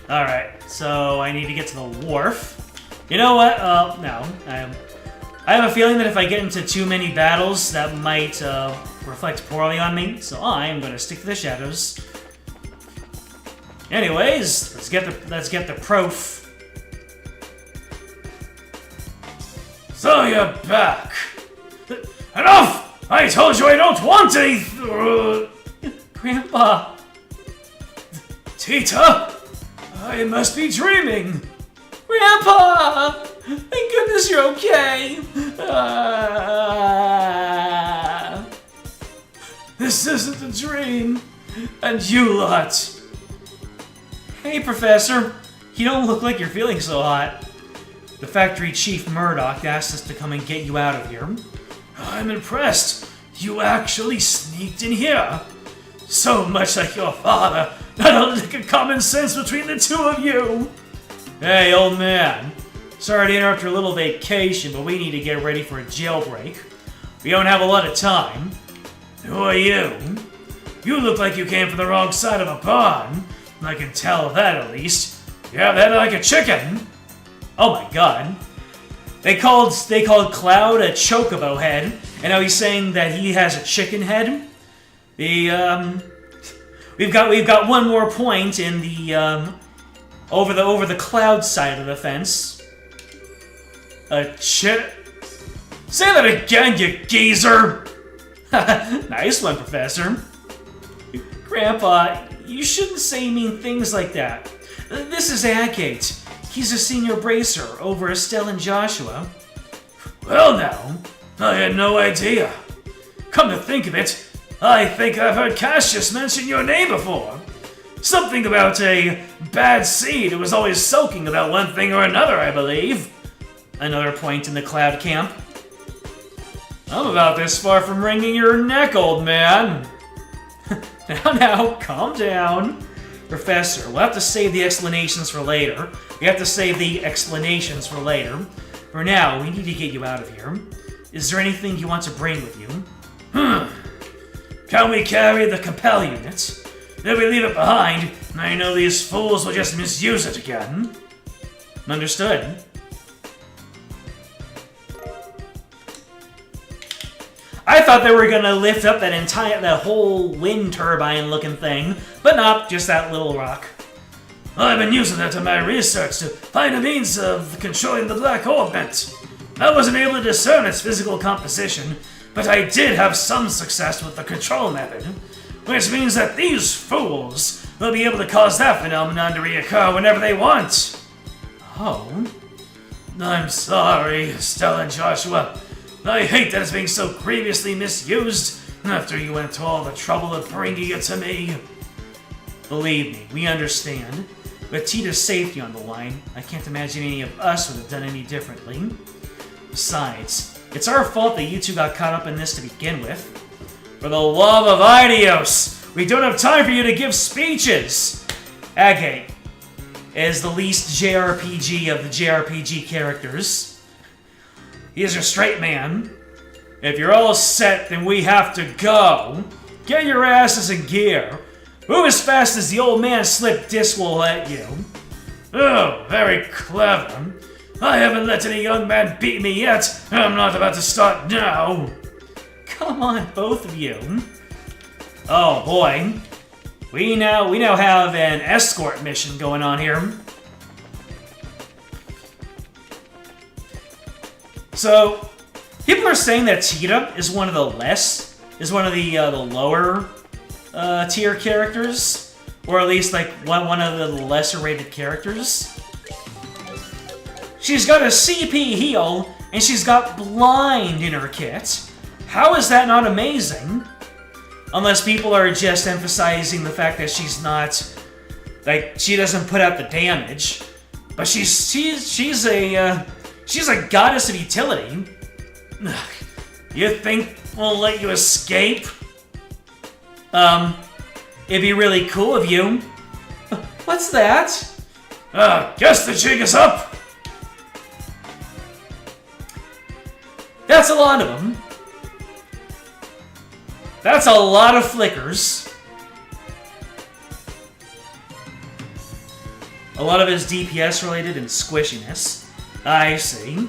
Alright, so I need to get to the wharf. You know what? No. I have a feeling that if I get into too many battles, that might reflect poorly on me, so I am going to stick to the shadows. Anyways, let's get the proof. So you're back. Enough! I told you I don't want any... Grandpa. Tita? I must be dreaming. Grandpa! Thank goodness you're okay. This isn't a dream. And you lot. Hey, Professor. You don't look like you're feeling so hot. The factory chief Murdoch asked us to come and get you out of here. I'm impressed. You actually sneaked in here. So much like your father. Not a lick of common sense between the two of you. Hey, old man. Sorry to interrupt your little vacation, but we need to get ready for a jailbreak. We don't have a lot of time. Who are you? You look like you came from the wrong side of a pond. I can tell that at least. You have that like a chicken. Oh my god. They called Cloud a chocobo head, and now he's saying that he has a chicken head. We've got one more point in the over the Cloud side of the fence. Say that again, you geezer! Nice one, Professor. Grandpa, you shouldn't say mean things like that. This is Agate. He's a senior bracer over Estelle and Joshua. Well now, I had no idea. Come to think of it, I think I've heard Cassius mention your name before. Something about a bad seed who was always sulking about one thing or another, I believe. Another point in the Cloud camp. I'm about this far from wringing your neck, old man. Now, calm down. Professor, we'll have to save the explanations for later. We have to save the explanations for later. For now, we need to get you out of here. Is there anything you want to bring with you? Can we carry the compel unit? If we leave it behind, I know these fools will just misuse it again. Understood. I thought they were gonna lift up that whole wind turbine looking thing, but not just that little rock. I've been using that in my research to find a means of controlling the black orbment. I wasn't able to discern its physical composition, but I did have some success with the control method, which means that these fools will be able to cause that phenomenon to reoccur whenever they want. Oh? I'm sorry, Stella and Joshua. I hate that it's being so grievously misused after you went to all the trouble of bringing it to me. Believe me, we understand. With Tita's safety on the line, I can't imagine any of us would have done any differently. Besides, it's our fault that you two got caught up in this to begin with. For the love of Idios, we don't have time for you to give speeches! Agate is the least JRPG of the JRPG characters. He is your straight man. If you're all set, then we have to go. Get your asses in gear. Move as fast as the old man slip disc will let you. Oh, very clever. I haven't let any young man beat me yet, and I'm not about to start now. Come on, both of you. Oh boy. We now have an escort mission going on here. So, people are saying that Tita is one of the lower tier characters, or at least like one of the lesser rated characters. She's got a CP heal, and she's got blind in her kit. How is that not amazing? Unless people are just emphasizing the fact that she's not, like, she doesn't put out the damage, but she's a goddess of utility. You think we'll let you escape? It'd be really cool of you. What's that? Guess the jig is up. That's a lot of them. That's a lot of flickers. A lot of it is DPS related and squishiness. I see.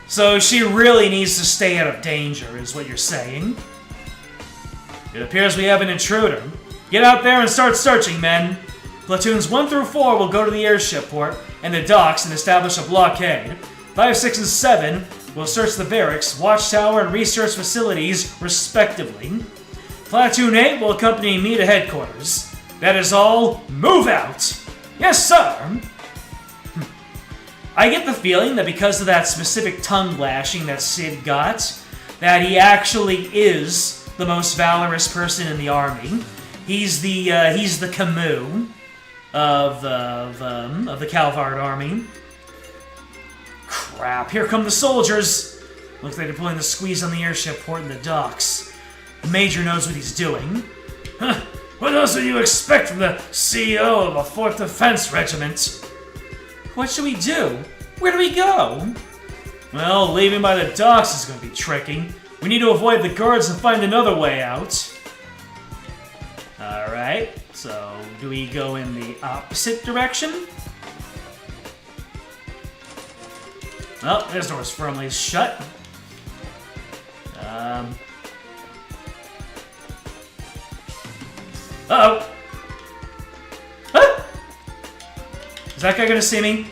So she really needs to stay out of danger, is what you're saying. It appears we have an intruder. Get out there and start searching, men. Platoons 1 through 4 will go to the airship port and the docks and establish a blockade. 5, 6, and 7 will search the barracks, watchtower, and research facilities, respectively. Platoon 8 will accompany me to headquarters. That is all. Move out! Yes, sir! I get the feeling that because of that specific tongue lashing that Sid got, that he actually is the most valorous person in the army. He's the Camus of the Calvard army. Crap! Here come the soldiers. Looks like they're pulling the squeeze on the airship port and the docks. The Major knows what he's doing. Huh? What else would you expect from the CEO of a 4th Defense Regiment? What should we do? Where do we go? Well, leaving by the docks is going to be tricky. We need to avoid the guards and find another way out. Alright, so do we go in the opposite direction? Oh, this door's firmly shut. Uh-oh. Huh? Is that guy gonna see me?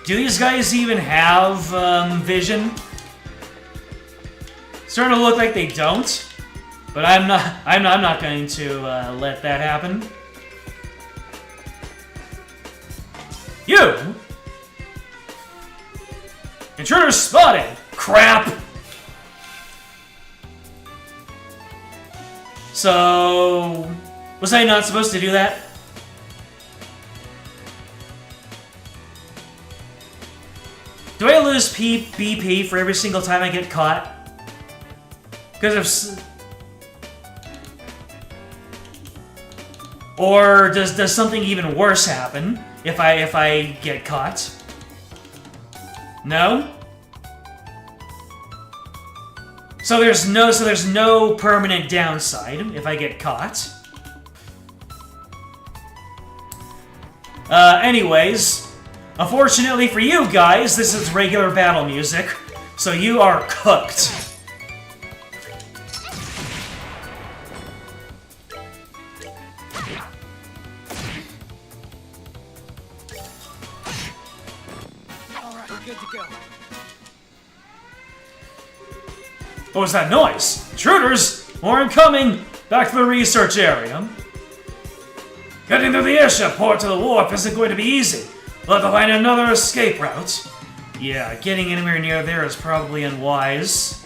Do these guys even have vision? It's starting to look like they don't, but I'm not going to let that happen. You! Intruder spotted! Crap! So... was I not supposed to do that? Do I lose BP for every single time I get caught? Because if... or does something even worse happen if I get caught? No? So there's no permanent downside if I get caught. Anyways, unfortunately for you guys, this is regular battle music, so you are cooked. Alright, we're good to go. What was that noise? Intruders! More incoming! Back to the research area. Getting through the airship port to the wharf isn't going to be easy. We'll have to find another escape route. Yeah, getting anywhere near there is probably unwise.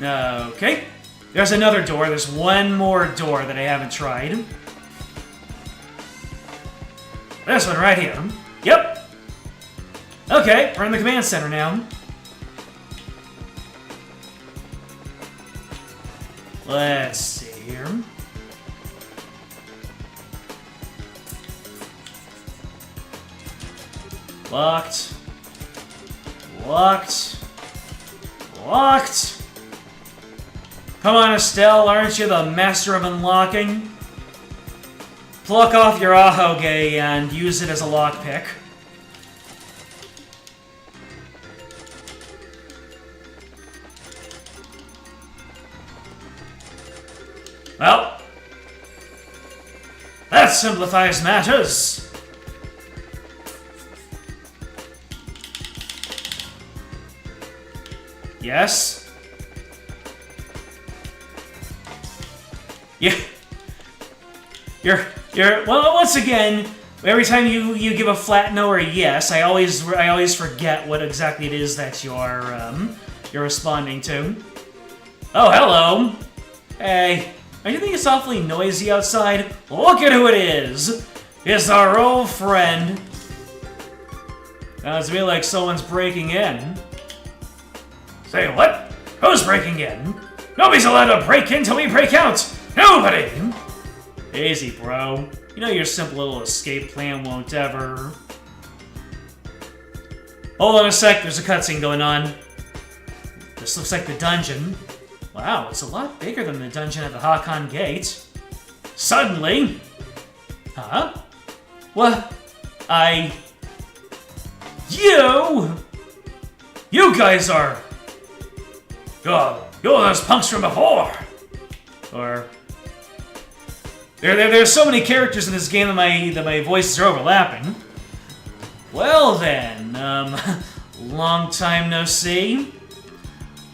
Okay. There's another door. There's one more door that I haven't tried. This one right here. Yep. Okay, we're in the command center now. Let's see here. Locked. Locked. Locked. Come on, Estelle, aren't you the master of unlocking? Pluck off your ahoge and use it as a lockpick. Well, that simplifies matters. Yes? Yeah. You're well, once again, every time you give a flat no or a yes, I always forget what exactly it is that you're responding to. Oh, hello. Hey. Don't you think it's awfully noisy outside? Look at who it is! It's our old friend. Sounds to me like someone's breaking in. Say what? Who's breaking in? Nobody's allowed to break in till we break out! Nobody! Easy, bro. You know your simple little escape plan won't ever... Hold on a sec, there's a cutscene going on. This looks like the dungeon. Wow, it's a lot bigger than the dungeon at the Hakan Gate. Suddenly... Huh? What? You guys are... You're those punks from before! Or... There's so many characters in this game that my voices are overlapping. Well then, long time no see.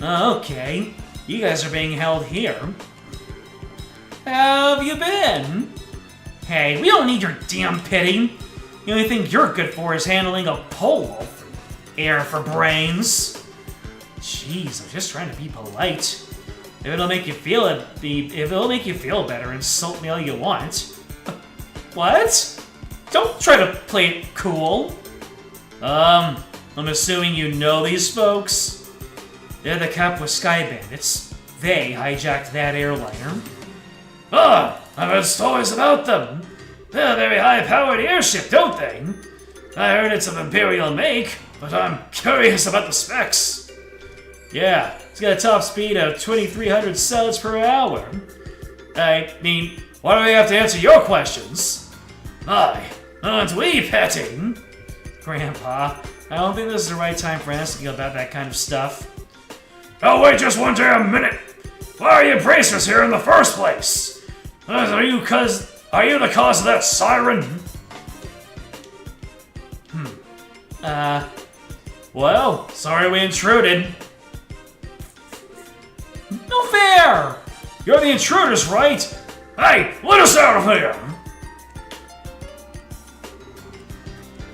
Okay. You guys are being held here. How have you been? Hey, we don't need your damn pity. The only thing you're good for is handling a pole. Air for brains. Jeez, I'm just trying to be polite. If it'll make you feel better, insult me all you want. What? Don't try to play it cool. I'm assuming you know these folks. They're the Capua Sky Bandits. They hijacked that airliner. Ah, I've heard stories about them. They're a very high-powered airship, don't they? I heard it's of Imperial make, but I'm curious about the specs. Yeah, it's got a top speed of 2,300 cells per hour. I mean, why do I have to answer your questions? My, aren't we petting? Grandpa, I don't think this is the right time for asking about that kind of stuff. Oh, wait just one damn minute! Why are you bracers here in the first place? Are you the cause of that siren? Well, sorry we intruded. No fair! You're the intruders, right? Hey, let us out of here!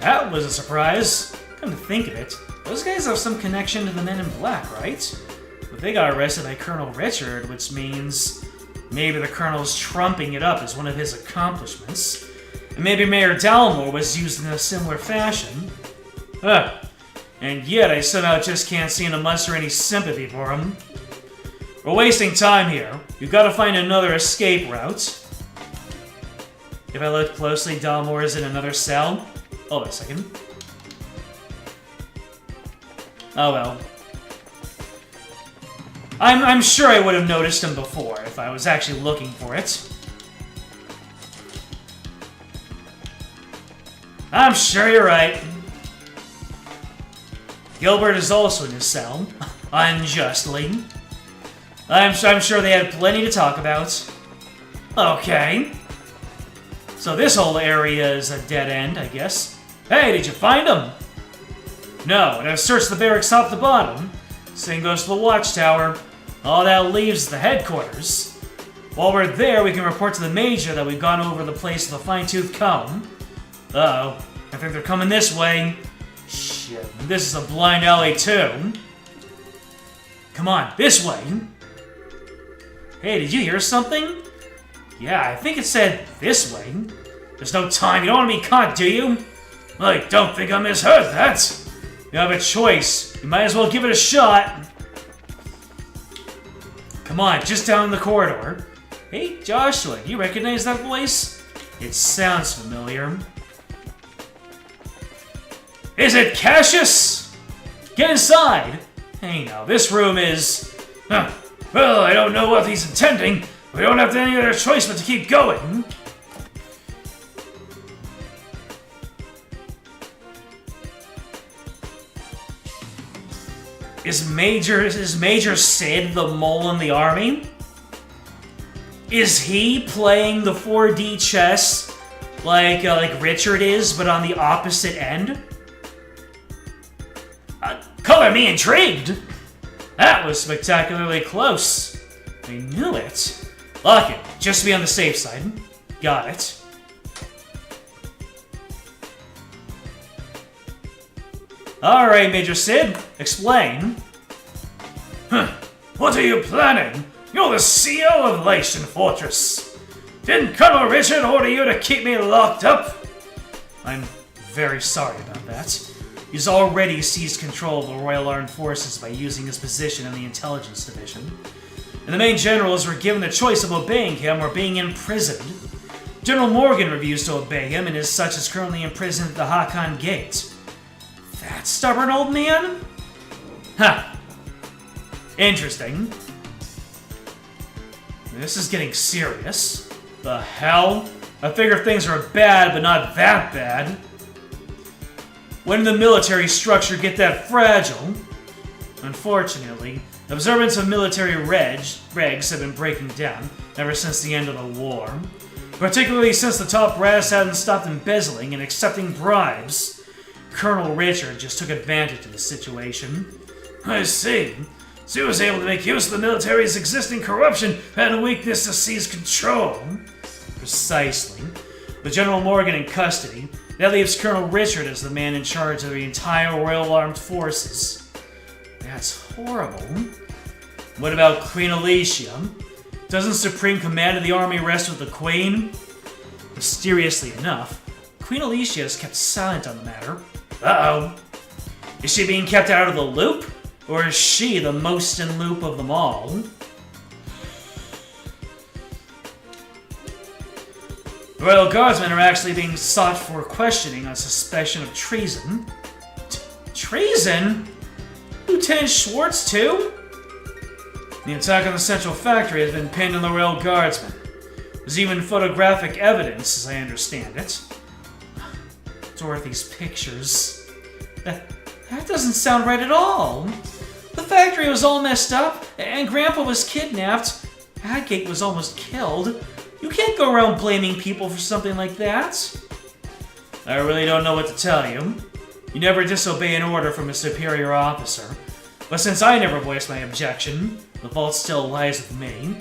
That was a surprise. Come to think of it, those guys have some connection to the Men in Black, right? But they got arrested by Colonel Richard, which means maybe the Colonel's trumping it up as one of his accomplishments. And maybe Mayor Dalmore was used in a similar fashion. And yet I somehow just can't seem to muster any sympathy for him. We're wasting time here. We've got to find another escape route. If I look closely, Dalmore is in another cell. Hold on a second. Oh well. I'm sure I would have noticed him before if I was actually looking for it. I'm sure you're right. Gilbert is also in his cell, unjustly. I'm sure they had plenty to talk about. Okay. So this whole area is a dead end, I guess. Hey, did you find him? No, and I've searched the barracks top to bottom. Same goes to the watchtower. All that leaves the headquarters. While we're there, we can report to the Major that we've gone over the place with a fine-tooth comb. Uh-oh. I think they're coming this way. Shit, this is a blind alley too. Come on, this way. Hey, did you hear something? Yeah, I think it said this way. There's no time, you don't want to be caught, do you? I don't think I misheard that. You have a choice. You might as well give it a shot. Come on, just down the corridor. Hey, Joshua, do you recognize that voice? It sounds familiar. Is it Cassius? Get inside! Hey now, this room is... Well, I don't know what he's intending. We don't have any other choice but to keep going. Is Major Sid the mole in the army? Is he playing the 4D chess like Richard is, but on the opposite end? Color me intrigued! That was spectacularly close. I knew it. Lock it, just to be on the safe side. Got it. Alright, Major Sid, explain. What are you planning? You're the CEO of Lation Fortress. Didn't Colonel Richard order you to keep me locked up? I'm very sorry about that. He's already seized control of the Royal Armed Forces by using his position in the Intelligence Division. And the main generals were given the choice of obeying him or being imprisoned. General Morgan refused to obey him and as such is currently imprisoned at the Hakan Gate. That stubborn old man? Huh. Interesting. This is getting serious. The hell? I figure things are bad, but not that bad. When did the military structure get that fragile? Unfortunately, observance of military regs have been breaking down ever since the end of the war. Particularly since the top brass hadn't stopped embezzling and accepting bribes. Colonel Richard just took advantage of the situation. I see. So he was able to make use of the military's existing corruption and weakness to seize control. Precisely. With General Morgan in custody, that leaves Colonel Richard as the man in charge of the entire Royal Armed Forces. That's horrible. What about Queen Alicia? Doesn't Supreme Command of the Army rest with the Queen? Mysteriously enough, Queen Alicia has kept silent on the matter. Uh-oh. Is she being kept out of the loop? Or is she the most in loop of them all? The Royal Guardsmen are actually being sought for questioning on suspicion of treason. Treason? Lieutenant Schwartz, too? The attack on the Central Factory has been pinned on the Royal Guardsmen. There's even photographic evidence, as I understand it. Dorothy's pictures. That doesn't sound right at all. The factory was all messed up, and Grandpa was kidnapped. Hadgate was almost killed. You can't go around blaming people for something like that. I really don't know what to tell you. You never disobey an order from a superior officer. But since I never voiced my objection, the fault still lies with me.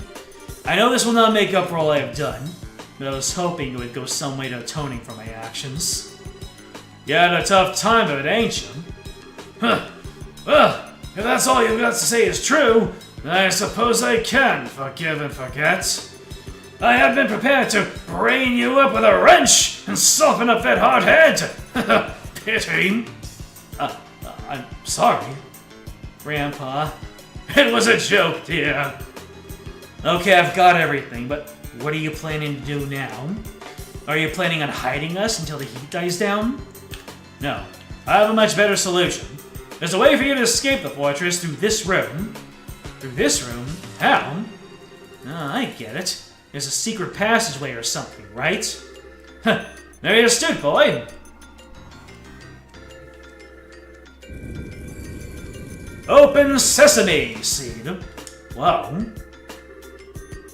I know this will not make up for all I have done, but I was hoping it would go some way to atoning for my actions. You had a tough time of it, ain't you? Huh. Well, if that's all you've got to say is true, then I suppose I can forgive and forget. I have been prepared to brain you up with a wrench and soften up that hard head. Pity. I'm sorry, Grandpa. It was a joke, dear. Okay, I've got everything, but what are you planning to do now? Are you planning on hiding us until the heat dies down? No, I have a much better solution. There's a way for you to escape the fortress through this room. Through this room? How? Ah, I get it. There's a secret passageway or something, right? Huh, there you stood, boy. Open sesame, seed. Whoa.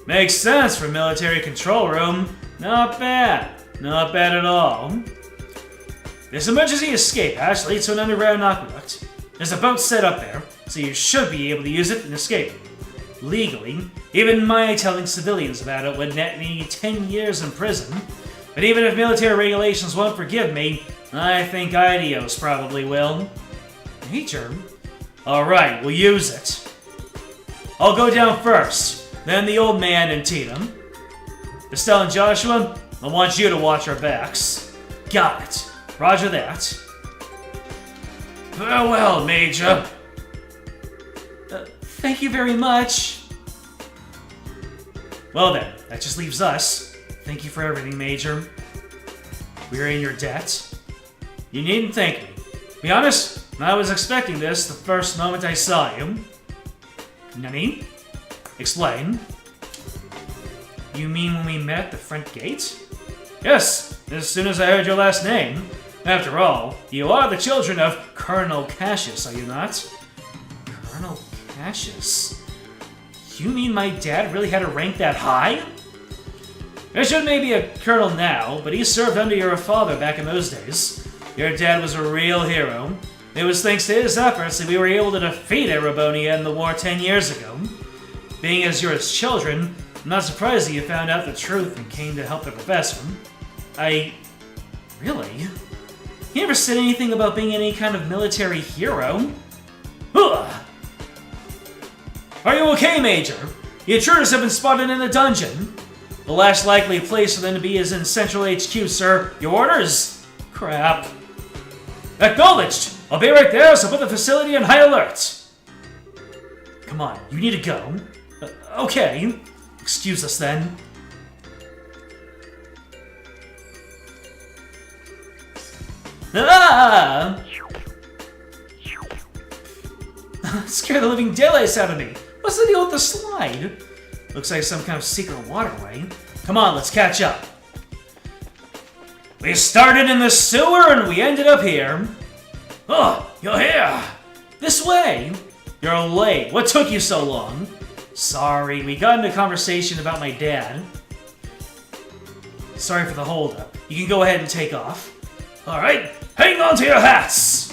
Makes sense for military control room. Not bad. Not bad at all. This emergency escape hatch leads to an underground aqueduct. There's a boat set up there, so you should be able to use it and escape. Legally, even my telling civilians about it would net me 10 years in prison. But even if military regulations won't forgive me, I think IDEOS probably will. Major? Alright, we'll use it. I'll go down first, then the old man and Tina. Estelle and Joshua, I want you to watch our backs. Got it. Roger that. Farewell, Major. Thank you very much. Well then, that just leaves us. Thank you for everything, Major. We're in your debt. You needn't thank me. To be honest, I was expecting this the first moment I saw you. Nani? Explain. You mean when we met at the front gate? Yes, as soon as I heard your last name. After all, you are the children of Colonel Cassius, are you not? Colonel Cassius? You mean my dad really had a rank that high? Bishop may be a colonel now, but he served under your father back in those days. Your dad was a real hero. It was thanks to his efforts that we were able to defeat Erebonia in the war 10 years ago. Being as you're his children, I'm not surprised that you found out the truth and came to help the professor. Really? He never said anything about being any kind of military hero. Ugh. Are you okay, Major? The intruders have been spotted in the dungeon. The last likely place for them to be is in Central HQ, sir. Your orders? Crap. Acknowledged! I'll be right there, so put the facility on high alert. Come on, you need to go. Okay. Excuse us then. Ah! Scare the living daylights out of me. What's the deal with the slide? Looks like some kind of secret waterway. Come on, let's catch up. We started in the sewer and we ended up here. Oh, you're here. This way. You're late. What took you so long? Sorry, we got into a conversation about my dad. Sorry for the holdup. You can go ahead and take off. Alright, hang on to your hats!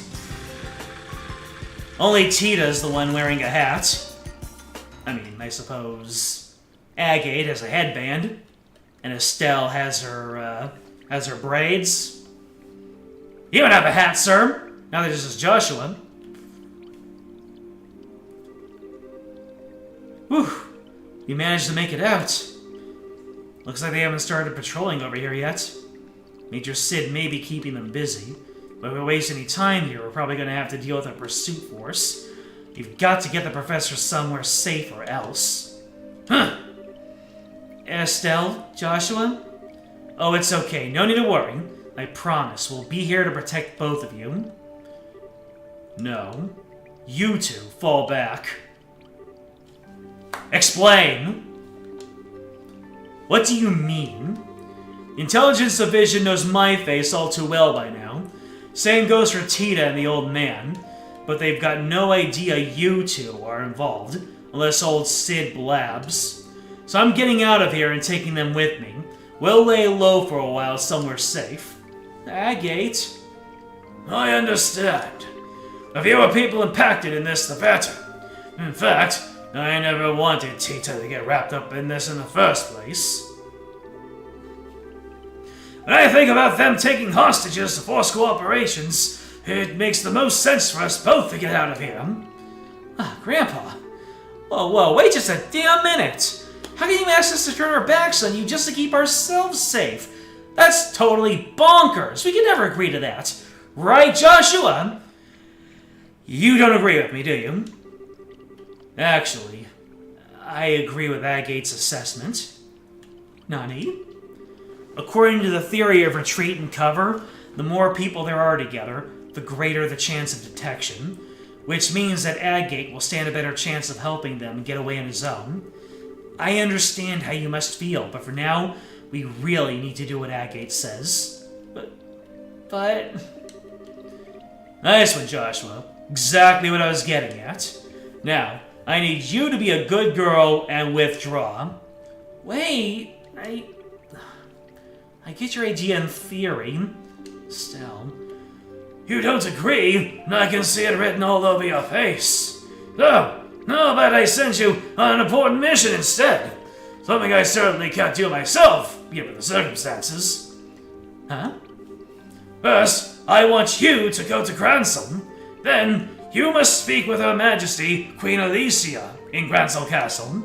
Only Tita's the one wearing a hat. I mean, I suppose Agate has a headband, and Estelle has her braids. You don't have a hat, sir! Now that this is Joshua. Whew, you managed to make it out. Looks like they haven't started patrolling over here yet. Major Sid may be keeping them busy, but if we waste any time here, we're probably going to have to deal with a pursuit force. You've got to get the professor somewhere safe or else. Huh. Estelle? Joshua? Oh, it's okay. No need to worry. I promise we'll be here to protect both of you. No. You two fall back. Explain! What do you mean? The Intelligence Division knows my face all too well by now. Same goes for Tita and the old man, but they've got no idea you two are involved, unless old Sid blabs. So I'm getting out of here and taking them with me. We'll lay low for a while somewhere safe. Agate. I understand. The fewer people impacted in this, the better. In fact, I never wanted Tita to get wrapped up in this in the first place. When I think about them taking hostages to force cooperations, it makes the most sense for us both to get out of here. Ah, Grandpa. Whoa, wait just a damn minute. How can you ask us to turn our backs on you just to keep ourselves safe? That's totally bonkers. We can never agree to that. Right, Joshua? You don't agree with me, do you? Actually, I agree with Agate's assessment. Nani? According to the theory of retreat and cover, the more people there are together, the greater the chance of detection, which means that Agate will stand a better chance of helping them get away on his own. I understand how you must feel, but for now, we really need to do what Agate says. But... Nice one, Joshua. Exactly what I was getting at. Now, I need you to be a good girl and withdraw. Wait, I get your idea in theory. Still... You don't agree, and I can see it written all over your face. So, how about I send you on an important mission instead? Something I certainly can't do myself, given the circumstances. Huh? First, I want you to go to Gransel. Then, you must speak with Her Majesty, Queen Alicia, in Gransel Castle.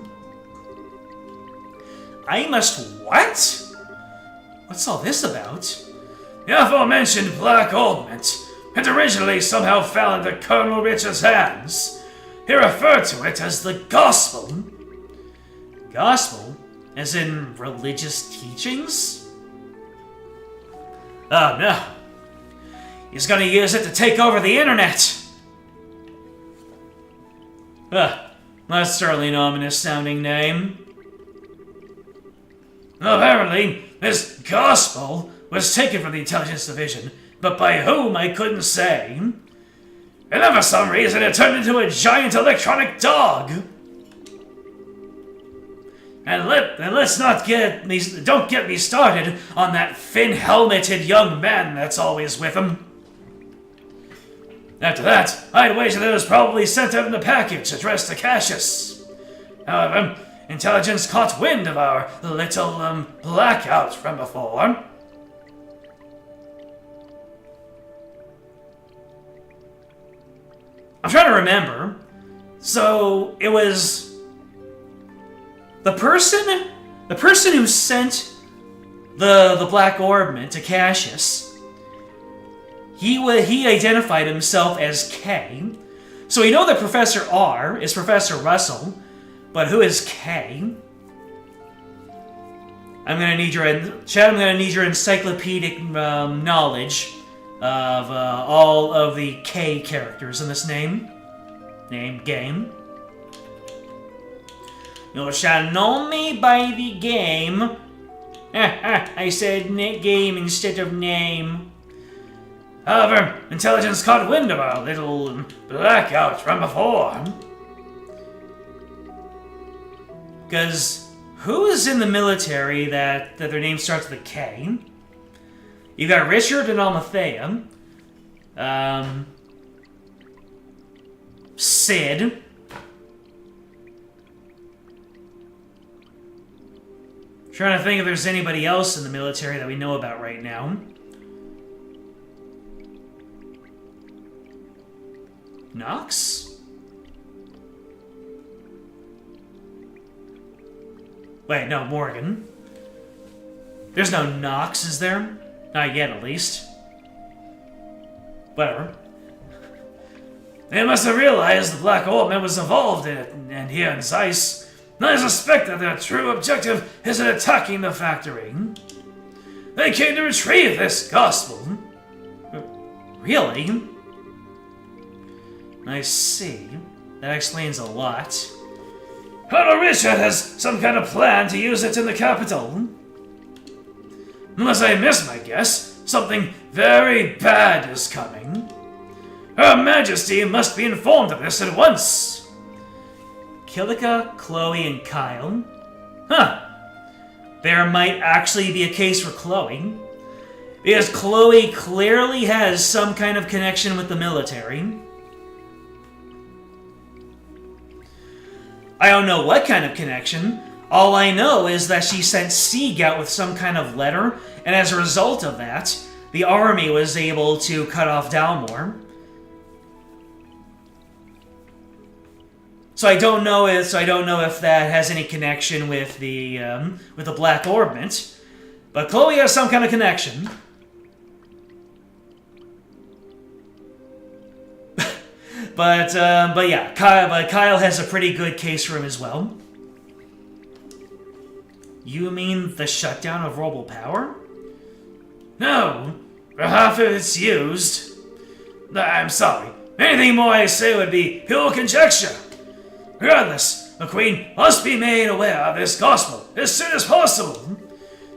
I must what? What's all this about? The aforementioned Black Ointment. It originally somehow fell into Colonel Richard's hands. He referred to it as the Gospel. Gospel? As in religious teachings? Oh no. He's gonna use it to take over the internet! That's certainly an ominous sounding name. Apparently, this Gospel was taken from the Intelligence Division, but by whom I couldn't say. And then for some reason it turned into a giant electronic dog. And don't get me started on that fin-helmeted young man that's always with him. After that, I'd wager that it was probably sent out in a package addressed to Cassius. However, Intelligence caught wind of our little, blackout from before. I'm trying to remember. So, it was... The person who sent the Black Orbment to Cassius, he identified himself as K. So we know that Professor R is Professor Russell, but who is K? I'm gonna need your encyclopedic knowledge of all of the K characters in this game. You shall know me by the game. I said game instead of name. However, Intelligence caught wind of our little blackout from before. Because who is in the military that their name starts with a K? You got Richard and Almathea. Sid. Trying to think if there's anybody else in the military that we know about right now. Knox? Wait, no, Morgan. There's no Knox, is there? Not yet, at least. Whatever. They must have realized the Black Ointment was involved in it, and here in Zeiss. I suspect that their true objective is in attacking the factory. They came to retrieve this Gospel. Really? I see. That explains a lot. Colonel Richard has some kind of plan to use it in the capital. Unless I miss my guess, something very bad is coming. Her Majesty must be informed of this at once. Kilika, Chloe, and Kyle. Huh. There might actually be a case for Chloe. Because Chloe clearly has some kind of connection with the military. I don't know what kind of connection. All I know is that she sent Sieg out with some kind of letter, and as a result of that, the army was able to cut off Dalmor. So I don't know if that has any connection with the Black Orbment, but Chloe has some kind of connection. but yeah, Kyle has a pretty good case for him as well. You mean the shutdown of Robo Power? No, for half of it's used. I'm sorry. Anything more I say would be pure conjecture. Regardless, the Queen must be made aware of this gospel as soon as possible.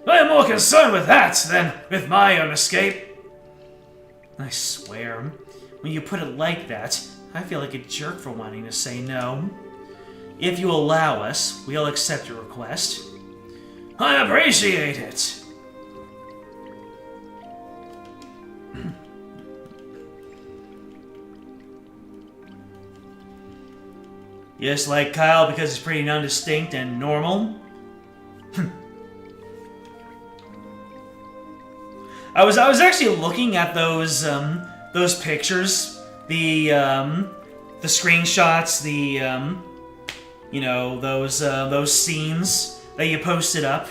I am more concerned with that than with my own escape. I swear, when you put it like that, I feel like a jerk for wanting to say no. If you allow us, we'll accept your request. I appreciate it. You just like Kyle because he's pretty non-distinct and normal? I was actually looking at those pictures, the screenshots, those scenes that you posted up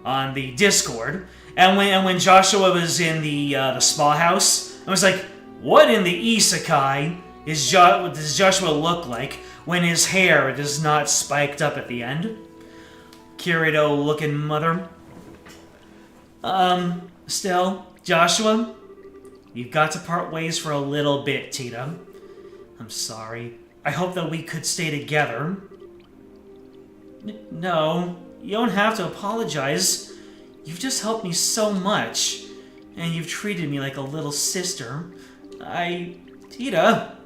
on the Discord, and when Joshua was in the spa house, I was like, what in the isekai does Joshua look like when his hair is not spiked up at the end? Kirito looking mother. Still, Joshua, you've got to part ways for a little bit, Tita. I'm sorry. I hope that we could stay together. No, you don't have to apologize. You've just helped me so much, and you've treated me like a little sister. Tita,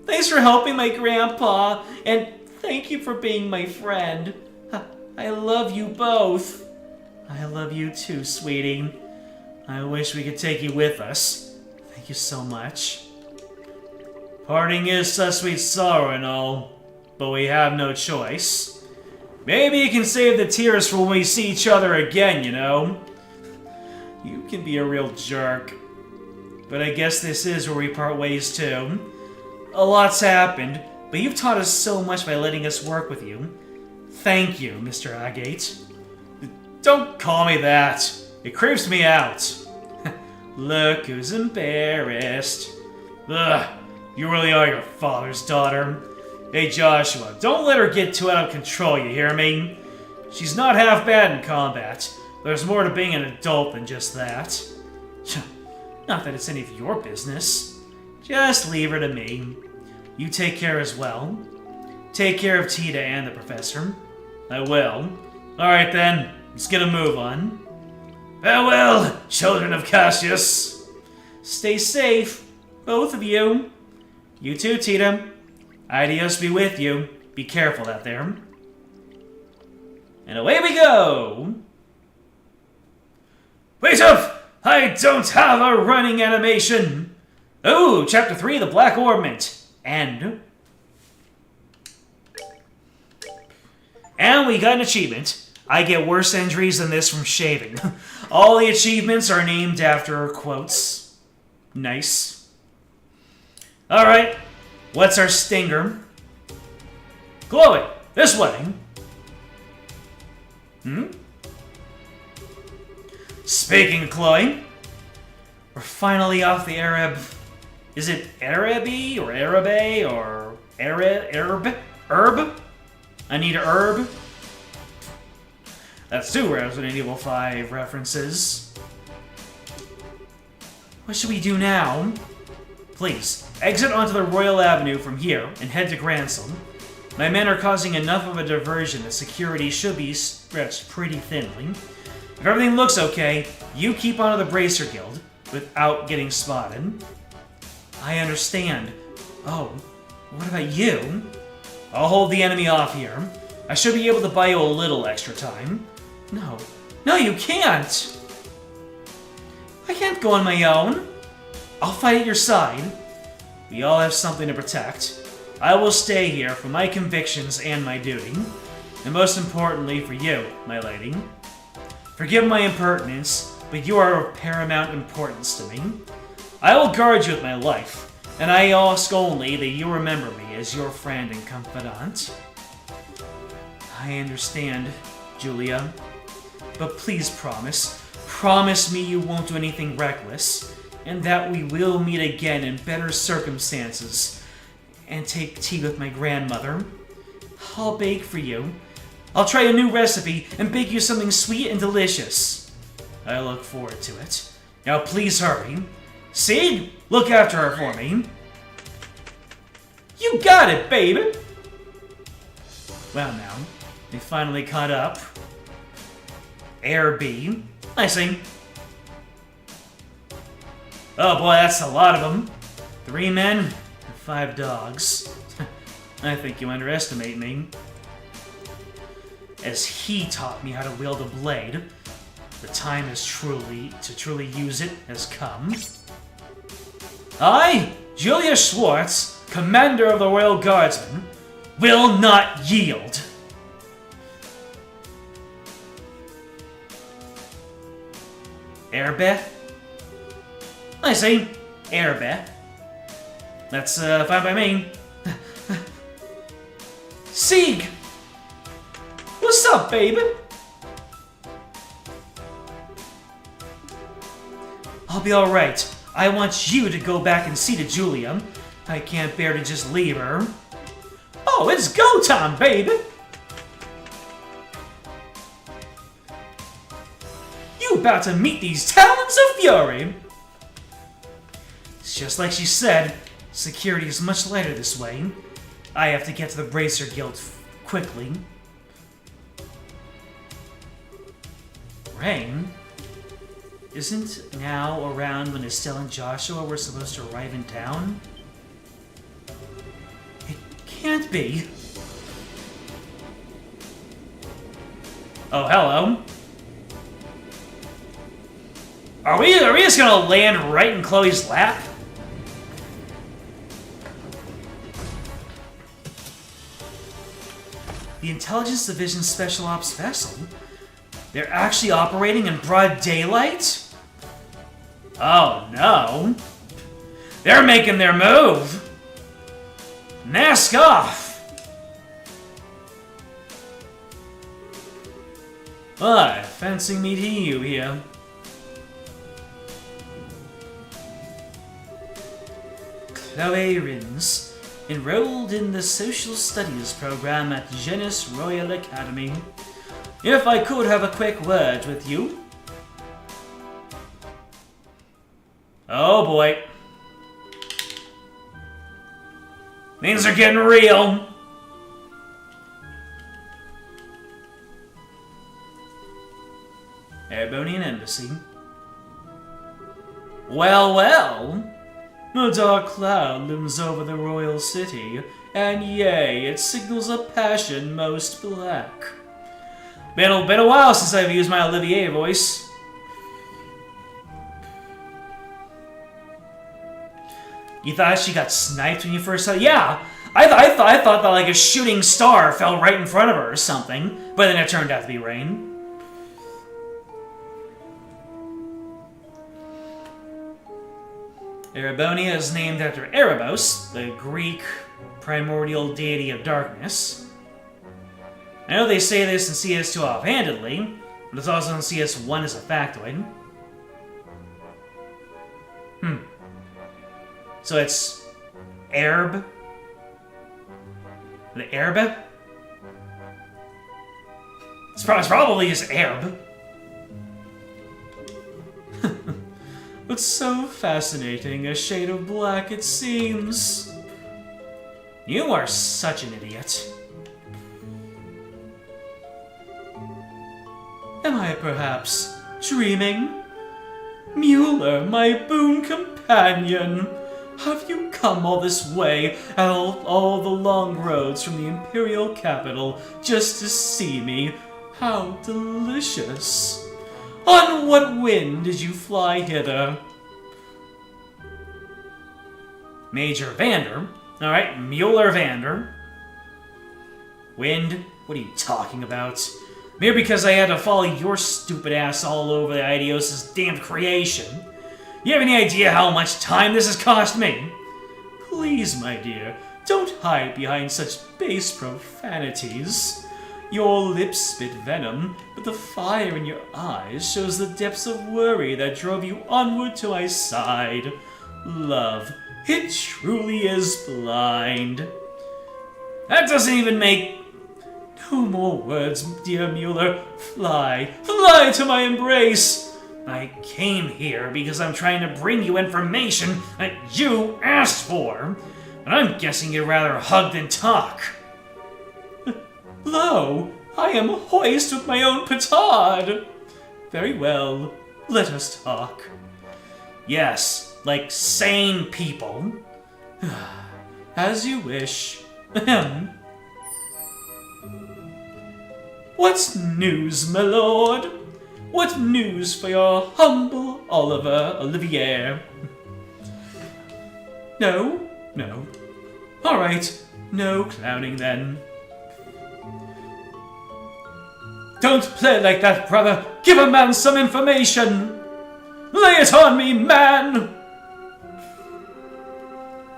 thanks for helping my grandpa, and thank you for being my friend. I love you both. I love you too, sweetie. I wish we could take you with us. Thank you so much. Parting is such sweet sorrow and all, but we have no choice. Maybe you can save the tears for when we see each other again, you know? You can be a real jerk. But I guess this is where we part ways too. A lot's happened, but you've taught us so much by letting us work with you. Thank you, Mr. Agate. Don't call me that. It creeps me out. Look who's embarrassed. Ugh, you really are your father's daughter. Hey Joshua, don't let her get too out of control, you hear me? She's not half bad in combat. There's more to being an adult than just that. Not that it's any of your business. Just leave her to me. You take care as well. Take care of Tita and the professor. I will. Alright then, let's get a move on. Farewell, children of Cassius. Stay safe, both of you. You too, Tita. Adios be with you. Be careful out there. And away we go! Wait up! I don't have a running animation! Oh, Chapter 3, The Black Orbment. And we got an achievement. I get worse injuries than this from shaving. All the achievements are named after quotes. Nice. Alright, what's our stinger? Chloe, this way! Speaking of Chloe, we're finally off the Arab... Is it Araby or Arabe or Herb? I need a herb. That's two Resident Evil 5 references. What should we do now? Please, exit onto the Royal Avenue from here and head to Gransel. My men are causing enough of a diversion that security should be stretched pretty thinly. If everything looks okay, you keep on to the Bracer Guild without getting spotted. I understand. Oh, what about you? I'll hold the enemy off here. I should be able to buy you a little extra time. No. No, you can't! I can't go on my own. I'll fight at your side. We all have something to protect. I will stay here for my convictions and my duty. And most importantly for you, my lady. Forgive my impertinence, but you are of paramount importance to me. I will guard you with my life, and I ask only that you remember me as your friend and confidant. I understand, Julia, but please promise me you won't do anything reckless, and that we will meet again in better circumstances, and take tea with my grandmother. I'll bake for you. I'll try a new recipe and bake you something sweet and delicious. I look forward to it. Now please hurry. Sig, look after her for me. You got it, baby! Well now, they finally caught up. Air B. I see. Oh boy, that's a lot of them. 3 men and 5 dogs. I think you underestimate me. As he taught me how to wield a blade, the time to truly use it has come. I, Julia Schwartz, Commander of the Royal Guardsmen, will not yield. Airbe? I see. Airbe. That's fine by me. Sieg! What's up, baby? I'll be alright. I want you to go back and see to Julia. I can't bear to just leave her. Oh, it's go time, baby! You about to meet these talons of fury! It's just like she said, security is much lighter this way. I have to get to the Bracer Guild quickly. Rain? Isn't now around when Estelle and Joshua were supposed to arrive in town? It can't be. Oh, hello. Are we just gonna land right in Chloe's lap? The Intelligence Division Special Ops vessel? They're actually operating in broad daylight? Oh no. They're making their move. Mask off. Hi, fancy meeting you here. Chloe Rins, enrolled in the Social Studies program at Genis Royal Academy. If I could have a quick word with you. Oh boy. Things are getting real. Airbonian Embassy. Well, well. A dark cloud looms over the royal city, and yea, it signals a passion most black. Been a while since I've used my Olivier voice. You thought she got sniped when you first saw it? Yeah, I thought that like a shooting star fell right in front of her or something, but then it turned out to be rain. Erebonia is named after Erebos, the Greek primordial deity of darkness. I know they say this in CS2 offhandedly, but it's also in CS1 as a factoid. So it's Erb? The Erbe? It's probably just Erb. But so fascinating, a shade of black it seems. You are such an idiot. Am I perhaps dreaming? Mueller, my boon companion, have you come all this way, all the long roads from the Imperial capital, just to see me? How delicious! On what wind did you fly hither? Major Vander. Alright, Mueller Vander. Wind? What are you talking about? Mere because I had to follow your stupid ass all over the Idios' damned creation. You have any idea how much time this has cost me? Please, my dear, don't hide behind such base profanities. Your lips spit venom, but the fire in your eyes shows the depths of worry that drove you onward to my side. Love, it truly is blind. That doesn't even make... No more words, dear Mueller. Fly, fly to my embrace. I came here because I'm trying to bring you information that you asked for. But I'm guessing you'd rather hug than talk. Lo, I am hoist with my own petard. Very well, let us talk. Yes, like sane people. As you wish. Ahem. What's news, my lord? What news for your humble Olivier? No? No. All right, no clowning then. Don't play like that, brother! Give a man some information! Lay it on me, man!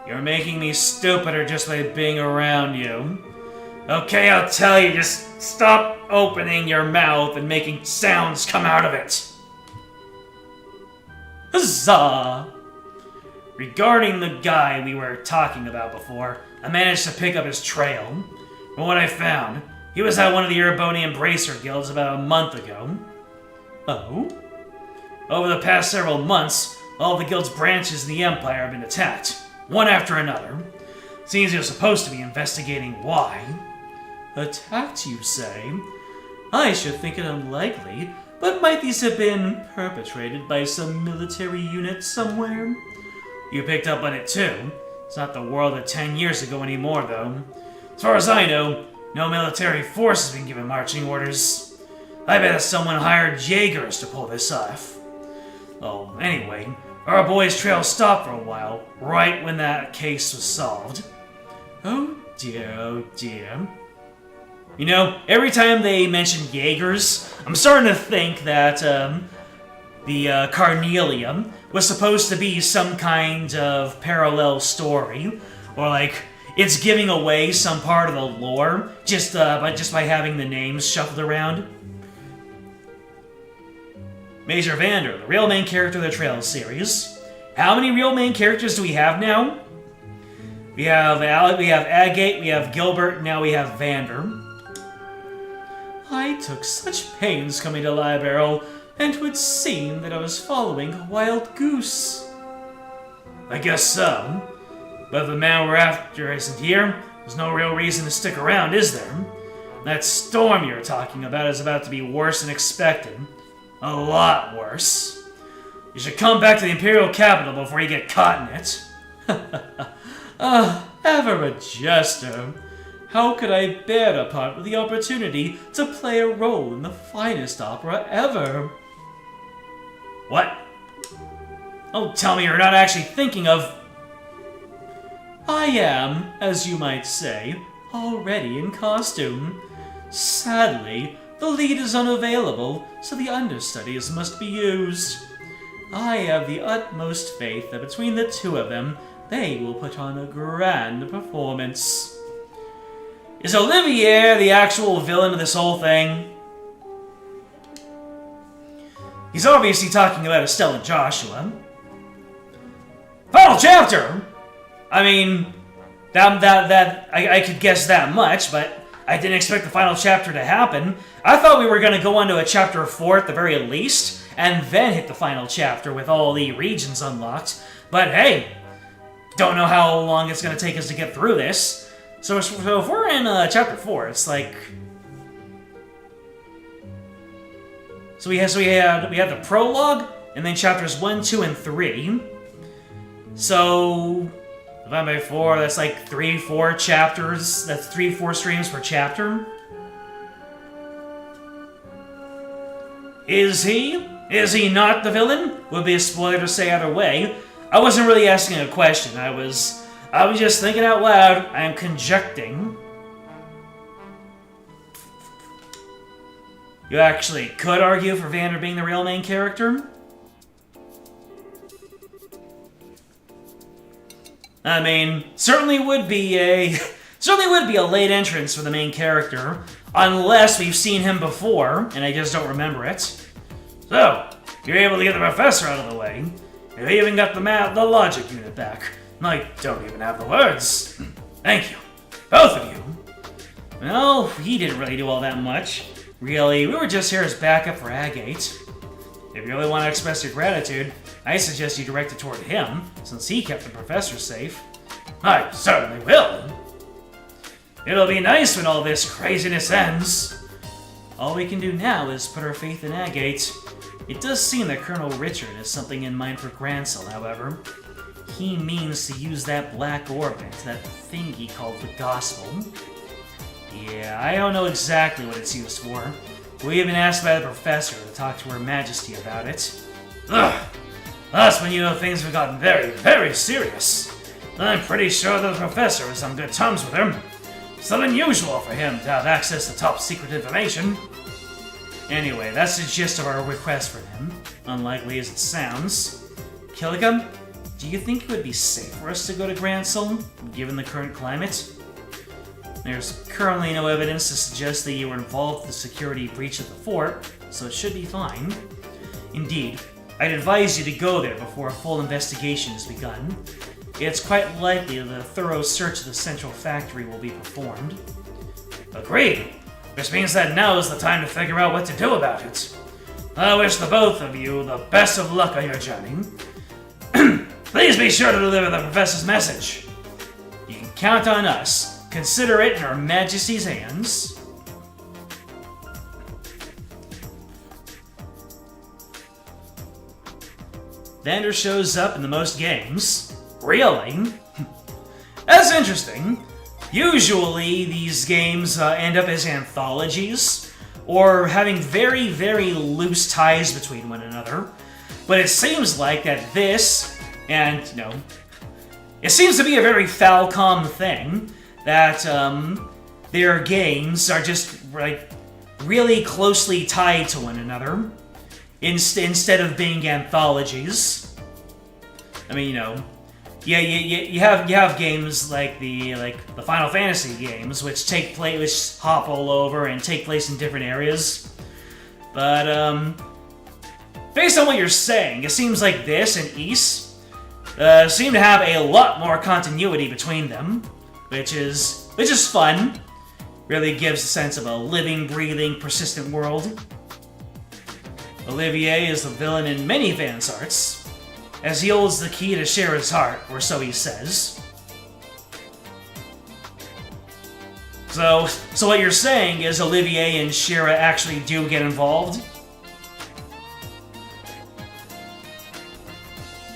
You're making me stupider just by being around you. Okay, I'll tell you, just stop opening your mouth and making sounds come out of it. Huzzah! Regarding the guy we were talking about before, I managed to pick up his trail. From what I found, he was at one of the Erebonian Bracer guilds about a month ago. Oh? Over the past several months, all the guild's branches in the Empire have been attacked, one after another. Seems he was supposed to be investigating why. Attacked, you say? I should think it unlikely, but might these have been perpetrated by some military unit somewhere? You picked up on it too. It's not the world of 10 years ago anymore, though. As far as I know, no military force has been given marching orders. I bet someone hired Jaegers to pull this off. Oh, anyway, our boy's trail stopped for a while, right when that case was solved. Oh dear. You know, every time they mention Jaegers, I'm starting to think that the Carnelium was supposed to be some kind of parallel story, or like it's giving away some part of the lore just by having the names shuffled around. Major Vander, the real main character of the Trails series. How many real main characters do we have now? We have Agate, we have Gilbert, now we have Vander. I took such pains coming to Liberl, and it would seem that I was following a wild goose. I guess so. But if the man we're after isn't here, there's no real reason to stick around, is there? That storm you're talking about is about to be worse than expected. A lot worse. You should come back to the Imperial capital before you get caught in it. Ever a jester. How could I bear to part with the opportunity to play a role in the finest opera ever? What? Oh, tell me you're not actually thinking of... I am, as you might say, already in costume. Sadly, the lead is unavailable, so the understudies must be used. I have the utmost faith that between the two of them, they will put on a grand performance. Is Olivier the actual villain of this whole thing? He's obviously talking about Estelle and Joshua. Final chapter! I mean, I could guess that much, but I didn't expect the final chapter to happen. I thought we were going to go on to a chapter 4 at the very least, and then hit the final chapter with all the regions unlocked. But hey, don't know how long it's going to take us to get through this. So if we're in chapter 4, it's like... So we had the prologue, and then chapters 1, 2, and 3. So divided by 4, that's like 3-4 chapters. That's 3-4 streams per chapter. Is he? Is he not the villain? Would be a spoiler to say either way. I wasn't really asking a question. I was just thinking out loud. I am conjecting. You actually could argue for Vander being the real main character. I mean, certainly would be a late entrance for the main character, unless we've seen him before and I just don't remember it. So, you're able to get the professor out of the way. You even got the logic unit back. I don't even have the words. Thank you, both of you. Well, he didn't really do all that much. Really, we were just here as backup for Agate. If you really want to express your gratitude, I suggest you direct it toward him, since he kept the professor safe. I certainly will. It'll be nice when all this craziness ends. All we can do now is put our faith in Agate. It does seem that Colonel Richard has something in mind for Grancel, however. He means to use that black orbit, that thing he called the Gospel. Yeah, I don't know exactly what it's used for. We even asked by the professor to talk to Her Majesty about it. Ugh! That's when you know things have gotten very, very serious. I'm pretty sure that the professor is on good terms with him. It's not unusual for him to have access to top secret information. Anyway, that's the gist of our request for him, unlikely as it sounds. Killiga, do you think it would be safe for us to go to Grancel, given the current climate? There's currently no evidence to suggest that you were involved with the security breach of the fort, so it should be fine. Indeed, I'd advise you to go there before a full investigation is begun. It's quite likely that a thorough search of the central factory will be performed. Agreed! Which means that now is the time to figure out what to do about it. I wish the both of you the best of luck on your journey. Please be sure to deliver the professor's message. You can count on us. Consider it in Her Majesty's hands. Vander shows up in the most games. Really? That's interesting. Usually these games end up as anthologies, or having very, very loose ties between one another. But it seems like that this, and, it seems to be a very Falcom thing, that their games are just, really closely tied to one another, instead of being anthologies. I mean, you have games like the Final Fantasy games, which hop all over and take place in different areas. But based on what you're saying, it seems like this and Ys seem to have a lot more continuity between them, which is fun. Really gives a sense of a living, breathing, persistent world. Olivier is the villain in many fans' arts, as he holds the key to Shira's heart, or so he says. So what you're saying is Olivier and Shira actually do get involved?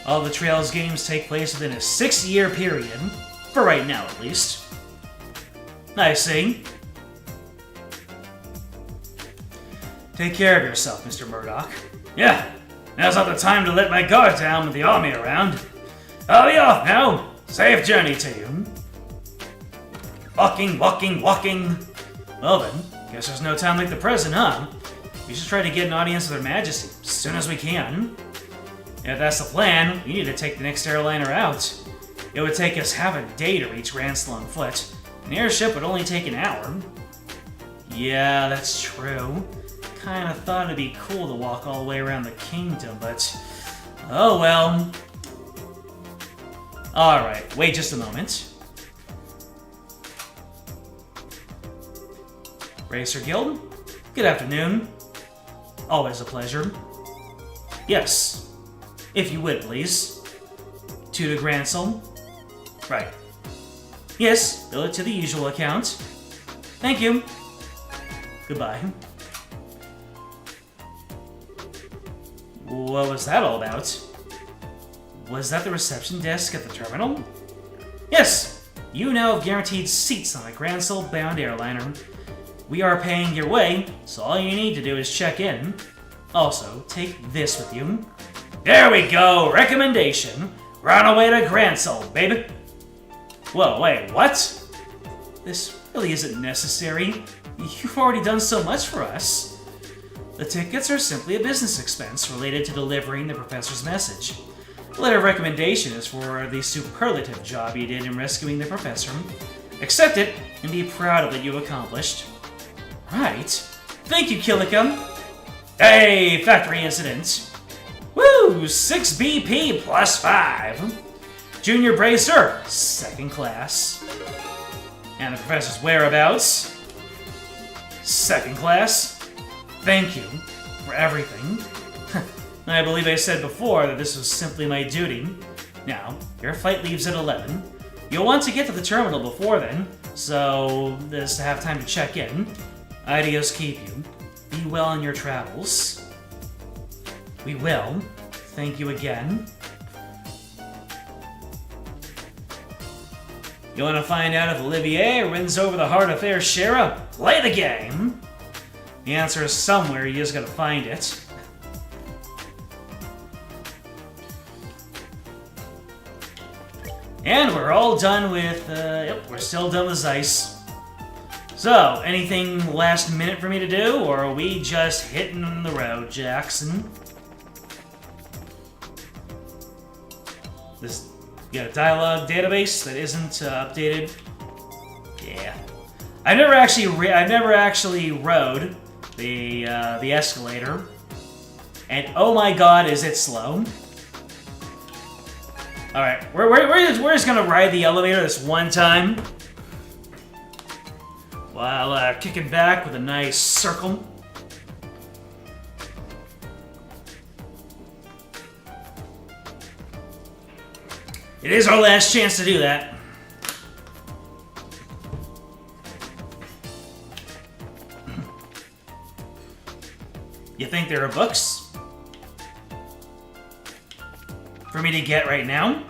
All the Trails games take place within a 6-year period, for right now at least. I see. Take care of yourself, Mr. Murdoch. Yeah, now's not the time to let my guard down with the army around. I'll be off now. Safe journey to you. Walking. Well then, guess there's no time like the present, huh? We should try to get an audience with Her Majesty as soon as we can. If that's the plan, we need to take the next airliner out. It would take us half a day to reach Grancel on foot. An airship would only take an hour. Yeah, that's true. Kinda thought it'd be cool to walk all the way around the kingdom, but... oh well. Alright, wait just a moment. Racer Guild? Good afternoon. Always a pleasure. Yes. If you would, please. To the Grancel. Right. Yes, bill it to the usual account. Thank you. Goodbye. What was that all about? Was that the reception desk at the terminal? Yes! You now have guaranteed seats on a Grand Soul-bound airliner. We are paying your way, so all you need to do is check in. Also, take this with you. There we go! Recommendation! We're on our way to Grand Soul, baby! Whoa, wait, what? This really isn't necessary. You've already done so much for us. The tickets are simply a business expense related to delivering the professor's message. The letter of recommendation is for the superlative job you did in rescuing the professor. Accept it and be proud of what you've accomplished. Right. Thank you, Killikum. Hey, factory incident. Woo! 6 BP plus 5. Junior Bracer, 2nd class. And the professor's whereabouts. 2nd class. Thank you for everything. I believe I said before that this was simply my duty. Now, your flight leaves at 11. You'll want to get to the terminal before then, so as to have time to check in. Adios keep you. Be well in your travels. We will. Thank you again. You want to find out if Olivier wins over the heart of fair Shara? Play the game! The answer is somewhere, you just gotta find it. And we're all done with, yep, we're still done with Zeiss. So, anything last minute for me to do, or are we just hitting the road, Jackson? This, you got a dialogue database that isn't updated. Yeah, I've never actually rode the escalator, and oh my god, is it slow! All right, we're just gonna ride the elevator this one time while kicking back with a nice circle. It is our last chance to do that. You think there are books for me to get right now?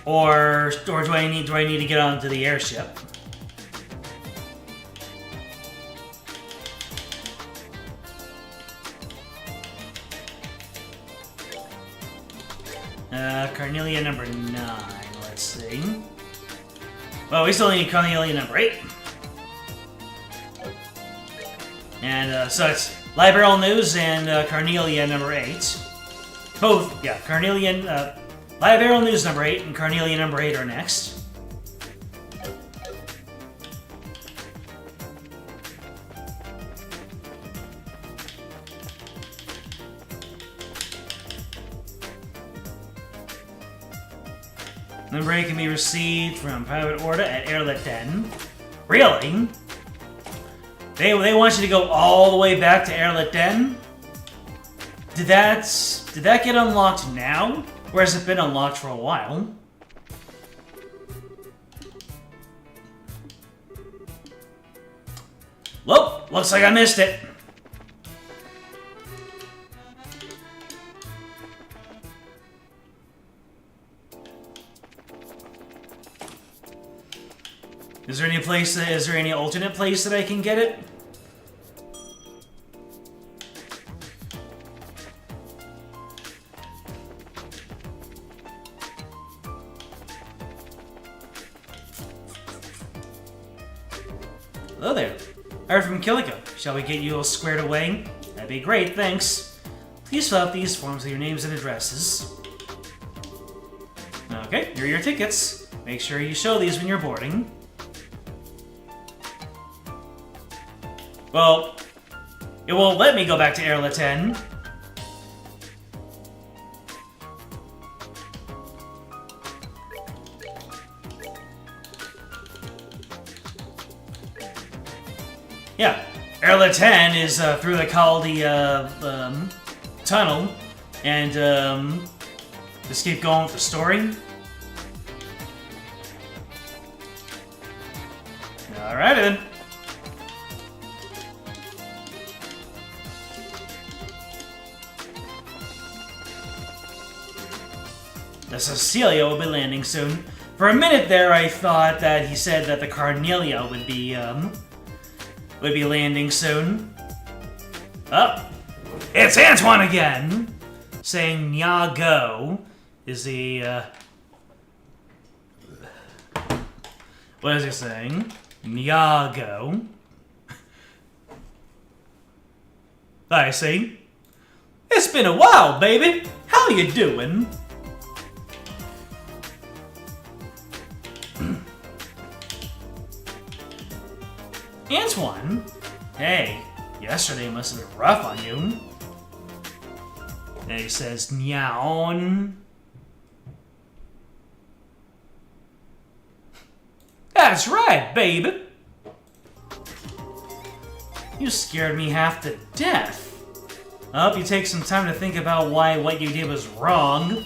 Or do I need to get onto the airship? Carnelia number 9, let's see. Well, we still need Carnelia number 8. And so it's Liberal News and Carnelia number 8. Both, yeah, Carnelia, Liberal News number 8 and Carnelia number 8 are next. Number 8 can be received from private order at Airlet 10. Really? They want you to go all the way back to Airlet 10? Did that get unlocked now? Or has it been unlocked for a while? Well, looks like I missed it. Is there any alternate place that I can get it? Hello there. I heard from Killico. Shall we get you all squared away? That'd be great, thanks. Please fill out these forms with your names and addresses. Okay, here are your tickets. Make sure you show these when you're boarding. Well, it won't let me go back to Airlet 10. Yeah, Airlet 10 is through the Caldi tunnel, and just keep going with the story. Alright then. The Cecilia will be landing soon. For a minute there, I thought that he said that the Carnelia would be landing soon. Oh, it's Antoine again! Saying Nyago is the, what is he saying? Nyago. I see. It's been a while, baby. How you doing? Antoine? Hey, yesterday must have been rough on you. And he says, Nyaon. That's right, baby. You scared me half to death. I hope you take some time to think about why what you did was wrong.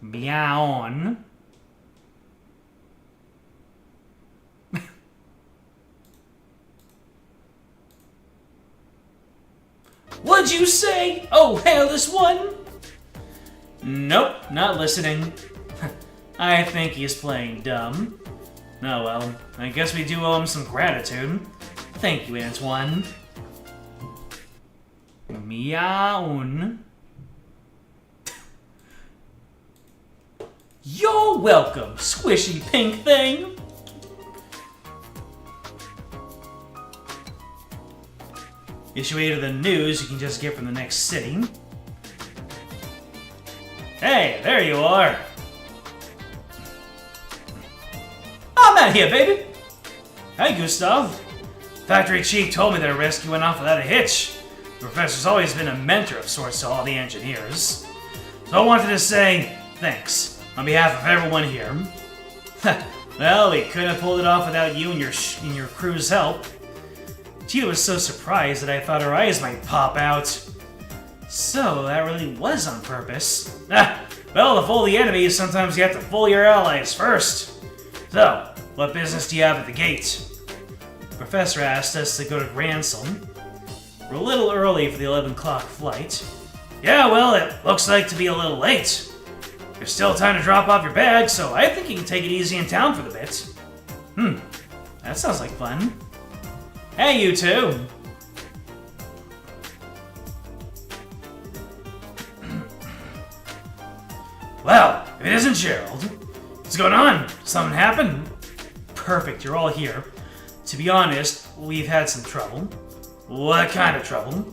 Meown. What'd you say? Oh, hairless one? Nope, not listening. I think he's playing dumb. Oh well, I guess we do owe him some gratitude. Thank you, Antoine. Meown. You're welcome, squishy pink thing. Issue 8 of the news you can just get from the next city. Hey, there you are. I'm out here, baby. Hey, Gustav. Factory chief told me that a rescue went off without a hitch. The professor's always been a mentor of sorts to all the engineers. So I wanted to say thanks on behalf of everyone here. Well, we couldn't have pulled it off without you and your crew's help. Tita was so surprised that I thought her eyes might pop out. So, that really was on purpose. Well, to fool the enemies, sometimes you have to fool your allies first. So, what business do you have at the gate? The professor asked us to go to Gransel. We're a little early for the 11 o'clock flight. Yeah, well, it looks like to be a little late. There's still time to drop off your bag, so I think you can take it easy in town for the bit. That sounds like fun. Hey, you two! Well, if it isn't Gerald. What's going on? Something happened? Perfect, you're all here. To be honest, we've had some trouble. What kind of trouble?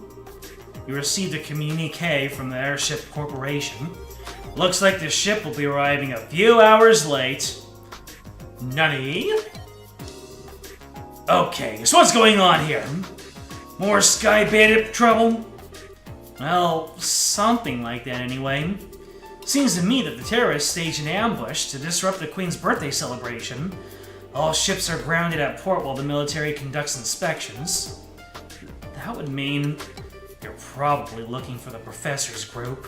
We received a communique from the Airship Corporation. Looks like the ship will be arriving a few hours late. Nani? Okay, so what's going on here? More Sky Bandit trouble? Well, something like that anyway. Seems to me that the terrorists staged an ambush to disrupt the Queen's birthday celebration. All ships are grounded at port while the military conducts inspections. That would mean they're probably looking for the Professor's group.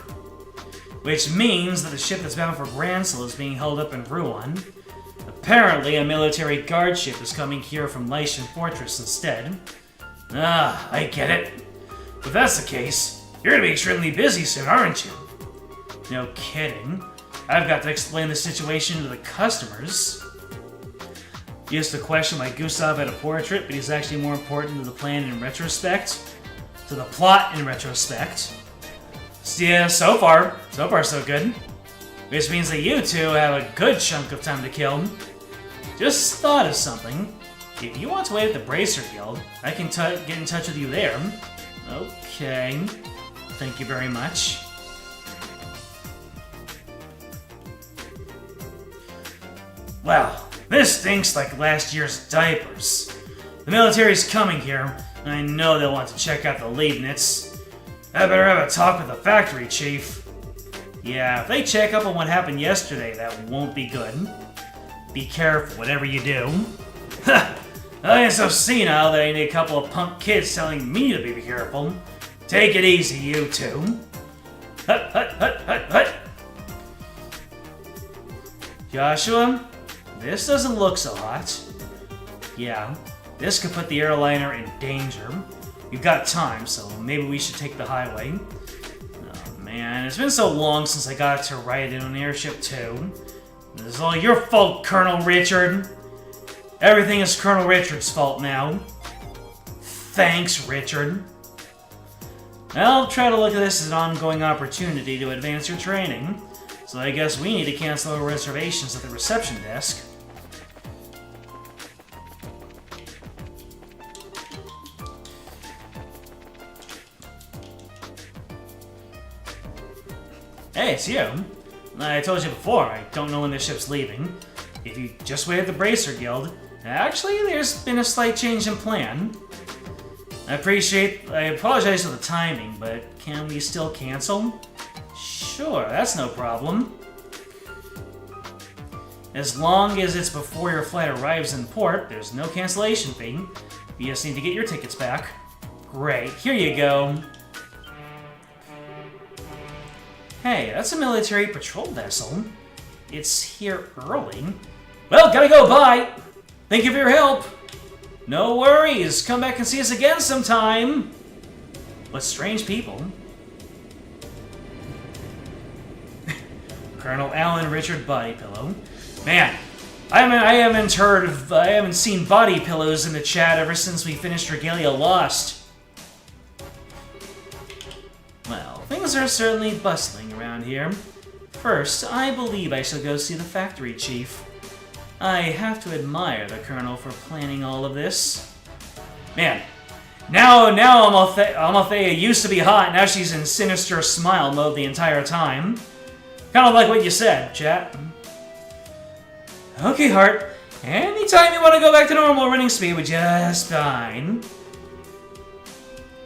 Which means that the ship that's bound for Gransel is being held up in Rouen. Apparently, a military guard ship is coming here from Lycian Fortress instead. Ah, I get it. If that's the case, you're gonna be extremely busy soon, aren't you? No kidding. I've got to explain the situation to the customers. Used to question why Gustav had a portrait, but he's actually more important to the plan in retrospect. To the plot in retrospect. So yeah, so far so good. Which means that you two have a good chunk of time to kill. Just thought of something. If you want to wait at the Bracer Guild, I can get in touch with you there. Okay. Thank you very much. Well, this stinks like last year's diapers. The military's coming here, and I know they'll want to check out the Leibniz. I better have a talk with the factory chief. Yeah, if they check up on what happened yesterday, that won't be good. Be careful, whatever you do. Ha! I am so senile that I need a couple of punk kids telling me to be careful. Take it easy, you two. Hut, hut, hut, hut, hut. Joshua, this doesn't look so hot. Yeah, this could put the airliner in danger. We've got time, so maybe we should take the highway. Oh, man. Man, it's been so long since I got to ride in an airship too. This is all your fault, Colonel Richard. Everything is Colonel Richard's fault now. Thanks, Richard. I'll try to look at this as an ongoing opportunity to advance your training. So I guess we need to cancel our reservations at the reception desk. Hey, it's you. I told you before, I don't know when the ship's leaving. If you just wait at the Bracer Guild, actually, there's been a slight change in plan. I apologize for the timing, but can we still cancel? Sure, that's no problem. As long as it's before your flight arrives in port, there's no cancellation fee. You just need to get your tickets back. Great, here you go. Hey, that's a military patrol vessel. It's here early. Well, gotta go, bye! Thank you for your help! No worries, come back and see us again sometime! What strange people. Colonel Alan Richard Body Pillow. Man, I haven't seen body pillows in the chat ever since we finished Regalia Lost. Well, things are certainly bustling around here. First, I believe I shall go see the factory chief. I have to admire the Colonel for planning all of this. Man, now Amalthea used to be hot, now she's in sinister smile mode the entire time. Kind of like what you said, chat. Okay, Hart. Anytime you want to go back to normal running speed, we're just fine.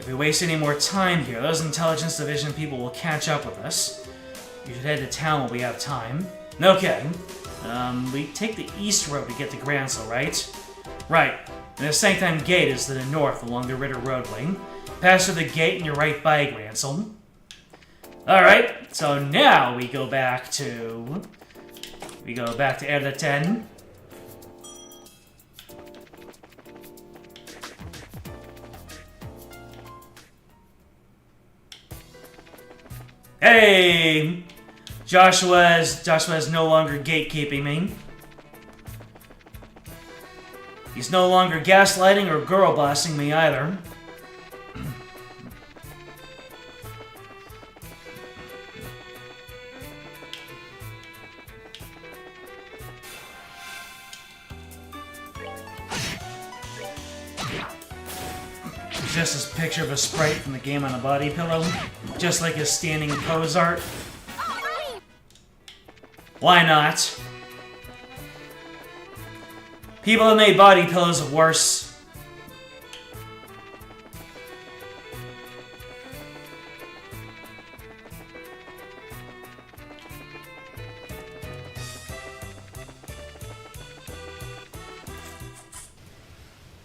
If we waste any more time here, those Intelligence Division people will catch up with us. You should head to town when we have time. Okay. We take the east road to get to Gransel, right? Right. And the Sanctum Gate is to the north along the Ritter Roadway. Pass through the gate and you're right by Gransel. Alright, so now we go back to Erde 10. Hey! Joshua's no longer gatekeeping me. He's no longer gaslighting or girl bossing me either. Just this picture of a sprite from the game on a body pillow. Just like his standing pose art. Why not? People have made body pillows worse.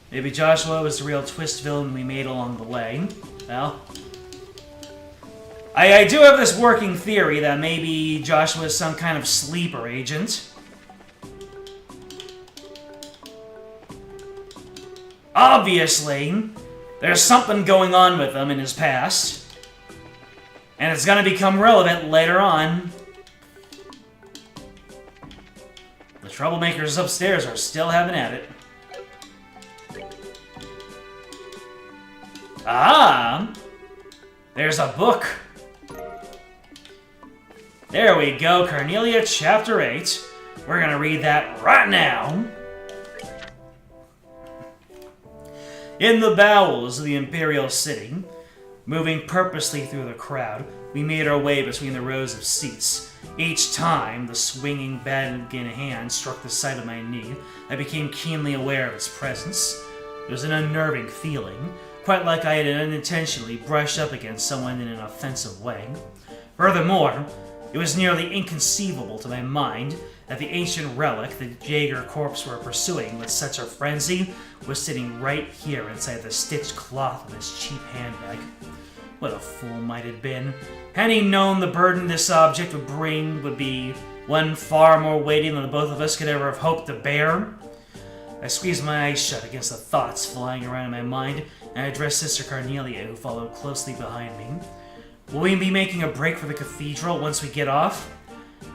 Maybe Joshua was the real twist villain we made along the way. Well, I do have this working theory that maybe Joshua is some kind of sleeper agent. Obviously, there's something going on with him in his past. And it's gonna become relevant later on. The troublemakers upstairs are still having at it. Ah! There's a book. There we go, Cornelia Chapter 8. We're gonna read that right now. In the bowels of the Imperial City, moving purposely through the crowd, we made our way between the rows of seats. Each time the swinging bag in hand struck the side of my knee, I became keenly aware of its presence. It was an unnerving feeling, quite like I had unintentionally brushed up against someone in an offensive way. Furthermore, it was nearly inconceivable to my mind that the ancient relic the Jaeger Corps were pursuing with such a frenzy was sitting right here inside the stitched cloth of his cheap handbag. What a fool might have been. Had he known the burden this object would bring would be one far more weighty than the both of us could ever have hoped to bear. I squeezed my eyes shut against the thoughts flying around in my mind, and I addressed Sister Cornelia, who followed closely behind me. Will we be making a break for the cathedral once we get off?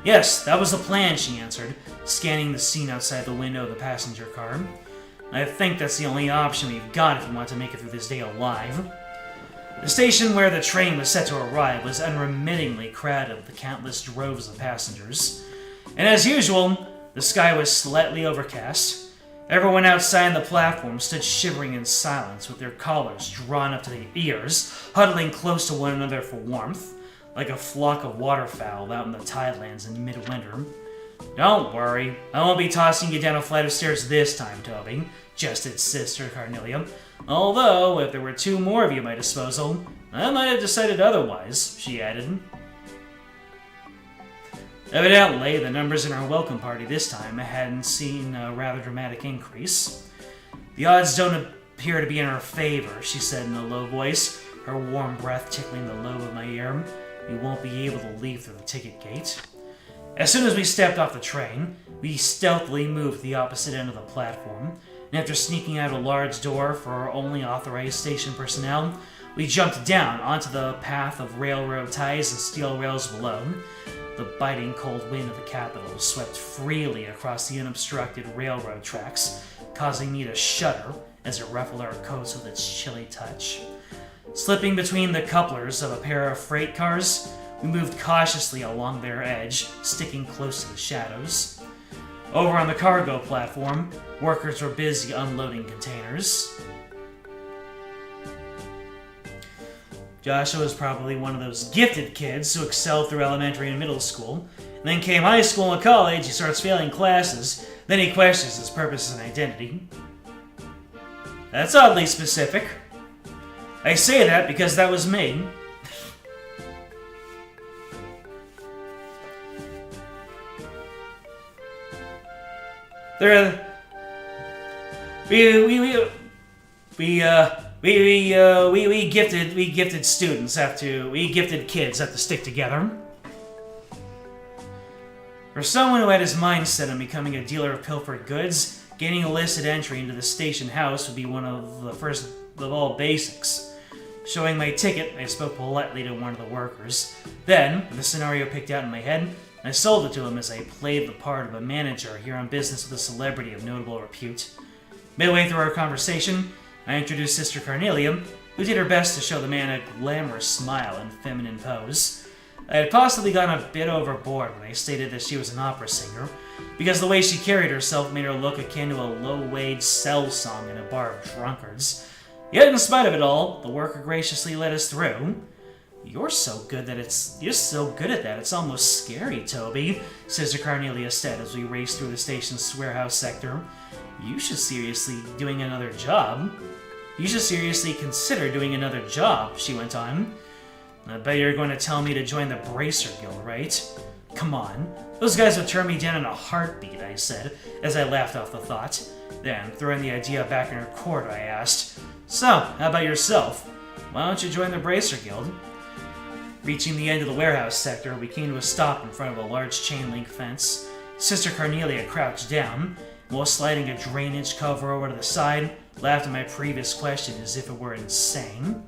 Yes, that was the plan, she answered, scanning the scene outside the window of the passenger car. I think that's the only option we've got if we want to make it through this day alive. The station where the train was set to arrive was unremittingly crowded with the countless droves of passengers. And as usual, the sky was slightly overcast. Everyone outside the platform stood shivering in silence with their collars drawn up to their ears, huddling close to one another for warmth, like a flock of waterfowl out in the tidelands in midwinter. Don't worry, I won't be tossing you down a flight of stairs this time, Toby, jested Sister Carnelia. Although, if there were 2 more of you at my disposal, I might have decided otherwise, she added. Evidently, the numbers in our welcome party this time hadn't seen a rather dramatic increase. The odds don't appear to be in our favor, she said in a low voice, her warm breath tickling the lobe of my ear. We won't be able to leave through the ticket gate. As soon as we stepped off the train, we stealthily moved to the opposite end of the platform, and after sneaking out a large door for our only authorized station personnel, we jumped down onto the path of railroad ties and steel rails below. The biting cold wind of the capital swept freely across the unobstructed railroad tracks, causing me to shudder as it ruffled our coats with its chilly touch. Slipping between the couplers of a pair of freight cars, we moved cautiously along their edge, sticking close to the shadows. Over on the cargo platform, workers were busy unloading containers. Joshua was probably one of those gifted kids who excelled through elementary and middle school. And then came high school and college, he starts failing classes, then he questions his purpose and identity. That's oddly specific. I say that because that was me. We gifted students we gifted kids have to stick together. For someone who had his mind set on becoming a dealer of pilfered goods, gaining illicit entry into the station house would be one of the first of all basics. Showing my ticket, I spoke politely to one of the workers. Then, with the scenario picked out in my head, I sold it to him as I played the part of a manager here on business with a celebrity of notable repute. Midway through our conversation, I introduced Sister Carnelia, who did her best to show the man a glamorous smile and feminine pose. I had possibly gone a bit overboard when I stated that she was an opera singer, because the way she carried herself made her look akin to a low-wage cell song in a bar of drunkards. Yet, in spite of it all, the worker graciously let us through. You're so good at that, it's almost scary, Toby, Sister Carnelia said as we raced through the station's warehouse sector. You should seriously consider doing another job, she went on. I bet you're going to tell me to join the Bracer Guild, right? Come on, those guys would turn me down in a heartbeat, I said, as I laughed off the thought. Then, throwing the idea back in her court, I asked, So, how about yourself? Why don't you join the Bracer Guild? Reaching the end of the warehouse sector, we came to a stop in front of a large chain-link fence. Sister Carnelia crouched down, and while sliding a drainage cover over to the side, laughed at my previous question as if it were insane.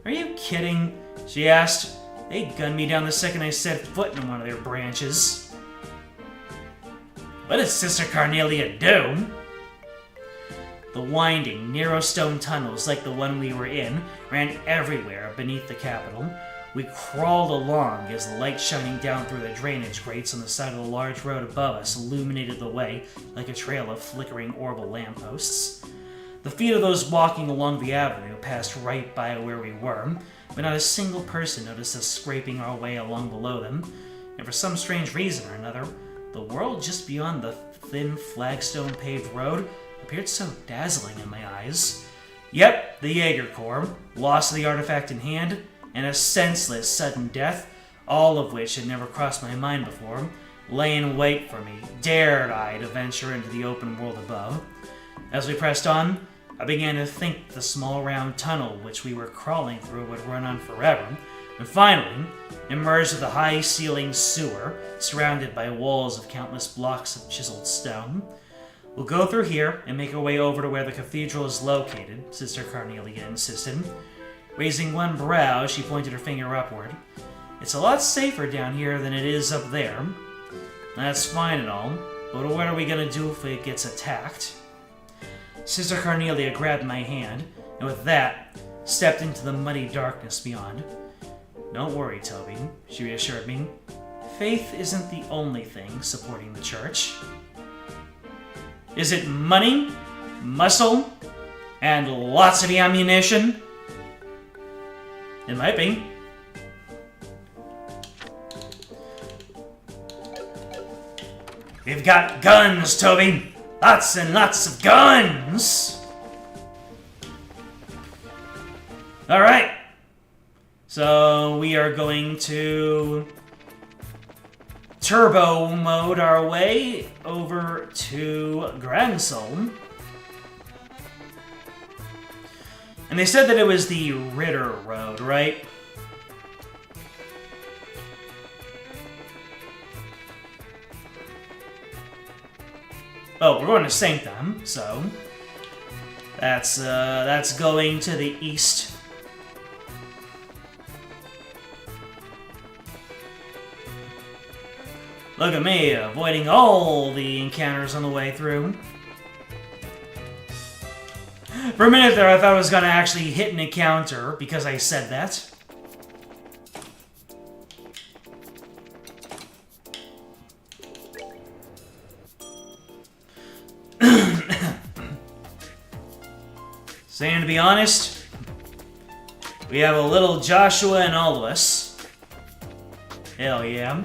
Are you kidding? She asked. They gunned me down the second I set foot in one of their branches. What did Sister Carnelia do? The winding, narrow stone tunnels like the one we were in ran everywhere beneath the Capitol. We crawled along as the light shining down through the drainage grates on the side of the large road above us illuminated the way like a trail of flickering orbital lampposts. The feet of those walking along the avenue passed right by where we were, but not a single person noticed us scraping our way along below them, and for some strange reason or another, the world just beyond the thin flagstone-paved road appeared so dazzling in my eyes. Yep, the Jaeger Corps, loss of the artifact in hand, and a senseless, sudden death, all of which had never crossed my mind before, lay in wait for me, dared I to venture into the open world above. As we pressed on, I began to think the small round tunnel which we were crawling through would run on forever, and finally emerged with a high-ceilinged sewer surrounded by walls of countless blocks of chiseled stone. We'll go through here and make our way over to where the cathedral is located, Sister Carnelia insisted. Raising one brow, she pointed her finger upward. It's a lot safer down here than it is up there. That's fine and all, but what are we gonna do if it gets attacked? Sister Cornelia grabbed my hand, and with that, stepped into the muddy darkness beyond. Don't worry, Toby, she reassured me. Faith isn't the only thing supporting the church. Is it money, muscle, and lots of ammunition? It might be. We've got guns, Toby! Lots and lots of guns! Alright. So we are going to turbo mode our way over to Gransel. And they said that it was the Ritter Road, right? Oh, we're going to Sanctum, so that's going to the east. Look at me, avoiding all the encounters on the way through. For a minute there, I thought I was going to actually hit an encounter because I said that. Saying to be honest, we have a little Joshua in all of us. Hell yeah.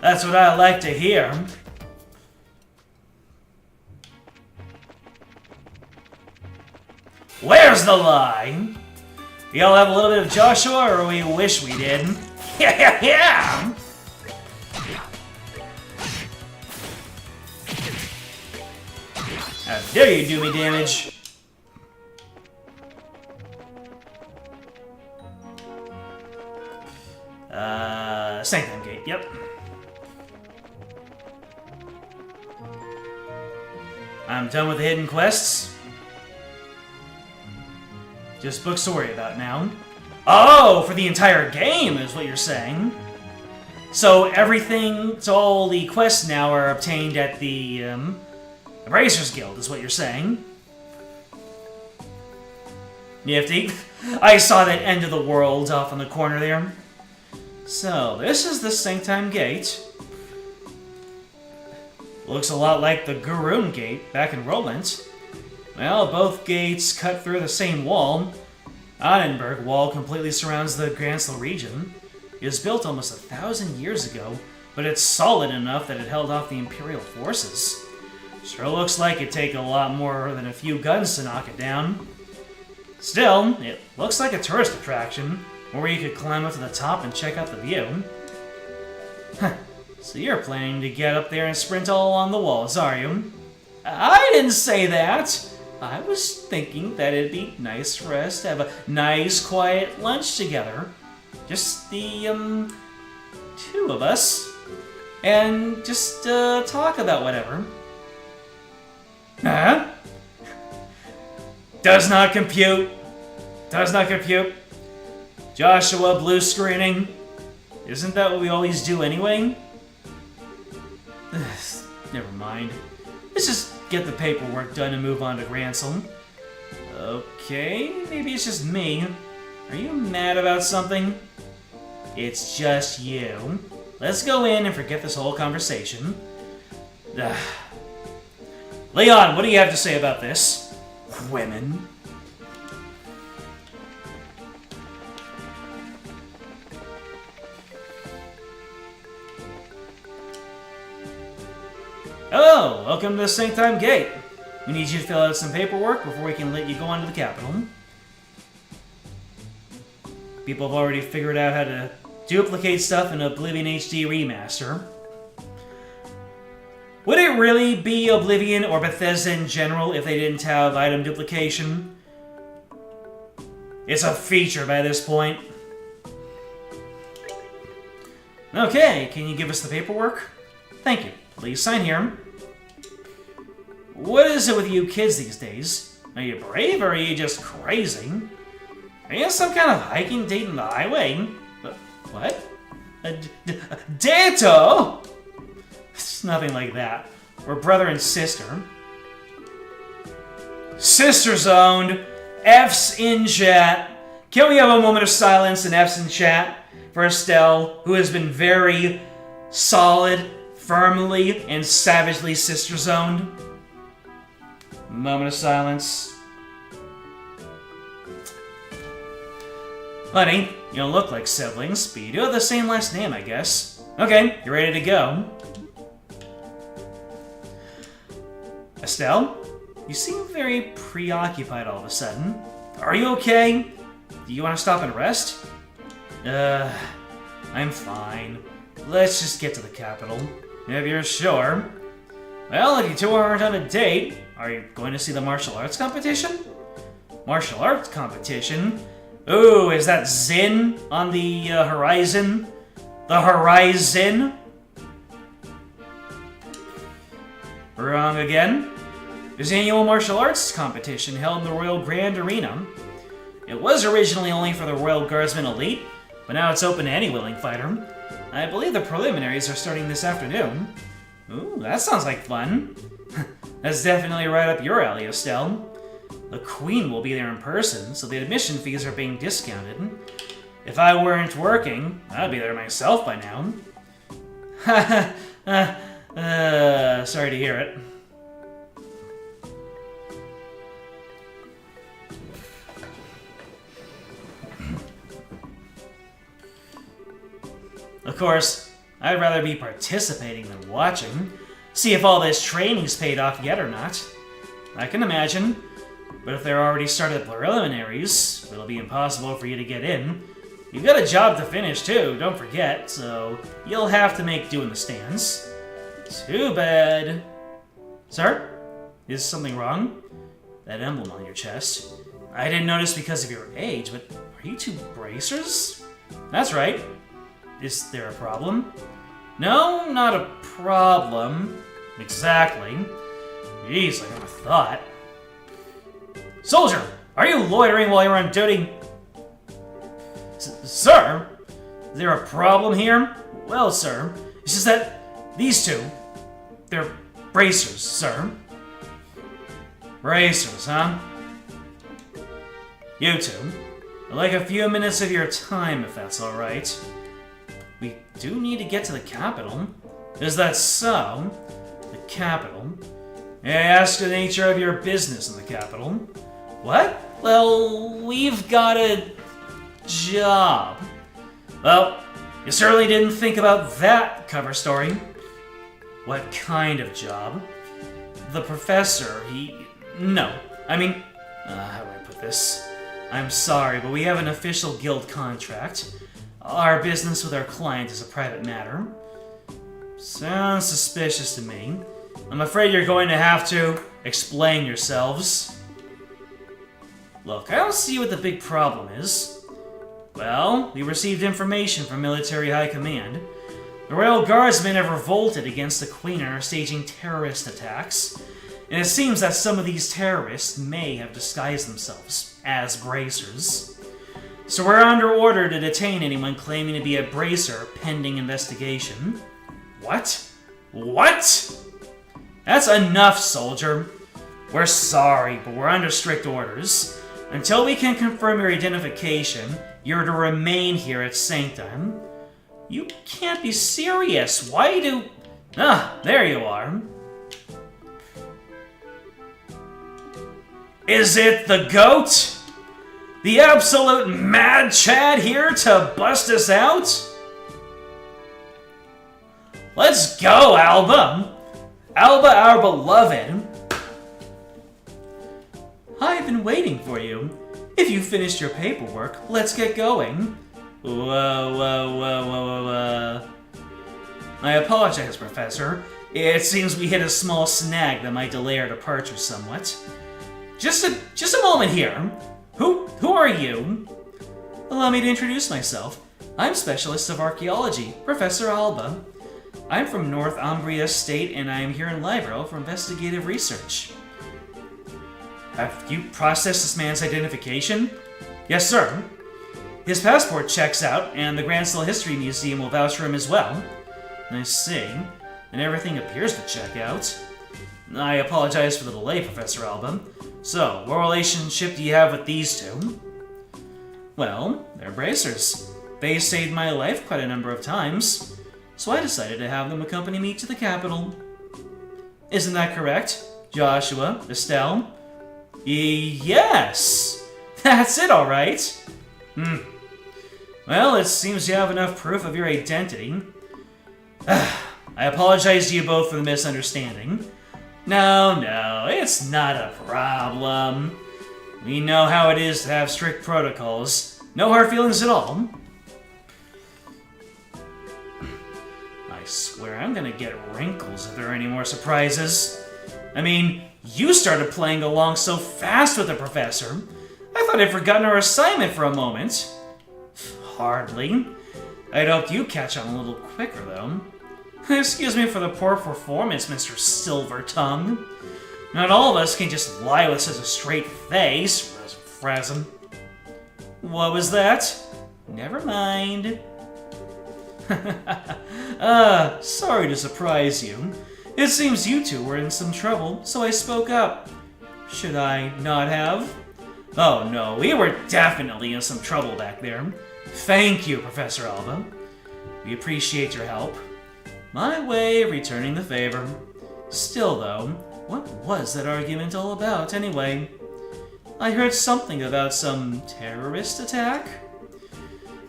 That's what I like to hear. Where's the lie? We all have a little bit of Joshua, or we wish we did. Yeah! How dare you do me damage? Sanctum Gate, yep. I'm done with the hidden quests. Just books to worry about now. Oh, for the entire game is what you're saying. So all the quests now are obtained at the, Embracers Guild is what you're saying. Nifty. I saw that end of the world off in the corner there. So, this is the Sanctum Gate. Looks a lot like the Gurun Gate back in Roland. Well, both gates cut through the same wall. Annenberg Wall completely surrounds the Gransel region. It was built almost 1,000 years ago, but it's solid enough that it held off the Imperial forces. Sure looks like it'd take a lot more than a few guns to knock it down. Still, it looks like a tourist attraction, where you could climb up to the top and check out the view. So you're planning to get up there and sprint all along the walls, are you? I didn't say that! I was thinking that it'd be nice for us to have a nice, quiet lunch together. Just the, two of us. And just, talk about whatever. Huh? Does not compute. Does not compute. Joshua blue screening. Isn't that what we always do anyway? Never mind. Let's just get the paperwork done and move on to Gransel. Okay, maybe it's just me. Are you mad about something? It's just you. Let's go in and forget this whole conversation. Leon, what do you have to say about this? Women. Hello, welcome to the Sanctum Gate. We need you to fill out some paperwork before we can let you go on to the capital. People have already figured out how to duplicate stuff in Oblivion HD Remaster. Would it really be Oblivion or Bethesda in general if they didn't have item duplication? It's a feature by this point. Okay, can you give us the paperwork? Thank you. Please sign here. What is it with you kids these days? Are you brave or are you just crazy? Are you on some kind of hiking date in the highway? What? Dato? It's nothing like that. We're brother and sister. Sisters owned. F's in chat. Can we have a moment of silence and F's in chat for Estelle, who has been very solid, firmly, and savagely sisters owned? Moment of silence. Honey, you don't look like siblings, but you do have the same last name, I guess. Okay, you're ready to go. Estelle, you seem very preoccupied all of a sudden. Are you okay? Do you want to stop and rest? I'm fine. Let's just get to the capital. If you're sure. Well, if you two aren't on a date, are you going to see the martial arts competition? Martial arts competition? Ooh, is that Zin on the horizon? The horizon? Wrong again. There's an annual martial arts competition held in the Royal Grand Arena. It was originally only for the Royal Guardsman Elite, but now it's open to any willing fighter. I believe the preliminaries are starting this afternoon. Ooh, that sounds like fun. That's definitely right up your alley, Estelle. The Queen will be there in person, so the admission fees are being discounted. If I weren't working, I'd be there myself by now. Sorry to hear it. Of course, I'd rather be participating than watching. See if all this training's paid off yet or not. I can imagine. But if they're already started the preliminaries, it'll be impossible for you to get in. You've got a job to finish too, don't forget, so you'll have to make do in the stands. Too bad. Sir? Is something wrong? That emblem on your chest. I didn't notice because of your age, but are you two bracers? That's right. Is there a problem? No, not a problem. Exactly. Jeez, I never thought. Soldier, are you loitering while you're on duty? Sir? Is there a problem here? Well, sir, it's just that these two, they're bracers, sir. Bracers, huh? You two, I'd like a few minutes of your time, if that's alright. We do need to get to the capital. Is that so? The capital? May I ask the nature of your business in the capital? What? Well, we've got a job. Well, you certainly didn't think about that cover story. What kind of job? The professor, No. I mean, how do I put this? I'm sorry, but we have an official guild contract. Our business with our client is a private matter. Sounds suspicious to me. I'm afraid you're going to have to explain yourselves. Look, I don't see what the big problem is. Well, we received information from Military High Command. The Royal Guardsmen have revolted against the Queen and are staging terrorist attacks. And it seems that some of these terrorists may have disguised themselves as bracers. So we're under order to detain anyone claiming to be a bracer pending investigation. What? What? That's enough, soldier. We're sorry, but we're under strict orders. Until we can confirm your identification, you're to remain here at Sanctum. You can't be serious. Why do... Ah, there you are. Is it the goat? The absolute mad Chad here to bust us out? Let's go, Alba! Alba, our beloved. I've been waiting for you. If you finished your paperwork, let's get going. Whoa. I apologize, Professor. It seems we hit a small snag that might delay our departure somewhat. Just a moment here. Who are you? Allow me to introduce myself. I'm Specialist of Archaeology, Professor Alba. I'm from North Umbria State, and I am here in Libro for investigative research. Have you processed this man's identification? Yes, sir. His passport checks out, and the Grand Still History Museum will vouch for him as well. I see. And everything appears to check out. I apologize for the delay, Professor Alba. So, what relationship do you have with these two? Well, they're bracers. They saved my life quite a number of times, so I decided to have them accompany me to the capital. Isn't that correct, Joshua, Estelle? Yes! That's it, all right. Well, it seems you have enough proof of your identity. I apologize to you both for the misunderstanding. No, it's not a problem. We know how it is to have strict protocols. No hard feelings at all. I swear I'm gonna get wrinkles if there are any more surprises. I mean, you started playing along so fast with the professor. I thought I'd forgotten our assignment for a moment. Hardly. I'd hoped you'd catch on a little quicker, though. Excuse me for the poor performance, Mr. Silvertongue. Not all of us can just lie with such a straight face, Frasm. What was that? Never mind. Sorry to surprise you. It seems you two were in some trouble, so I spoke up. Should I not have? Oh no, we were definitely in some trouble back there. Thank you, Professor Alba. We appreciate your help. My way of returning the favor. Still, though, what was that argument all about, anyway? I heard something about some terrorist attack.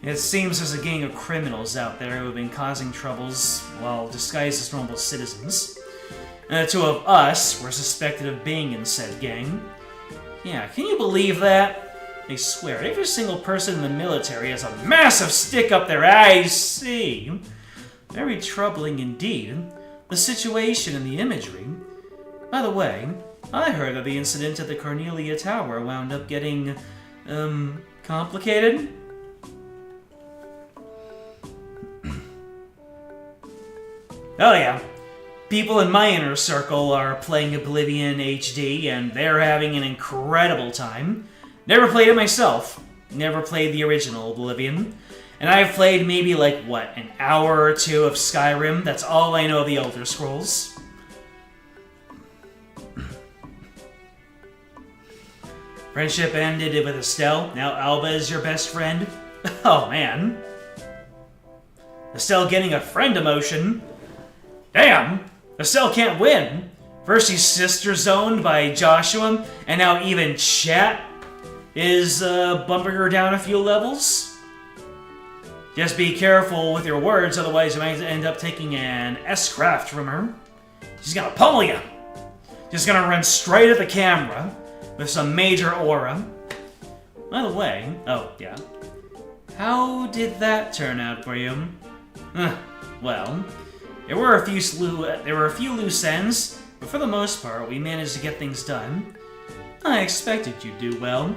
It seems there's a gang of criminals out there who have been causing troubles while disguised as normal citizens. And the two of us were suspected of being in said gang. Yeah, can you believe that? I swear, every single person in the military has a massive stick up their I.C. Very troubling indeed. The situation and the imagery. By the way, I heard that the incident at the Cornelia Tower wound up getting, complicated? Oh yeah. People in my inner circle are playing Oblivion HD, and they're having an incredible time. Never played it myself. Never played the original Oblivion. And I've played maybe like, what, an hour or two of Skyrim? That's all I know of the Elder Scrolls. Friendship ended with Estelle. Now Alba is your best friend. Oh man. Estelle getting a friend emotion. Damn! Estelle can't win. First she's sister zoned by Joshua, and now even Chat is bumping her down a few levels. Just be careful with your words, otherwise you might end up taking an S-craft from her. She's gonna pummel you. Just gonna run straight at the camera with some major aura. By the way, oh yeah, how did that turn out for you? Well, there were a few loose ends, but for the most part, we managed to get things done. I expected you'd do well.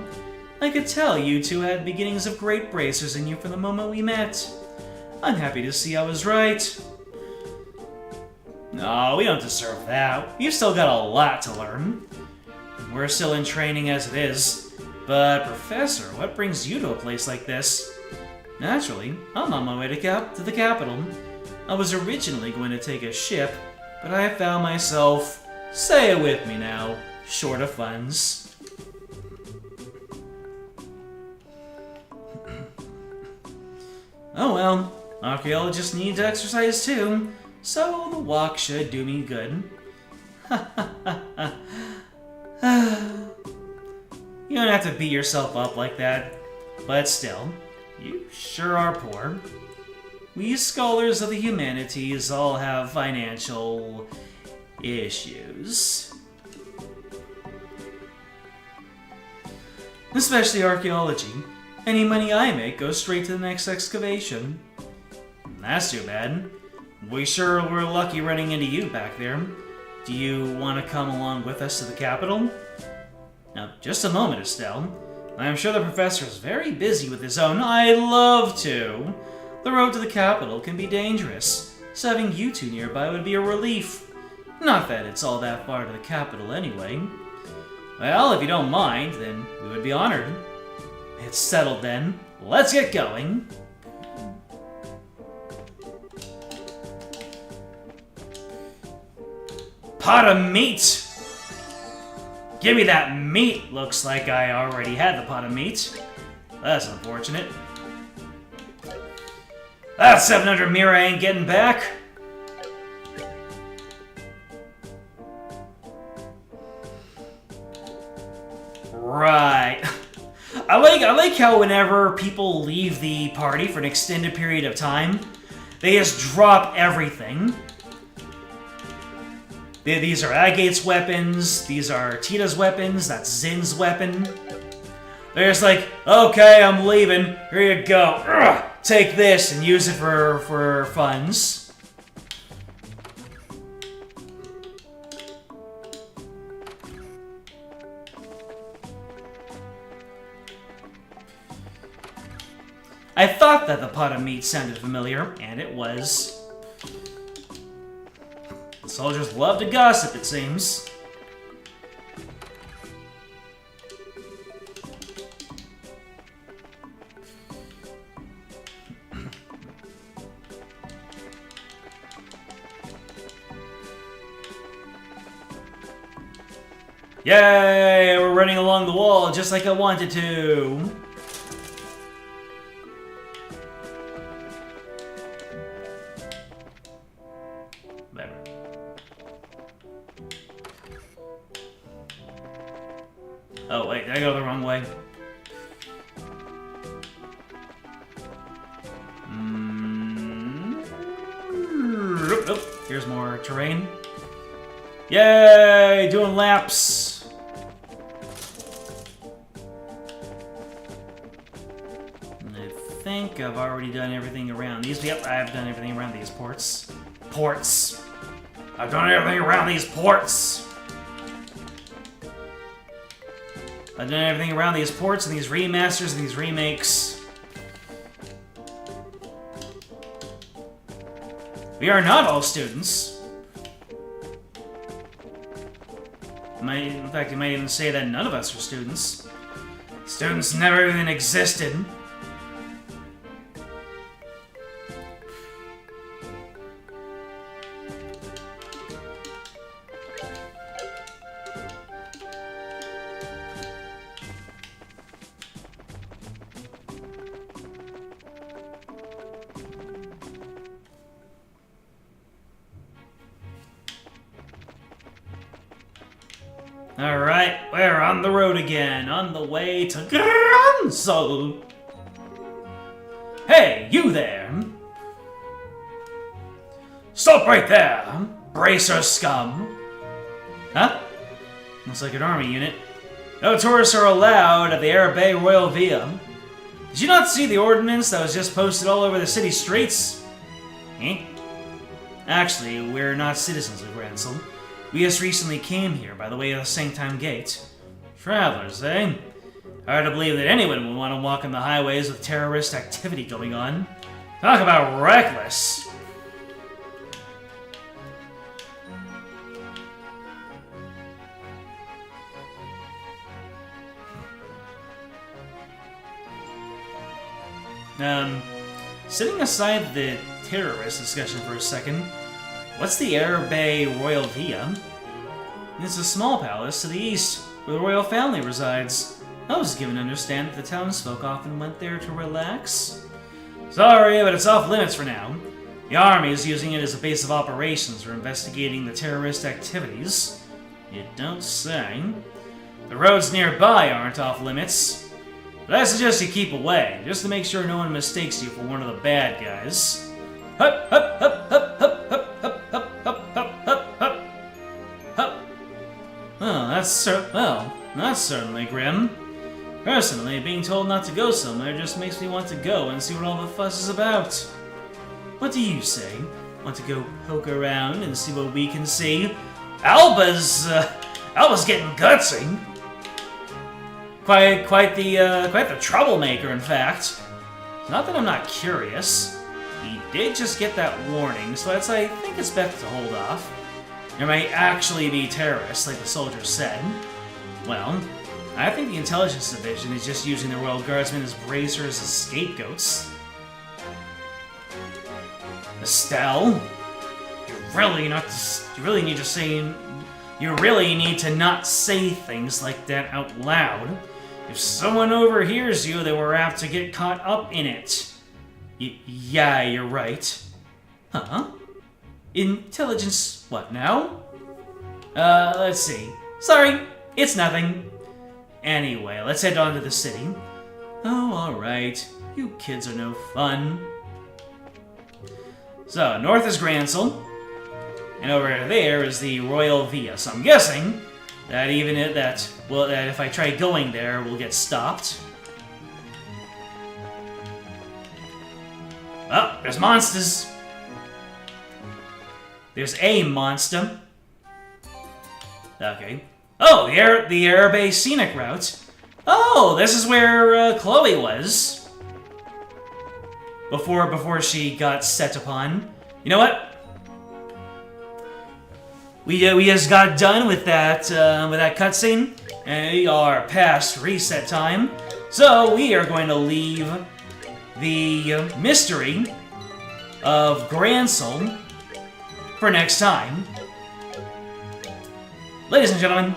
I could tell you two had beginnings of great bracers in you from the moment we met. I'm happy to see I was right. No, we don't deserve that. We've still got a lot to learn. We're still in training as it is. But, Professor, what brings you to a place like this? Naturally, I'm on my way to the capital. I was originally going to take a ship, but I found myself, say it with me now, short of funds. Oh well, archaeologists need to exercise too, so the walk should do me good. You don't have to beat yourself up like that, but still, you sure are poor. We scholars of the humanities all have financial issues. Especially archaeology. Any money I make goes straight to the next excavation. That's too bad. We sure were lucky running into you back there. Do you want to come along with us to the capital? Now, just a moment, Estelle. I'm sure the professor is very busy with his own. I'd love to. The road to the capital can be dangerous, so having you two nearby would be a relief. Not that it's all that far to the capital anyway. Well, if you don't mind, then we would be honored. It's settled then. Let's get going. Pot of meat! Give me that meat! Looks like I already had the pot of meat. That's unfortunate. That 700 Mira ain't getting back. Right. I like how whenever people leave the party for an extended period of time, they just drop everything. These are Agate's weapons, these are Tita's weapons, that's Zin's weapon. They're just like, okay, I'm leaving, here you go. Ugh, take this and use it for funds. I thought that the pot of meat sounded familiar, and it was. The soldiers love to gossip, it seems. Yay! We're running along the wall just like I wanted to. Oh, wait, did I go the wrong way? Oh, here's more terrain. Yay! Doing laps! I think I've already done everything around these. Yep, I've done everything around these ports. Ports! I've done everything around these ports! I've done everything around these ports and these remasters and these remakes. We are not all students. In fact, you might even say that none of us are students. Students never even existed. Alright, we're on the road again, on the way to Granso. Hey, you there! Stop right there, bracer scum! Huh? Looks like an army unit. No tourists are allowed at the Arabe Royal Villa. Did you not see the ordinance that was just posted all over the city streets? Eh? Actually, we're not citizens of Granso. We just recently came here by the way of the Sanctime Gate. Travelers, eh? Hard to believe that anyone would want to walk on the highways with terrorist activity going on. Talk about reckless! Setting aside the terrorist discussion for a second, what's the Arabe Royal Villa? It's a small palace to the east, where the royal family resides. I was given to understand that the townsfolk often went there to relax. Sorry, but it's off limits for now. The army is using it as a base of operations for investigating the terrorist activities. You don't say. The roads nearby aren't off limits. But I suggest you keep away, just to make sure no one mistakes you for one of the bad guys. Hup, hup, hup, hup, hup, hup, hup, hup, hup, hup, hup, hup, hup. Oh, that's certainly grim. Personally, being told not to go somewhere just makes me want to go and see what all the fuss is about. What do you say? Want to go poke around and see what we can see? Alba's getting gutsy. Quite the troublemaker, in fact. Not that I'm not curious. He did just get that warning, so I think it's best to hold off. There may actually be terrorists, like the soldier said. Well, I think the Intelligence Division is just using the Royal Guardsmen as bracers as scapegoats. Estelle, you really need to not say things like that out loud. If someone overhears you, then we're apt to get caught up in it. Yeah, you're right. Huh? Intelligence, what now? Let's see. Sorry, it's nothing. Anyway, let's head on to the city. Oh, alright. You kids are no fun. So, north is Gransel, and over there is the Royal Via. So I'm guessing that that if I try going there, we'll get stopped. Oh, there's monsters. There's a monster. Okay. Oh, the air base scenic route. Oh, this is where Chloe was before she got set upon. You know what? We just got done with that cutscene, and we are past reset time. So we are going to leave the mystery of Gransel for next time. Ladies and gentlemen,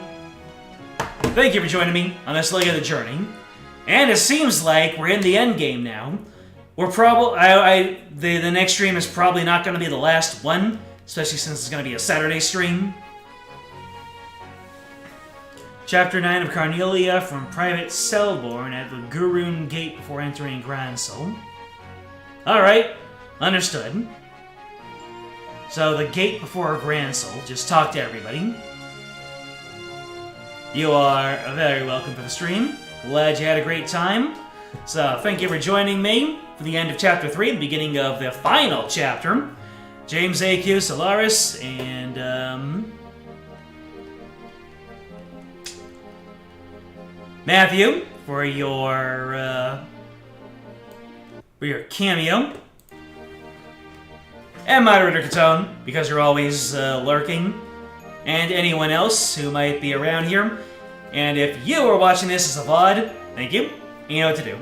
thank you for joining me on this leg of the journey. And it seems like we're in the end game now. We're probably the next stream is probably not going to be the last one, especially since it's going to be a Saturday stream. Chapter 9 of Carnelia from Private Selborne at the Gurun Gate before entering Gransel. Alright, understood. So the gate before Gransel, just talk to everybody. You are very welcome to the stream. Glad you had a great time. So thank you for joining me for the end of Chapter 3, the beginning of the final chapter. James A.Q. Solaris and Matthew for your cameo. And Moderator Catone, because you're always lurking. And anyone else who might be around here. And if you are watching this as a VOD, thank you. You know what to do.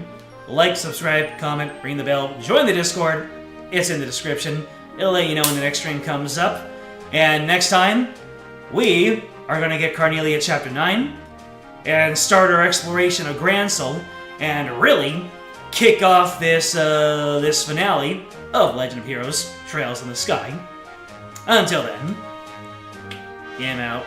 Like, subscribe, comment, ring the bell, join the Discord. It's in the description. It'll let you know when the next stream comes up. And next time, we are going to get Carnelia Chapter 9 and start our exploration of Gransel and really kick off this finale of Legend of Heroes Trails in the Sky. Until then, I'm out.